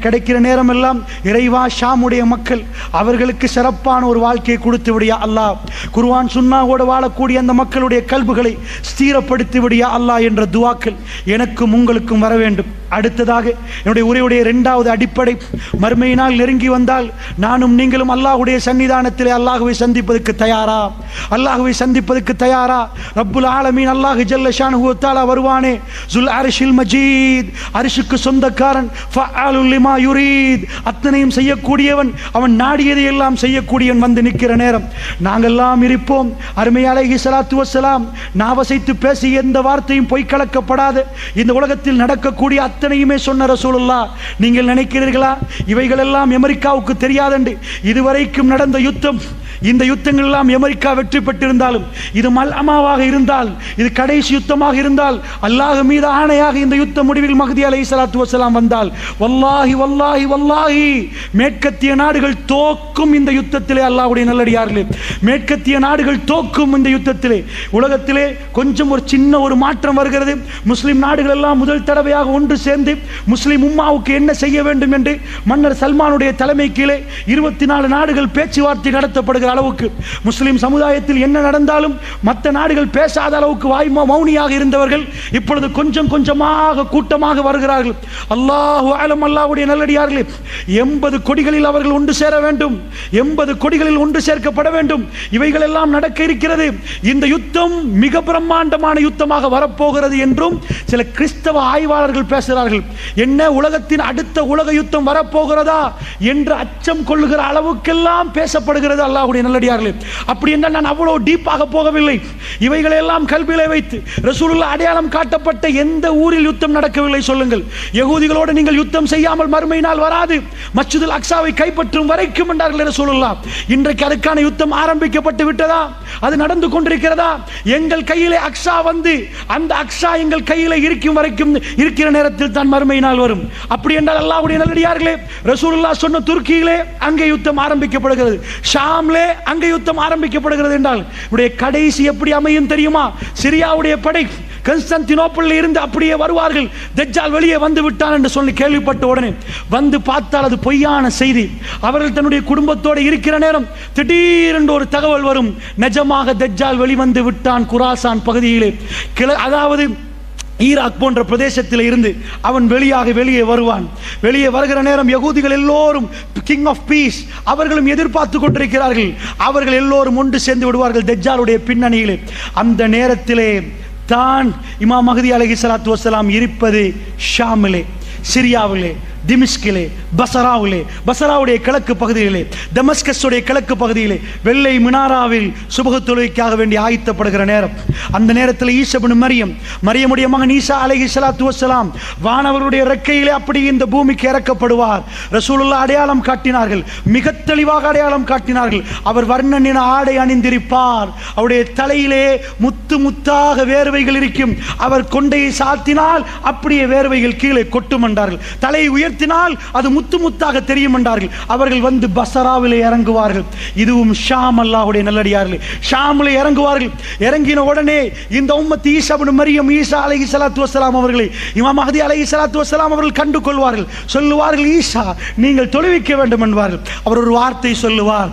கிடைக்கிற நேரமெல்லாம், இறைவா ஷாமுடைய மக்கள், அவர்களுக்கு சிறப்பான ஒரு வாழ்க்கையை கொடுத்து விடியா அல்லாஹ், குர்ஆன் சுன்னாவோடு வாழக்கூடிய அந்த மக்களுடைய கல்புகளை ஸ்திரப்படுத்தி விடியா அல்லாஹ் என்ற துவாக்கள் எனக்கும் உங்களுக்கும் வர வேண்டும். அடுத்ததாக என்னுடைய உரையுடைய இரண்டாவது அடிப்படை, மறுமையினால் நெருங்கி வந்தால் நானும் நீங்களும் அல்லாஹ்வுடைய சன்னிதானத்திலே அல்லாஹ்வை சந்திப்பதற்கு தயாரா? அல்லாஹ்வை சந்திப்பதற்கு தயாரா? ரப்புல் ஆலமீன் அல்லாஹ் ஜல்ல ஷானுஹு தஆலா வருவானே, ஜுல் அர்ஷில் மஜீத், அர்ஷுக்கு சொந்தக்காரன், ஃபஅலுல் லிமா யுரீத், அத்தனையும் செய்யக்கூடியவன், அவன் நாடியதை எல்லாம் செய்யக்கூடியவன் வந்து நிற்கிற நேரம் நாங்கெல்லாம் இருப்போம். அருமை அலைஹிஸ்ஸலாத்து வஸ்ஸலாம் நாவசைத்து பேசி எந்த வார்த்தையும் பொய் கலக்கப்படாத இந்த உலகத்தில் நடக்கக்கூடிய அத்தனையுமே சொன்ன ரசூலுல்லாஹ். நீங்கள் நினைக்கிறீர்களா இவைகள் எல்லாம் அமெரிக்காவுக்கு தெரியாதென்று? இதுவரைக்கும் நடந்த யுத்தம், இந்த யுத்தங்கள் எல்லாம் அமெரிக்கா வெற்றி பெற்றிருந்தாலும், இது மல்அமாவாக இருந்தால், இது கடைசி யுத்தமாக இருந்தால், அல்லாஹ் மீது ஆணையாக இந்த யுத்த முடிவில் மஹ்தி அலைஹிஸ்ஸலாத்து வஸ்ஸலாம் வந்தால், வல்லாஹி வல்லாஹி வல்லாஹி மேற்கத்திய நாடுகள் தோக்கும் இந்த யுத்தத்திலே. அல்லாஹ்வுடைய நல்லடியார்களே, மேற்கத்திய நாடுகள் தோக்கும் இந்த யுத்தத்திலே. உலகத்திலே கொஞ்சம் ஒரு சின்ன ஒரு மாற்றம் வருகிறது. முஸ்லிம் நாடுகள் எல்லாம் முதல் தடவையாக ஒன்று சேர்ந்து முஸ்லிம் உம்மாவுக்கு என்ன செய்ய வேண்டும் என்று மன்னர் சல்மானுடைய தலைமை கீழே 24 நாடுகள் பேச்சுவார்த்தை நடத்தப்படுகிற அளவுக்கு, முஸ்லிம் சமுதாயத்தில் என்ன நடந்தாலும் மற்ற நாடுகள் பேசாத அளவுக்கு மௌனியாக இருந்தவர்கள் இப்பொழுது கொஞ்சம் கொஞ்சமாக கூட்டமாக வருகிறார்கள். அல்லாஹு அலம், அல்லாஹ்வுடைய நல்லடியார்களே, 80 கொடிகளில் அவர்கள் ஒன்று சேர வேண்டும், 80 கொடிகளில் ஒன்று சேர்க்கப்பட வேண்டும். இவைகள் எல்லாம் நடக்க இருக்கிறது. இந்த யுத்தம் மிக பிரம்மாண்டமான யுத்தமாக வரப்போகிறது என்றும் சில கிறிஸ்தவ ஆய்வாளர்கள் பேசுகிறார்கள். என்ன, உலகத்தின் அடுத்த உலக யுத்தம் வரப்போகிறதா என்று அச்சம் கொள்ளுகிற அளவுக்கெல்லாம் பேசப்படுகிறது. அல்லாஹ்வுடைய நல்லடியார்களே, அப்படி என்றால் நான் அவ்வளவு டீப்பாக போகவில்லை. இவைகளை எல்லாம் கல்வியிலே வைத்து ரசூலுல்லாஹ் அடையாளம் காட்டப்பட்ட எந்த ஊரில் யுத்தம் நடக்கவில்லை சொல்லுங்கள்? யகூதிகளோடு நீங்கள் யுத்தம் செய்யாமல் மறுமை நாள் வராது, மஸ்ஜிதுல் அக்ஸாவை கைப்பற்றும் வரைக்கும் என்றார்கள் ரசூலுல்லாஹ். இன்றைக்கு அதுக்கான யுத்தம் ஆரம்பிக்கப்பட்டு விட்டதா? அது நடந்து கொண்டிருக்கிறதா? எங்கள் கையிலே அக்ஸா வந்து அந்த அக்ஸா எங்கள் கையிலே இருக்கும் வரைக்கும் இருக்கிற நேரத்தில் தான் மறுமை நாள் வரும். அப்படி என்றால் அல்லாஹ்வுடைய நல்லடியார்களே, ரசூலுல்லாஹ் சொன்ன துருக்கியிலே அங்கே யுத்தம் ஆரம்பிக்கப்படுகிறது, ஷாம்லே அங்கே யுத்தம் ஆரம்பிக்கப்படுகிறது என்றால் உடைய கடைசி எப்படி அமையும் தெரியுமா? சிரியாவுடைய படை கான்ஸ்டான்டினோப்பிளில் இருந்து அப்படியே வருவார்கள். தஜ்ஜால் வெளியே வந்து விட்டான் என்று சொல்லி கேள்விப்பட்ட உடனே வந்து பார்த்தால் அது பொய்யான செய்தி. அவர்கள் தன்னுடைய குடும்பத்தோடு இருக்கிற நேரம் திடீரென்று ஒரு தகவல் வரும், நிஜமாக தஜ்ஜால் வெளிவந்து விட்டான் குராசான் பகுதியிலே. அதாவது ஈராக் போன்ற பிரதேசத்தில் இருந்து அவன் வெளியே வருவான். வெளியே வருகிற நேரம் யகூதிகள் எல்லோரும் கிங் ஆஃப் பீஸ் அவர்களும் எதிர்பார்த்து கொண்டிருக்கிறார்கள். அவர்கள் எல்லோரும் ஒன்று சேர்ந்து விடுவார்கள் தஜ்ஜாலுடைய பின்னணியிலே. அந்த நேரத்திலே தான் இமாம் மஹ்தி அலைஹிஸ்ஸலாத்து வஸ்ஸலாம் இருப்பது ஷாமிலே, சிரியாவிலே, திமிஷ்கிலே, பசராவிலே, பசராவுடைய கிழக்கு பகுதியிலே, தமஸ்கஸுடைய கிழக்கு பகுதியிலே வெள்ளை மினாராவில் சுபஹ் தொழுகைக்காக வேண்டி ஆயத்தப்படுகிற நேரம். அந்த நேரத்தில் ஈசா இப்னு மரியமுடைய மகன் ஈசா அலைஹிஸ்ஸலாத்து வஸ்ஸலாம் வானவருடைய ரெக்கையிலே அப்படி இந்த பூமிக்கு இறக்கப்படுவார். ரசூலுல்லாஹ் அடையாளம் காட்டினார்கள், மிக தெளிவாக அடையாளம் காட்டினார்கள். அவர் வர்ணனின ஆடை அணிந்திருப்பார், அவருடைய தலையிலே முத்து முத்தாக வேர்வைகள் இருக்கும். அவர் கொண்டையை சாத்தினால் அப்படியே வேர்வைகள் கீழே கொட்டும் என்றார்கள். தலையை உயர்த்தினால் அது முத்து முத்தாக தெரியும் என்றார்கள். அவர்கள் வந்து பசராவிலே இறங்குவார்கள். இதுவும் ஷாம், அல்லாஹ்வுடைய நல்லடியார்களே, ஷாமிலே இறங்குவார்கள். இறங்கின உடனே இந்த உம்மத் ஈசா இப்னு மரியம், ஈசா அலைஹிஸ்ஸலாத்து வஸ்ஸலாம் அவர்களை இமாம் மஹ்தி அலைஹிஸ்ஸலாத்து வஸ்ஸலாம் அவர்கள் கண்டு கொள்வார்கள். சொல்லுவார்கள், ஈசா நீங்கள் தொழுவிக்க வேண்டும் என்பார்கள். அவர் ஒரு வார்த்தை சொல்லுவார்,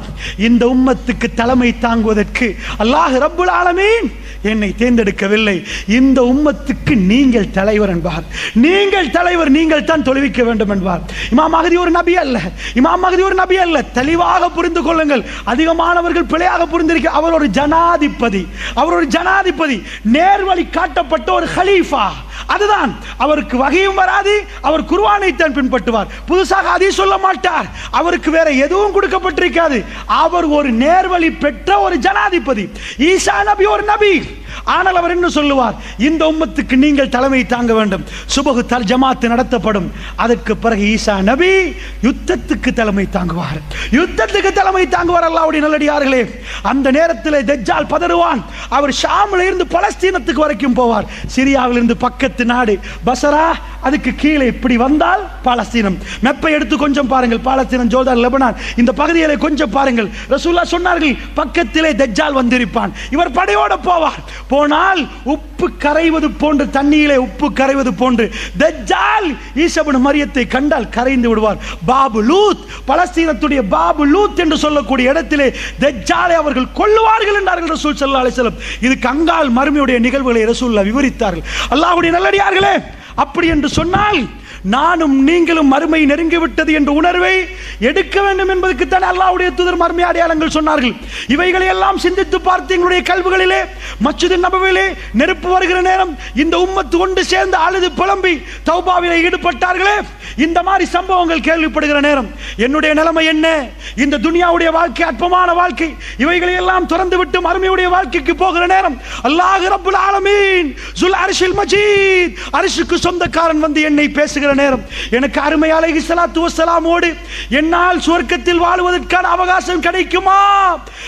இந்த உம்மத்துக்கு தலைமை தாங்குவதற்கு அல்லாஹ் ரப்புல் ஆலமீன் என்னை தேர்ந்தெடுக்கவில்லை, இந்த உம்மத்துக்கு நீங்கள் தலைவர் என்பார். நீங்கள் தலைவர், நீங்கள் தான் தொழுவிக்க வேண்டும் என்பார். இமாம் மஹ்தி ஒரு நபி அல்ல, இமாம் மஹ்தி ஒரு நபி அல்ல. தெளிவாக புரிந்து கொள்ளுங்கள். அதிகமானவர்கள் பிழையாக புரிந்திருக்க. அவர் ஒரு ஜனாதிபதி, அவர் ஒரு ஜனாதிபதி, நேர்வழி காட்டப்பட்ட ஒரு ஹலீஃபா. அதுதான். அவருக்கு வகையும் வராது, அவர் குர்ஆனை தான் பின்பற்றுவார், புதுசாக ஹதீஸ் சொல்ல மாட்டார், அவருக்கு வேற எதுவும் கொடுக்கப்பட்டிருக்காது. அவர் ஒரு நேர்வழி பெற்ற ஒரு ஜனாதிபதி. ஈசா நபி ஒரு நபி. ஆனால் அவர் என்ன சொல்லுவார்? இந்த உம்மத்துக்கு நீங்கள் தலைமை தாங்க வேண்டும். சுபஹ் ஜமாத் நடத்தப்படும். அதற்கு பிறகு ஈசா நபி யுத்தத்துக்கு தலைமை தாங்குவார், யுத்தத்துக்கு தலைமை தாங்குவார். அல்லாஹ்வுடைய நல்லடியார்களே, அந்த நேரத்தில் தஜ்ஜால் பதறுவான். அவர் ஷாமில் இருந்து பலஸ்தீனத்துக்கு வரைக்கும் போவார். சிரியாவில் இருந்து பக்கத்து நாடு பஸ்ரா, அதுக்கு கீழே இப்படி வந்தால் பாலஸ்தீனம். மெப்பை எடுத்து கொஞ்சம் பாருங்கள், பாலஸ்தீனம், ஜோர்தான், லெபனான் இந்த பகுதிகளை கொஞ்சம் பாருங்கள். ரசூலுல்லாஹ் சொன்னார்கள், பக்கத்திலே தஜ்ஜால் வந்திருப்பான். இவர் படையோடு போவார். போனால் உப்பு கரைவது போன்று, தண்ணீரிலே உப்பு கரைவது போன்று தஜ்ஜால் ஈசா இப்னு மரியத்தை கண்டால் கரைந்து விடுவார். பாபு லூத், பலஸ்தீனத்துடைய பாபு லூத் என்று சொல்லக்கூடிய இடத்திலே தஜ்ஜாலை அவர்கள் கொல்லுவார்கள் என்றார்கள் ரசூல் ஸல்லல்லாஹு அலைஹி வஸல்லம். இதுக்கு அங்கால் மறுமையுடைய நிகழ்வுகளை ரசூலுல்லாஹ் விவரித்தார்கள். அல்லாஹ்வுடைய நல்லடியார்களே, அப்படி என்று சொன்னால் நானும் நீங்களும் மறுமை நெருங்கிவிட்டது என்ற உணர்வை எடுக்க வேண்டும் என்பதற்கு தான் அல்லாஹ்வுடைய தூதர் மறுமை அடையாளங்கள் சொன்னார்கள். இவைகளை எல்லாம் சிந்தித்து பார்த்து எங்களுடைய கல்விகளிலே, மஸ்ஜித் நபவியிலே நெருப்பு வருகிற நேரம் இந்த உம்மத்து ஒன்று சேர்ந்து அழுது புலம்பி தௌபாவிலே ஈடுபட்டார்களே, இந்த மாதிரி சம்பவங்கள் கேள்விப்படுகிற நேரம் என்னுடைய நிலைமை என்ன? இந்த துனியாவுடைய வாழ்க்கை அற்பமான வாழ்க்கை. இவைகளை எல்லாம் திறந்து விட்டு மறுமையுடைய வாழ்க்கைக்கு போகிற நேரம் அல்லாஹ் ரப்புல் ஆலமீன் ஜுல் அர்ஷில் மஜீத், அர்ஷுக்கு சொந்தக்காரன் வந்து என்னை பேசுகிற நேரம், எனக்கு அருமை அலைஹிஸ்ஸலாத்து வஸ்ஸலாமோடு என்னால் சுவர்க்கத்தில் வாழ்வதற்கான அவகாசம் கிடைக்குமா?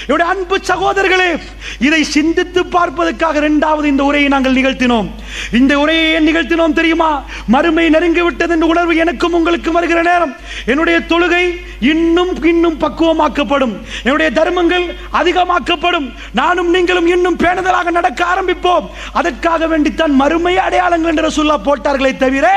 என்னுடைய அன்பு சகோதரர்களே, இதை சிந்தித்து பார்ப்பதற்காக இரண்டாவது இந்த உரையை நாங்கள் நிகழ்த்தினோம். இந்த உரையை ஏன் நிகழ்த்தினோம் தெரியுமா? மறுமை நெருங்கிவிட்டது என்ற உணர்வு எனக்கும் உங்களுக்கும் வருகிற நேரம் என்னுடைய தொழுகை இன்னும் இன்னும் பக்குவமாக்கப்படும், என்னுடைய தர்மங்கள் அதிகமாக்கப்படும், நானும் நீங்களும் இன்னும் பேணுதலாக நடக்க ஆரம்பிப்போம். அதற்காக வேண்டித்தான் மறுமை அடையாளங்கள் என்று ரசூலுல்லாஹ் போட்டார்களே தவிர,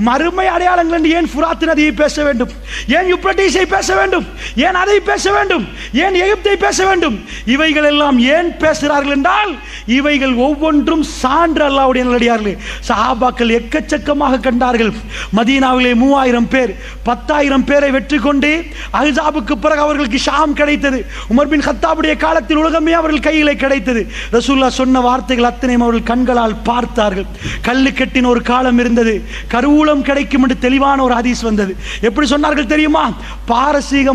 மறுமை அடையாளங்கள் என்று ஏன் ஃபுராத் நதியை பேச வேண்டும்? ஏன் யூப்ரட்டீஸை பேச வேண்டும்? ஏன் அதை பேச வேண்டும்? ஏன் எகிப்தை பேச வேண்டும்? இவைகள் எல்லாம் ஏன் பேசுகிறார்கள் என்றால், இவைகள் ஒவ்வொன்றும் சான்று. அல்லாஹ்வுடைய நல்லடியார்களே, சஹாபாக்கள் எக்கச்சக்கமாக கண்டார்கள். மதீனாவிலே 3000 பேர் 10,000 பேரை வெற்றி கொண்டு அஹ்ஸாபுக்கு பிறகு அவர்களுக்கு ஷாம் கிடைத்தது. உமர் பின் கத்தாபுடைய காலத்தில் உலகமே அவர்கள் கையிலே கிடைத்தது. ரசூலுல்லாஹ் சொன்ன வார்த்தைகள் அத்தனையும் அவர்கள் கண்களால் பார்த்தார்கள். கல்லு கட்டின ஒரு காலம் இருந்தது, கருவூலம் கிடைக்கும் என்று தெளிவான ஒரு ஹதீஸ் வந்தது. எப்படி சொன்னார்கள் தெரியுமா? பாரசீக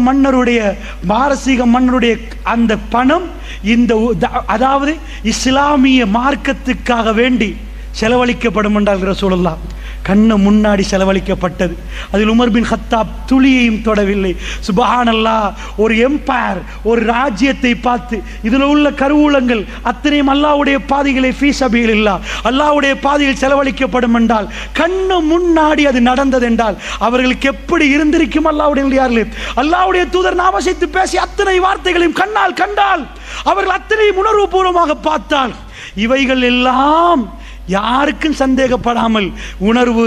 மன்னருடைய அந்த பணம் இந்த அதாவது இஸ்லாமிய மார்க்கத்துக்காக வேண்டி செலவழிக்கப்படும் என்றார்கள் ரசூலுல்லாஹ். கண்ணு முன்னாடி செலவழிக்கப்பட்டது. அதில் உமர் பின் கத்தாப் துளியையும் தொடவில்லை. சுப்ஹானல்லாஹ், ஒரு எம்பயர், ஒரு ராஜ்யத்தை பார்த்து இதில் உள்ள கருவூலங்கள் அத்தனையும் அல்லாஹ்வுடைய பாதைகளை ஃபீ சபீலில்லாஹ், அல்லாஹ்வுடைய பாதையில் செலவழிக்கப்படும் என்றால், கண்ணு முன்னாடி அது நடந்தது என்றால் அவர்களுக்கு எப்படி இருந்திருக்கும்? அல்லாஹ்வுடைய தூதர் நாமசித்து பேசி அத்தனை வார்த்தைகளையும் கண்ணால் கண்டால், அவர்கள் அத்தனையும் உணர்வு பூர்வமாக பார்த்தால், இவைகள் எல்லாம் யாருக்கும் சந்தேகப்படாமல் உணர்வு,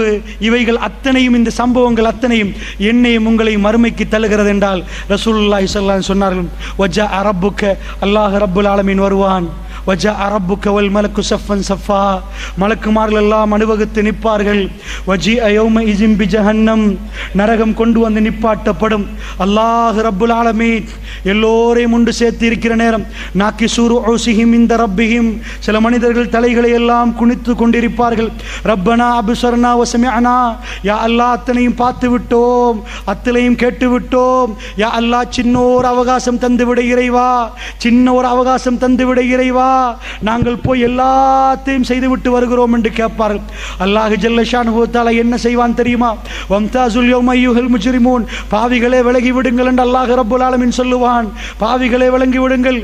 இவைகள் அத்தனையும், இந்த சம்பவங்கள் அத்தனையும் என்னையும் உங்களையும் மறுமைக்கு தள்ளுகிறது என்றால் ரசூலுல்லாஹி ஸல்லல்லாஹு அலைஹி வஸல்லம் சொன்னார்கள், வஜா ரப்புக்க, அல்லாஹ் ரப்புல் ஆலமீன் வருவான், வஜா ரப்புக்க வல் மலக்கு ஸஃபன் ஸஃபா, மலக்குமார்கள் எல்லாம் அணிவகுத்து நிற்பார்கள். வஜி யௌம இஸின் பிஜஹன்னம், நரகம் கொண்டு வந்து நிப்பாட்டப்படும். அல்லாஹ் ரப்புல் ஆலமீன் எல்லோரையும் ஒன்று சேர்த்து இருக்கிற நேரம், நாக்கி சூரு ஊசிஹிம் இந்த ரப்பிஹிம், சில மனிதர்கள் தலைகளை எல்லாம் குனித்து கொண்டிருப்பார்கள். ரப்பனா அப்சர்னா வஸமிஅனா, யா அல்லாஹ் அத்தனையும் பார்த்து விட்டோம், அத்தனையும் கேட்டு விட்டோம், யா அல்லாஹ் சின்ன ஒரு அவகாசம் தந்து விட இறைவா, சின்ன ஒரு அவகாசம் தந்து விட இறைவா, நாங்கள் போய் எல்லாத்தையும் செய்துவிட்டு வருகிறோம் என்று கேட்பார்கள். அல்லாஹ் ஜல்ல ஷானுஹு தஆலா என்ன செய்வான் தெரியுமா? வம்தாசுல் யௌம அய்யுஹல் முஜ்ரிமூன், பாவிகளே விலகி விடுங்கள் என்று அல்லாஹ் ரப்புல் ஆலமீன் சொல்லுவான். பாவிகளே விலகி விடுங்கள்.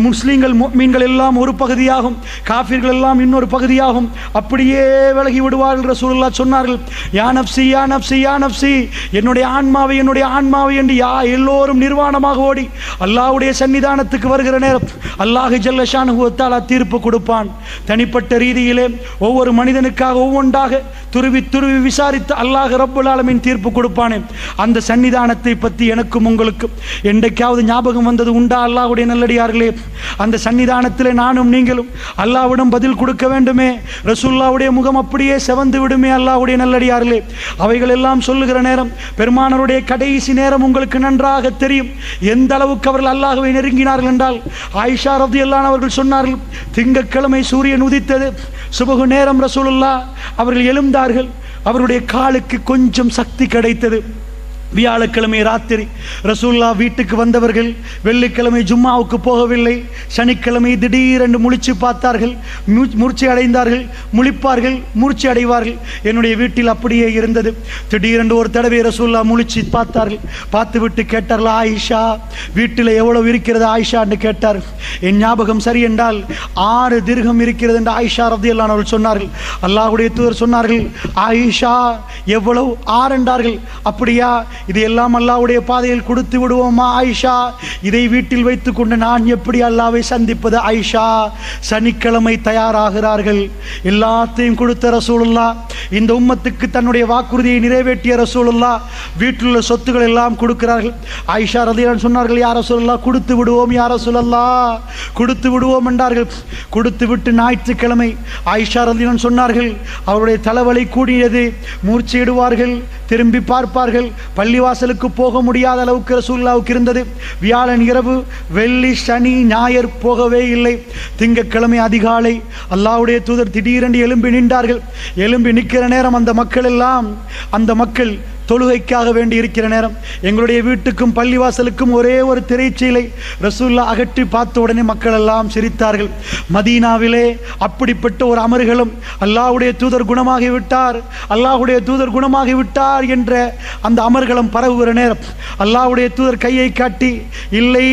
முஸ்லிம்கள் முஃமின்கள் எல்லாம் ஒரு பகுதியாகும், காஃபிர்கள் எல்லாம் இன்னொரு பகுதியாகும், அப்படியே விலகி விடுவார்கள். ரசூலுல்லாஹ் சொன்னார்கள், யா நஃப்ஸி யா நஃப்ஸி யா நஃப்ஸி, என்னுடைய ஆன்மாவை என்னுடைய ஆன்மாவை என்று எல்லோரும் நிர்வாணமாக ஓடி அல்லாஹ்வுடைய சன்னிதானத்துக்கு வருகிற நேரம் அல்லாஹ் ஜல்ல ஷானுஹு தஆலா தீர்ப்பு கொடுப்பான். தனிப்பட்ட ரீதியிலே ஒவ்வொரு மனிதனுக்காக ஒவ்வொன்றாக துருவி துருவி விசாரித்து அல்லாஹ் ரப்புல் ஆலமீன் தீர்ப்பு கொடுப்பானே, அந்த சன்னிதானத்தை பற்றி எனக்கும் உங்களுக்கு என்றைக்காவது ஞாபகம் வந்தது உண்டா? அல்லாஹ்வுடைய நல்லடியார்களே, அந்த சன்னிதானத்திலே நானும் நீங்களும் அல்லாஹ்விடம் பதில் கொடுக்க வேண்டுமே. ரசூலுல்லாஹ்வுடைய முகம் அப்படியே செவந்து விடுமே. அல்லாஹ்வுடைய நல்லடியார்களே, அவைகள் எல்லாம் சொல்லுகிற நேரம், பெருமானாருடைய கடைசி நேரம் உங்களுக்கு நன்றாக தெரியும். எந்த அளவுக்கு அவர்கள் அல்லாஹ்வை நெருங்கினார்கள் என்றால், ஆயிஷா ரலியல்லாஹு அன்ஹா அவர்கள் சொன்னார்கள், திங்கட்கிழமை சூரியன் உதித்தது, சுபஹு நேரம் ரசூலுல்லாஹ் அவர்கள் எழுந்தார்கள். அவருடைய காலுக்கு கொஞ்சம் சக்தி கிடைத்தது. வியாழக்கிழமை ராத்திரி ரசூலுல்லாஹ் வீட்டுக்கு வந்தவர்கள் வெள்ளிக்கிழமை ஜும்மாவுக்கு போகவில்லை. சனிக்கிழமை திடீரென்று முழிச்சு பார்த்தார்கள், மூர்ச்சை அடைந்தார்கள். முழிப்பார்கள், மூர்ச்சை அடைவார்கள். என்னுடைய வீட்டில் அப்படியே இருந்தது. திடீரென்று ஒரு தடவை ரசூலுல்லாஹ் முழிச்சு பார்த்தார்கள். பார்த்து விட்டு கேட்டார்கள், ஆயிஷா வீட்டில் எவ்வளவு இருக்கிறது ஆயிஷா என்று கேட்டார்கள். என் ஞாபகம் சரி என்றால் 6 திர்ஹம் இருக்கிறது என்று ஆயிஷா ரலியல்லாஹு அன்ஹா அவர்கள் சொன்னார்கள். அல்லாஹ்வுடைய தூதர் சொன்னார்கள், ஆயிஷா எவ்வளவு? 6 என்றார்கள். அப்படியா, இதையெல்லாம் அல்லாஹ்வுடைய பாதையில் கொடுத்து விடுவோமா ஆயிஷா? இதை வீட்டில் வைத்துக் கொண்டு நான் எப்படி அல்லாஹ்வை சந்திப்பது ஆயிஷா? சனிக்கிழமை தயாராகிறார்கள். எல்லாத்தையும் கொடுத்த ரசூலுல்லாஹ், இந்த உம்மத்துக்கு தன்னுடைய வாக்குறுதியை நிறைவேற்றிய ரசூலுல்லாஹ் வீட்டில் உள்ள சொத்துக்கள் எல்லாம் கொடுக்கிறார்கள். ஆயிஷா ரலியல்லாஹு அன்ஹா சொன்னார்கள், யா ரசூலுல்லாஹ் கொடுத்து விடுவோம், யா ரசூலுல்லாஹ் கொடுத்து விடுவோம் என்றார்கள். கொடுத்து விட்டு ஞாயிற்றுக்கிழமை ஆயிஷா ரலியல்லாஹு அன்ஹா சொன்னார்கள், அவருடைய தலைவலி கூடியது, மூர்ச்சையிடுவார்கள், திரும்பி பார்ப்பார்கள். பள்ளிவாசலுக்கு போக முடியாத அளவுக்கு ரசூலுல்லாஹ்வுக்கு இருந்தது. வியாழன் இரவு, வெள்ளி, சனி, ஞாயிறு போகவே இல்லை. திங்கட்கிழமை அதிகாலை அல்லாஹ்வுடைய தூதர் திடீரென்று எழும்பி நின்றார்கள். எழும்பி நிற்கிற நேரம் அந்த மக்கள் தொழுகைக்காக வேண்டி இருக்கிற நேரம், எங்களுடைய வீட்டுக்கும் பள்ளிவாசலுக்கும் ஒரே ஒரு திரைச்சீலை ரசூலுல்லாஹ் அகற்றி பார்த்த உடனே மக்கள் எல்லாம் சிரித்தார்கள். மதீனாவிலே அப்படிப்பட்ட ஒரு அமர்கலம், அல்லாஹ்வுடைய தூதர் குணமாகிவிட்டார், அல்லாஹ்வுடைய தூதர் குணமாகிவிட்டார் என்ற அந்த அமர்கலம் பரவுகிற நேரம் அல்லாஹ்வுடைய தூதர் கையை காட்டி, இல்லை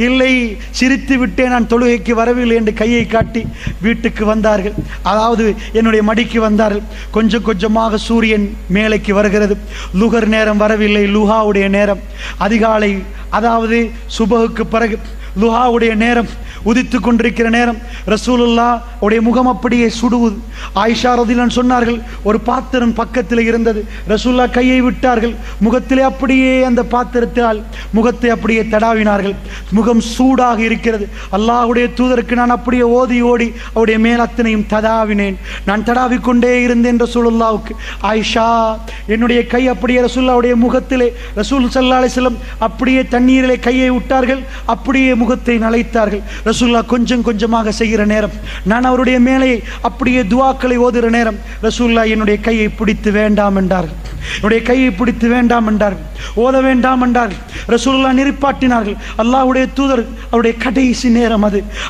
இல்லை சிரித்து விட்டே நான் தொழுகைக்கு வரவில்லை என்று கையை காட்டி வீட்டுக்கு வந்தார்கள். அதாவது என்னுடைய மடிக்கு வந்தார்கள். கொஞ்சம் கொஞ்சமாக சூரியன் மேலைக்கு வருகிறது. லுகர் நேரம் வரவில்லை, லுஹாவுடைய நேரம் அதிகாலை, அதாவது சுபஹுக்கு பிறகு லுஹாவுடைய நேரம் உதித்து கொண்டிருக்கிற நேரம் ரசூலுல்லாஹ் உடைய முகம் அப்படியே சுடுவது. ஆயிஷா ரலியல்லாஹு அன்ஹா சொன்னார்கள், ஒரு பாத்திரம் பக்கத்தில் இருந்தது. ரசூலுல்லாஹ் கையை விட்டார்கள், முகத்திலே அப்படியே அந்த பாத்திரத்தால் முகத்தை அப்படியே தடாவினார்கள். முகம் சூடாக இருக்கிறது. அல்லாஹ்வுடைய தூதருக்கு நான் அப்படியே ஓதி ஓடி அவருடைய மேல் அத்தனையும் தடாவினேன். நான் தடாவிக்கொண்டே இருந்தேன் ரசூலுல்லாஹ்வுக்கு. ஆயிஷா என்னுடைய கை அப்படியே ரசூலுல்லாஹ்வுடைய முகத்திலே, ரசூல் ஸல்லல்லாஹு அலைஹி வஸல்லம் அப்படியே தண்ணீரிலே கையை விட்டார்கள், அப்படியே முகத்தை நனைத்தார்கள். ரசூலுல்லாஹ் கொஞ்சம் கொஞ்சமாக செய்கிற நேரம், நான் அவருடைய மேலே அப்படியே துஆக்களை ஓதுகிற நேரம் ரசூலுல்லாஹ் என்னுடைய கையை பிடித்து வேண்டாம் என்றார்கள். என்னுடைய கையை பிடித்து வேண்டாம் என்றார்கள், ஓத வேண்டாம் என்றார்கள். ரசூலுல்லாஹ் நிப்பாட்டினார்கள். அல்லாஹ்வுடைய தூதர் அவருடைய கடைசி நேரம்,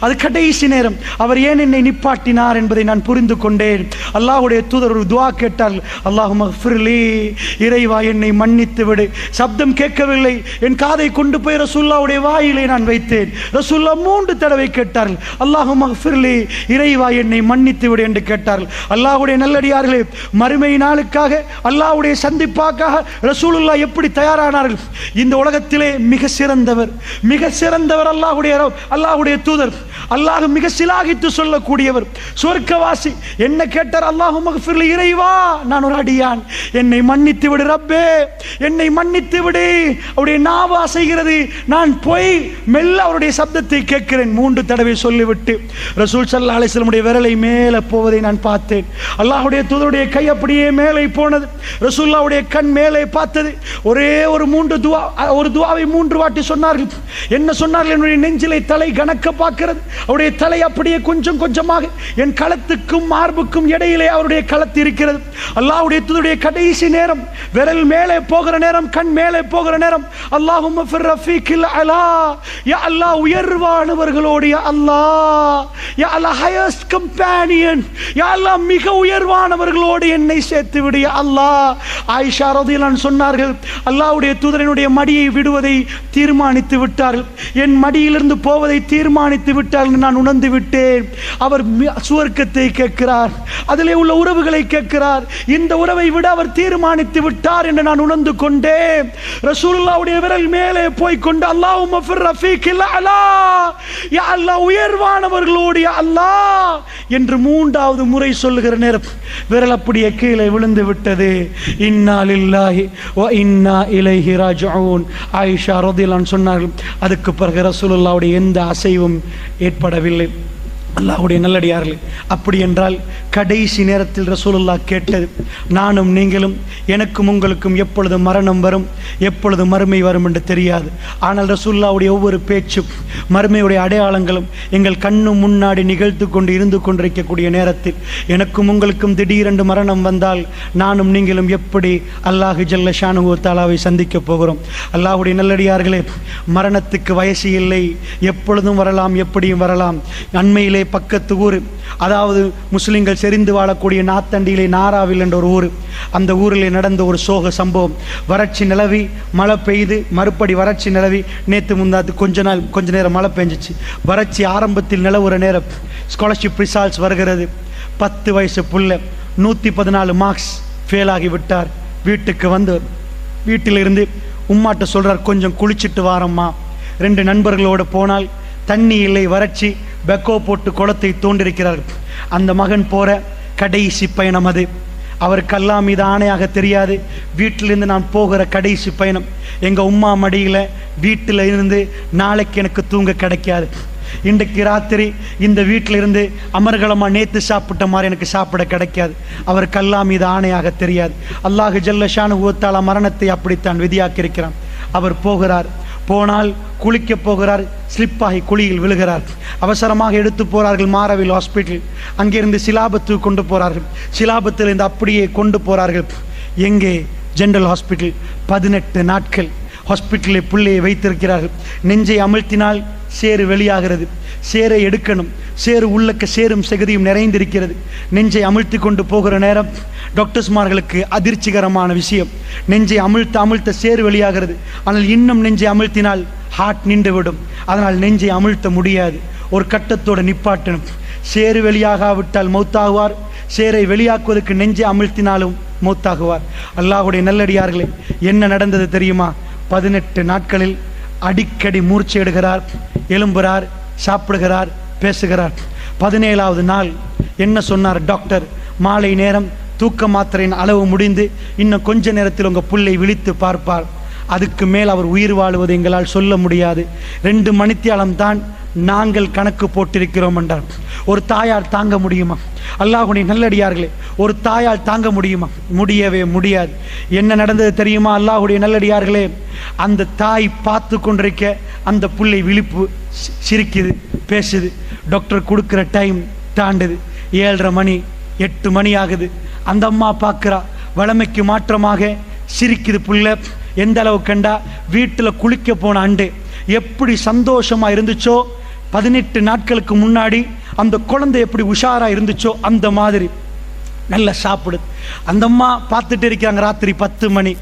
அது கடைசி நேரம். அவர் ஏன் என்னை நிப்பாட்டினார் என்பதை நான் புரிந்து கொண்டேன். அல்லாஹ்வுடைய தூதர் ஒரு துஆ கேட்டார்கள், அல்லாஹும்ம ஃபிர்லி, இறைவா என்னை மன்னித்து விடு. சப்தம் கேட்கவில்லை, என் காதை கொண்டு போய் ரசூலுல்லாஹ்வுடைய வாயிலே நான் வைத்தேன். ரசூலுல்லாஹ் 3 தடவை கேட்டார்கள், அல்லாஹும்ம ஃபிர்லி, இறைவா என்னை மன்னித்து விடு என்று கேட்டார்கள். அல்லாஹ்வுடைய நல்லடியார்களே, மறுமை நாளுக்காக, அல்லாஹ்வுடைய சந்திப்பாக்காக ரசூலுல்லாஹ் எப்படி தயாரானார்கள்? இந்த உலகத்திலே மிக சிறந்தவர் அல்லாஹ்வுடைய தூதர். அல்லாஹ் மிக சிலாகித்து சொல்லக்கூடியவர், சொர்க்கவாசி. என்ன கேட்டார்? அல்லாஹும்ம ஃபிர்லி, இறைவா நான் ஒரு அடியான், என்னை மன்னித்து விடு ரப்பே, என்னை மன்னித்து விடு. அவருடைய நாவு அசைகிறது, நான் போய் மெல்ல அவருடைய சப்தத்தை கேட்கிறேன். 3 தடவை சொல்லிவிட்டு ரசூல் ஸல்லல்லாஹு அலைஹி வஸல்லம் விரலை மேலே போவதை நான் பார்த்தேன். அல்லாஹ்வுடைய தூதருடைய கை அப்படியே மேலே போனது. ரசூலுல்லாஹ்வுடைய கண் மேலே பார்த்தது. ஒரே ஒரு துஆவை 3 வாட்டி சொன்னார்கள். என்ன சொன்னார்கள்? என்னுடைய நெஞ்சிலே தலை கணக்க பார்க்கிறது. அவருடைய தலை அப்படியே கொஞ்சம் கொஞ்சமாக என் களத்துக்கும் மார்புக்கும் இடையிலே அவருடைய களத்து இருக்கிறது. அல்லாஹ்வுடைய தூதருடைய கடைசி நேரம், விரல் மேலே போகிற நேரம், கண் மேலே போகிற நேரம், அல்லாஹும்ம ஃபிர் ரஃபீக்கில் அலா, யா அல்லாஹ் உயர்வானவர்களோடு, யா அல்லாஹ், யா அல்லாஹ் ஹையஸ்ட் கம்பேனியன், யா அல்லாஹ் மிக உயர்வானவர்களோடு என்னை சேர்த்து விடு யா அல்லாஹ். ஆயிஷா ரலியல்லாஹு அன்ஹா சொன்னார்கள், அல்லாஹ்வுடைய தூதரினுடைய மடியை விடுவதை தீர்மானித்து விட்டார்கள், என் மடியிலிருந்து போவதை தீர்மானித்து விட்டார்கள். நான் உணர்ந்து விட்டேன். அவர் சுவர்க்கத்தை கேட்கிறார், அதிலே உள்ள உறவுகளை கேட்கிறார். இந்த உறவை விட அவர் தீர்மானித்து விட்டார் என்று நான் உணர்ந்து கொண்டேன். ரசூலுல்லாஹ்வுடைய விரல் மேலே போய்கொண்டு அல்லாஹும்ம ஃபிர் ரஃபீக்கில் அலா, யா அல்லாஹ் உயர்வானவர்களோடு யா அல்லாஹ் என்று 3வது முறை சொல்லுகிற நேரம் விரல் அப்படியே கீழே விழுந்து விட்டது. இன்னா லில்லாஹி வ இன்னா இலைஹி ராஜிஊன். ஆயிஷா ரலியல்லாஹு அன்ஹா சொன்னார்கள், அதுக்கு பிறகு ரசூலுல்லாஹ்வுடைய எந்த அசைவும் ஏற்படவில்லை. அல்லாஹ்வுடைய நல்லடியார்களே, அப்படி என்றால் கடைசி நேரத்தில் ரசூலுல்லாஹ் கேட்டது, நானும் நீங்களும் எனக்கும் உங்களுக்கும் எப்பொழுது மரணம் வரும், எப்பொழுது மறுமை வரும் என்று தெரியாது. ஆனால் ரசூலுல்லாஹ்வுடைய ஒவ்வொரு பேச்சும் மறுமையுடைய அடையாளங்களும் எங்கள் கண்ணு முன்னாடி நிகழ்த்து கொண்டு இருந்து கொண்டிருக்கக்கூடிய நேரத்தில் எனக்கும் உங்களுக்கும் திடீரென்று மரணம் வந்தால் நானும் நீங்களும் எப்படி அல்லாஹ் ஜல்ல ஷானுஹு வ தஆலாவை சந்திக்க போகிறோம்? அல்லாஹ்வுடைய நல்லடியார்களே, மரணத்துக்கு வயசு இல்லை, எப்பொழுதும் வரலாம், எப்படியும் வரலாம். அண்மையிலே பக்கத்து ஊர், அதாவது முஸ்லிம்கள் செறிந்து வாழக்கூடிய நாத்தண்டியிலே நாராவில் என்ற ஒரு ஊர், அந்த ஊரிலே நடந்த ஒரு சோக சம்பவம். வறட்சி நிலவி மழை பெய்து மறுபடி வறட்சி நிலவி நேற்று முந்தாத்து கொஞ்ச நேரம் மழை பெஞ்சிச்சு. வறட்சி ஆரம்பத்தில் நிலவுற நேரம் ஸ்காலர்ஷிப் ரிசால்ட்ஸ் வருகிறது. 10 வயசு புள்ள 114 மார்க்ஸ் ஃபெயில் ஆகி விட்டார். வீட்டுக்கு வந்து வீட்டிலிருந்து உம்மாட்ட சொல்றார், கொஞ்சம் குளிச்சுட்டு வாரம்மா. 2 நண்பர்களோடு போனால் தண்ணி இல்லை, வறட்சி, பெக்கோ போட்டு குளத்தை தோண்டிருக்கிறார்கள். அந்த மகன் போற கடைசி பயணம் அது. அவருக்கு அல்லாஹ் மீது ஆணையாக தெரியாது, வீட்டிலிருந்து நான் போகிற கடைசி பயணம். எங்கள் உம்மா மடியில் வீட்டில் இருந்து நாளைக்கு எனக்கு தூங்க கிடைக்காது, இன்றைக்கு ராத்திரி இந்த வீட்டில் இருந்து அமர்கலமாக நேற்று சாப்பிட்ட மாதிரி எனக்கு சாப்பிட கிடைக்காது. அவருக்கு அல்லாஹ் மீது ஆணையாக தெரியாது. அல்லாஹ் ஜல்ல ஷானுஹு வ தஆலா மரணத்தை அப்படித்தான் விதியாக்கியிருக்கிறான். அவர் போகிறார், போனால் குளிக்க போகிறார், ஸ்லிப்பாகி குழியில் விழுகிறார். அவசரமாக எடுத்து போகிறார்கள் மாரவில் ஹாஸ்பிட்டல். அங்கிருந்து சிலாபத்துக்கு கொண்டு போகிறார்கள். சிலாபத்திலிருந்து அப்படியே கொண்டு போகிறார்கள் எங்கே? General hospital. 18 நாட்கள் ஹாஸ்பிட்டலில் பிள்ளையை வைத்திருக்கிறார்கள். நெஞ்சை அமிழ்த்தினால் சேறு வெளியாகிறது, சேரை எடுக்கணும், சேறு உள்ளக்க சேரும் செகுதியும் நிறைந்திருக்கிறது. நெஞ்சை அமிழ்த்தி கொண்டு போகிற நேரம் டாக்டர்ஸ்மார்களுக்கு அதிர்ச்சிகரமான விஷயம், நெஞ்சை அமிழ்த்த சேறு வெளியாகிறது. ஆனால் இன்னும் நெஞ்சை அமிழ்த்தினால் ஹார்ட் நின்று விடும், அதனால் நெஞ்சை அமிழ்த்த முடியாது, ஒரு கட்டத்தோடு நிப்பாட்டணும். சேறு வெளியாகாவிட்டால் மௌத்தாகுவார், சேரை வெளியாக்குவதற்கு நெஞ்சை அமிழ்த்தினாலும் மௌத்தாகுவார். அல்லாஹ்வுடைய நல்லடியார்களே, என்ன நடந்தது தெரியுமா? 18 நாட்களில் அடிக்கடி மூர்ச்சை எடுகிறார், எழும்புகிறார், சாப்பிடுகிறார், பேசுகிறார். 17வது நாள் என்ன சொன்னார் டாக்டர்? மாலை நேரம் தூக்க மாத்திரையின் அளவு முடிந்து இன்னும் கொஞ்ச நேரத்தில் உங்கள் புள்ளை விழித்து பார்ப்பார், அதுக்கு மேல் அவர் உயிர் வாழுவது எங்களால் சொல்ல முடியாது, 2 மணித்தியாலம் தான் நாங்கள் கணக்கு போட்டிருக்கிறோம் என்றார். ஒரு தாயால் தாங்க முடியுமா? அல்லாஹ்வுடைய நல்லடியார்களே, ஒரு தாயால் தாங்க முடியுமா? முடியவே முடியாது. என்ன நடந்தது தெரியுமா? அல்லாஹ்வுடைய நல்லடியார்களே, அந்த தாய் பார்த்து கொண்டிருக்க அந்த புள்ளை விழிப்பு, சிரிக்குது, பேசுது. டாக்டர் கொடுக்குற டைம் தாண்டுது, 7:30 மணி, 8 மணி ஆகுது. அந்த அம்மா பார்க்குறா, வளமைக்கு மாற்றமாக சிரிக்குது புள்ள. எந்த அளவு கண்டா, வீட்டில் குளிக்க போன அண்டு எப்படி சந்தோஷமாக இருந்துச்சோ, 18 நாட்களுக்கு முன்னாடி அந்த குழந்தை எப்படி உஷாரா இருந்துச்சோ அந்த மாதிரி நல்லா சாப்பிடுது. அந்த அம்மா பார்த்துட்டு இருக்காங்க. ராத்திரி 10 மணி,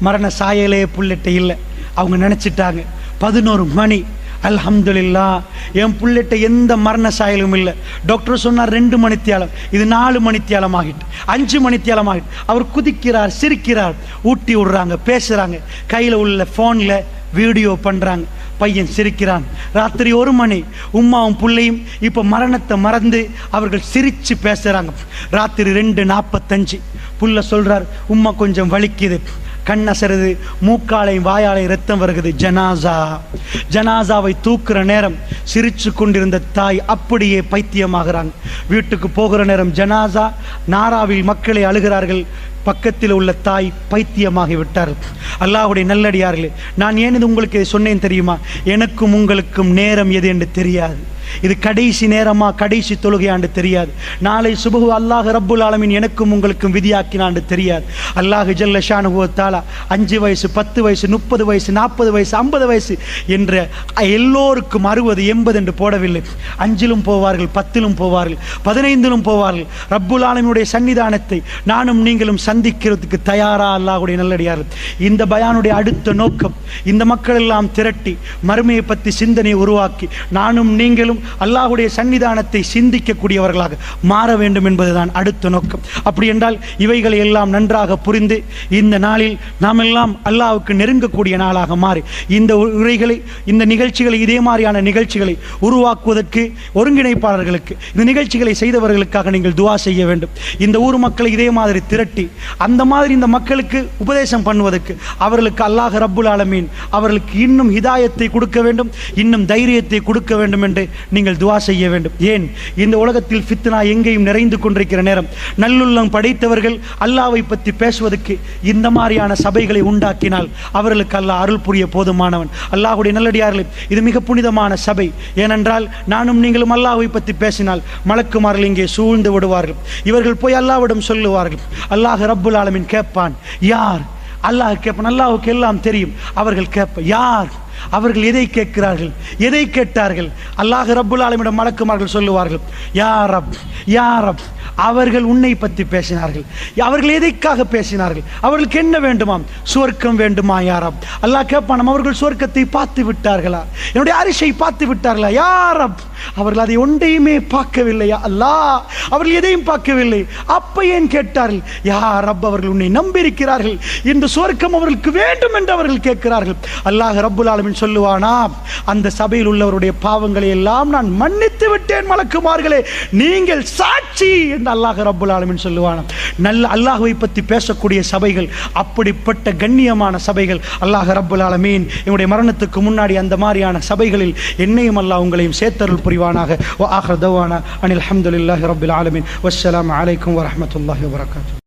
மரண சாயலே புள்ளட்ட இல்லை. அவங்க நினச்சிட்டாங்க 11 மணி, அல்ஹம்துலில்லாஹ் என் புள்ளட்ட எந்த மரண சாயலும் இல்லை. டாக்டர் சொன்னார் 2 மணித்தியாலம், இது 4 மணித்தியாலம் ஆகிட்டு, 5 மணித்தியாலம் ஆகிட்டு. அவர் குதிக்கிறார், சிரிக்கிறார், ஊட்டி விடுறாங்க, பேசுகிறாங்க, கையில் உள்ள ஃபோனில் வீடியோ பண்ணுறாங்க, பையன் சிரிக்கிறான். ராத்திரி 1 மணி, உம்மாவும் புள்ளையும் இப்போ மரணத்தை மறந்து அவர்கள் சிரித்து பேசுகிறாங்க. ராத்திரி 2:45 புள்ள சொல்கிறார், உம்மா கொஞ்சம் வலிக்குது, கண்ணசருது, மூக்காலையும் வாயாலையும் ரத்தம் வருகிறது. ஜனாசாவை தூக்குற நேரம் சிரிச்சு கொண்டிருந்த தாய் அப்படியே பைத்தியமாகிறாங்க. வீட்டுக்கு போகிற நேரம் ஜனாசா நாராவில் மக்களை அழுகிறார்கள். பக்கத்தில் உள்ள தாய் பைத்தியமாகி விட்டார்கள். அல்லாஹ்வுடைய நல்லடியார்களே, நான் ஏன் இது உங்களுக்கு சொன்னேன் தெரியுமா? எனக்கும் உங்களுக்கும் நேரம் எது என்று தெரியாது. இது கடைசி நேரமா, கடைசி தொழுகையாண்டு தெரியாது. நாளை சுபஹு அல்லாஹ் ரப்புல் ஆலமீன் எனக்கும் உங்களுக்கும் விதியாக்கினாண்டு தெரியாது. அல்லாஹ் ஜல்ல ஷானுஹு வ தஆலா 5 வயசு, 10 வயசு, 30 வயசு, 40 வயசு, 50 வயசு என்ற எல்லோருக்கும் 60, 80 என்று போடவில்லை. 5லும் போவார்கள், 10லும் போவார்கள், 15லும் போவார்கள். ரப்புல் ஆலமீனுடைய சன்னிதானத்தை நானும் நீங்களும் சந்திக்கிறதுக்கு தயாரா அல்லாஹ்வுடைய நல்லடியார்கள். இந்த பயானுடைய அடுத்த நோக்கம் இந்த மக்கள் எல்லாம் திரட்டி மறுமையை பற்றி சிந்தனையை உருவாக்கி நானும் நீங்களும் அல்லாஹ்வுடைய சன்னிதானத்தை சிந்திக்கக்கூடியவர்களாக மாற வேண்டும் என்பதுதான் அடுத்த நோக்கம். அப்படி என்றால் இவைகளை எல்லாம் நன்றாக புரிந்து இந்த நாளில் நாம் எல்லாம் அல்லாஹ்வுக்கு நெருங்கக்கூடிய நாளாக மாறி இந்த உரைகளை இந்த நிகழ்ச்சிகளை இதே மாதிரியான நிகழ்ச்சிகளை உருவாக்குவதற்கு ஒருங்கிணைப்பாளர்களுக்கு இந்த நிகழ்ச்சிகளை செய்தவர்களுக்காக நீங்கள் துஆ செய்ய வேண்டும். இந்த ஊர் மக்களை இதே மாதிரி திரட்டி அந்த மாதிரி இந்த மக்களுக்கு உபதேசம் பண்ணுவதற்கு அவர்களுக்கு அல்லாஹ் ரப்புல் ஆலமீன் அவர்களுக்கு இன்னும் ஹிதாயத்தை கொடுக்க வேண்டும், இன்னும் தைரியத்தை கொடுக்க வேண்டும் என்று நீங்கள் துஆ செய்ய வேண்டும். ஏன் இந்த உலகத்தில் ஃபித்னா எங்கேயும் நிறைந்து கொண்டிருக்கிற நேரம் நல்லுள்ளம் படைத்தவர்கள் அல்லாஹ்வை பற்றி பேசுவதற்கு இந்த மாதிரியான சபைகளை உண்டாக்கினால் அவர்களுக்கு அல்லாஹ் அருள் புரிய போதுமானவன். அல்லாஹ்வுடைய நல்லடியார்களே, இது மிக புனிதமான சபை. ஏனென்றால் நானும் நீங்களும் அல்லாஹ்வை பற்றி பேசினால் மலக்குமார்கள் இங்கே சூழ்ந்து விடுவார்கள். இவர்கள் போய் அல்லாஹ்விடம் சொல்லுவார்கள். அல்லாஹ் ரப்புல் ஆலமீன் கேட்பான், யார்? அல்லாஹ் கேட்பான். அல்லாஹ்வுக்கு எல்லாம் தெரியும். அவர்கள் கேட்பான், யார்? அவர்கள் எதை கேட்கிறார்கள், எதை கேட்டார்கள்? அல்லாஹ் ரப்புல் ஆலமீனிடம் மலக்குமார்கள் சொல்லுவார்கள், யா ரப், யா ரப். அவர்கள் உன்னை பற்றி பேசினார்கள். அவர்கள் எதைக்காக பேசினார்கள்? அவர்களுக்கு என்ன வேண்டுமாம்? சுவர்க்கம் வேண்டுமா யா ரப்? அல்லாஹ் கேட்பான், அவர்கள் சுவர்க்கத்தை பார்த்து விட்டார்களா? என்னுடைய அரிசை பார்த்து விட்டார்களா? யா ரப், அவர்கள் அதை ஒன்றையுமே பார்க்கவில்லையா அல்லாஹ்? அவர்கள் எதையும் பார்க்கவில்லை. அப்ப ஏன் கேட்டார்கள்? யா ரப், அவர்கள் உன்னை நம்பியிருக்கிறார்கள், இந்த சுவர்க்கம் அவர்களுக்கு வேண்டும் என்று அவர்கள் கேட்கிறார்கள். அல்லாஹ் ரப்புல் ஆலமீன் சொல்லுவானா, அந்த சபையில் உள்ளவருடைய பாவங்களை எல்லாம் நான் மன்னித்து விட்டேன் மலக்குமார்களே, நீங்கள் சாட்சி என்று அல்லாஹ் ரப்புல் ஆலமீன் சொல்லுவானா. நல்ல அல்லாஹ்வை பற்றி பேசக்கூடிய சபைகள், அப்படிப்பட்ட கண்ணியமான சபைகள். அல்லாஹ் ரப்புல் ஆலமீன் என்னுடைய மரணத்துக்கு முன்னாடி அந்த மாதிரியான சபைகளில் என்னையும் அல்லாஹ் உங்களையும் சேர்த்தருள் புரிவானாக. வ ஆகிர் தவானா அனில் ஹம்துலில்லாஹி ரப்பில் ஆலமீன். வஸ்ஸலாமு அலைக்கும் வரஹ்மத்துல்லாஹி வபரகாத்துஹு.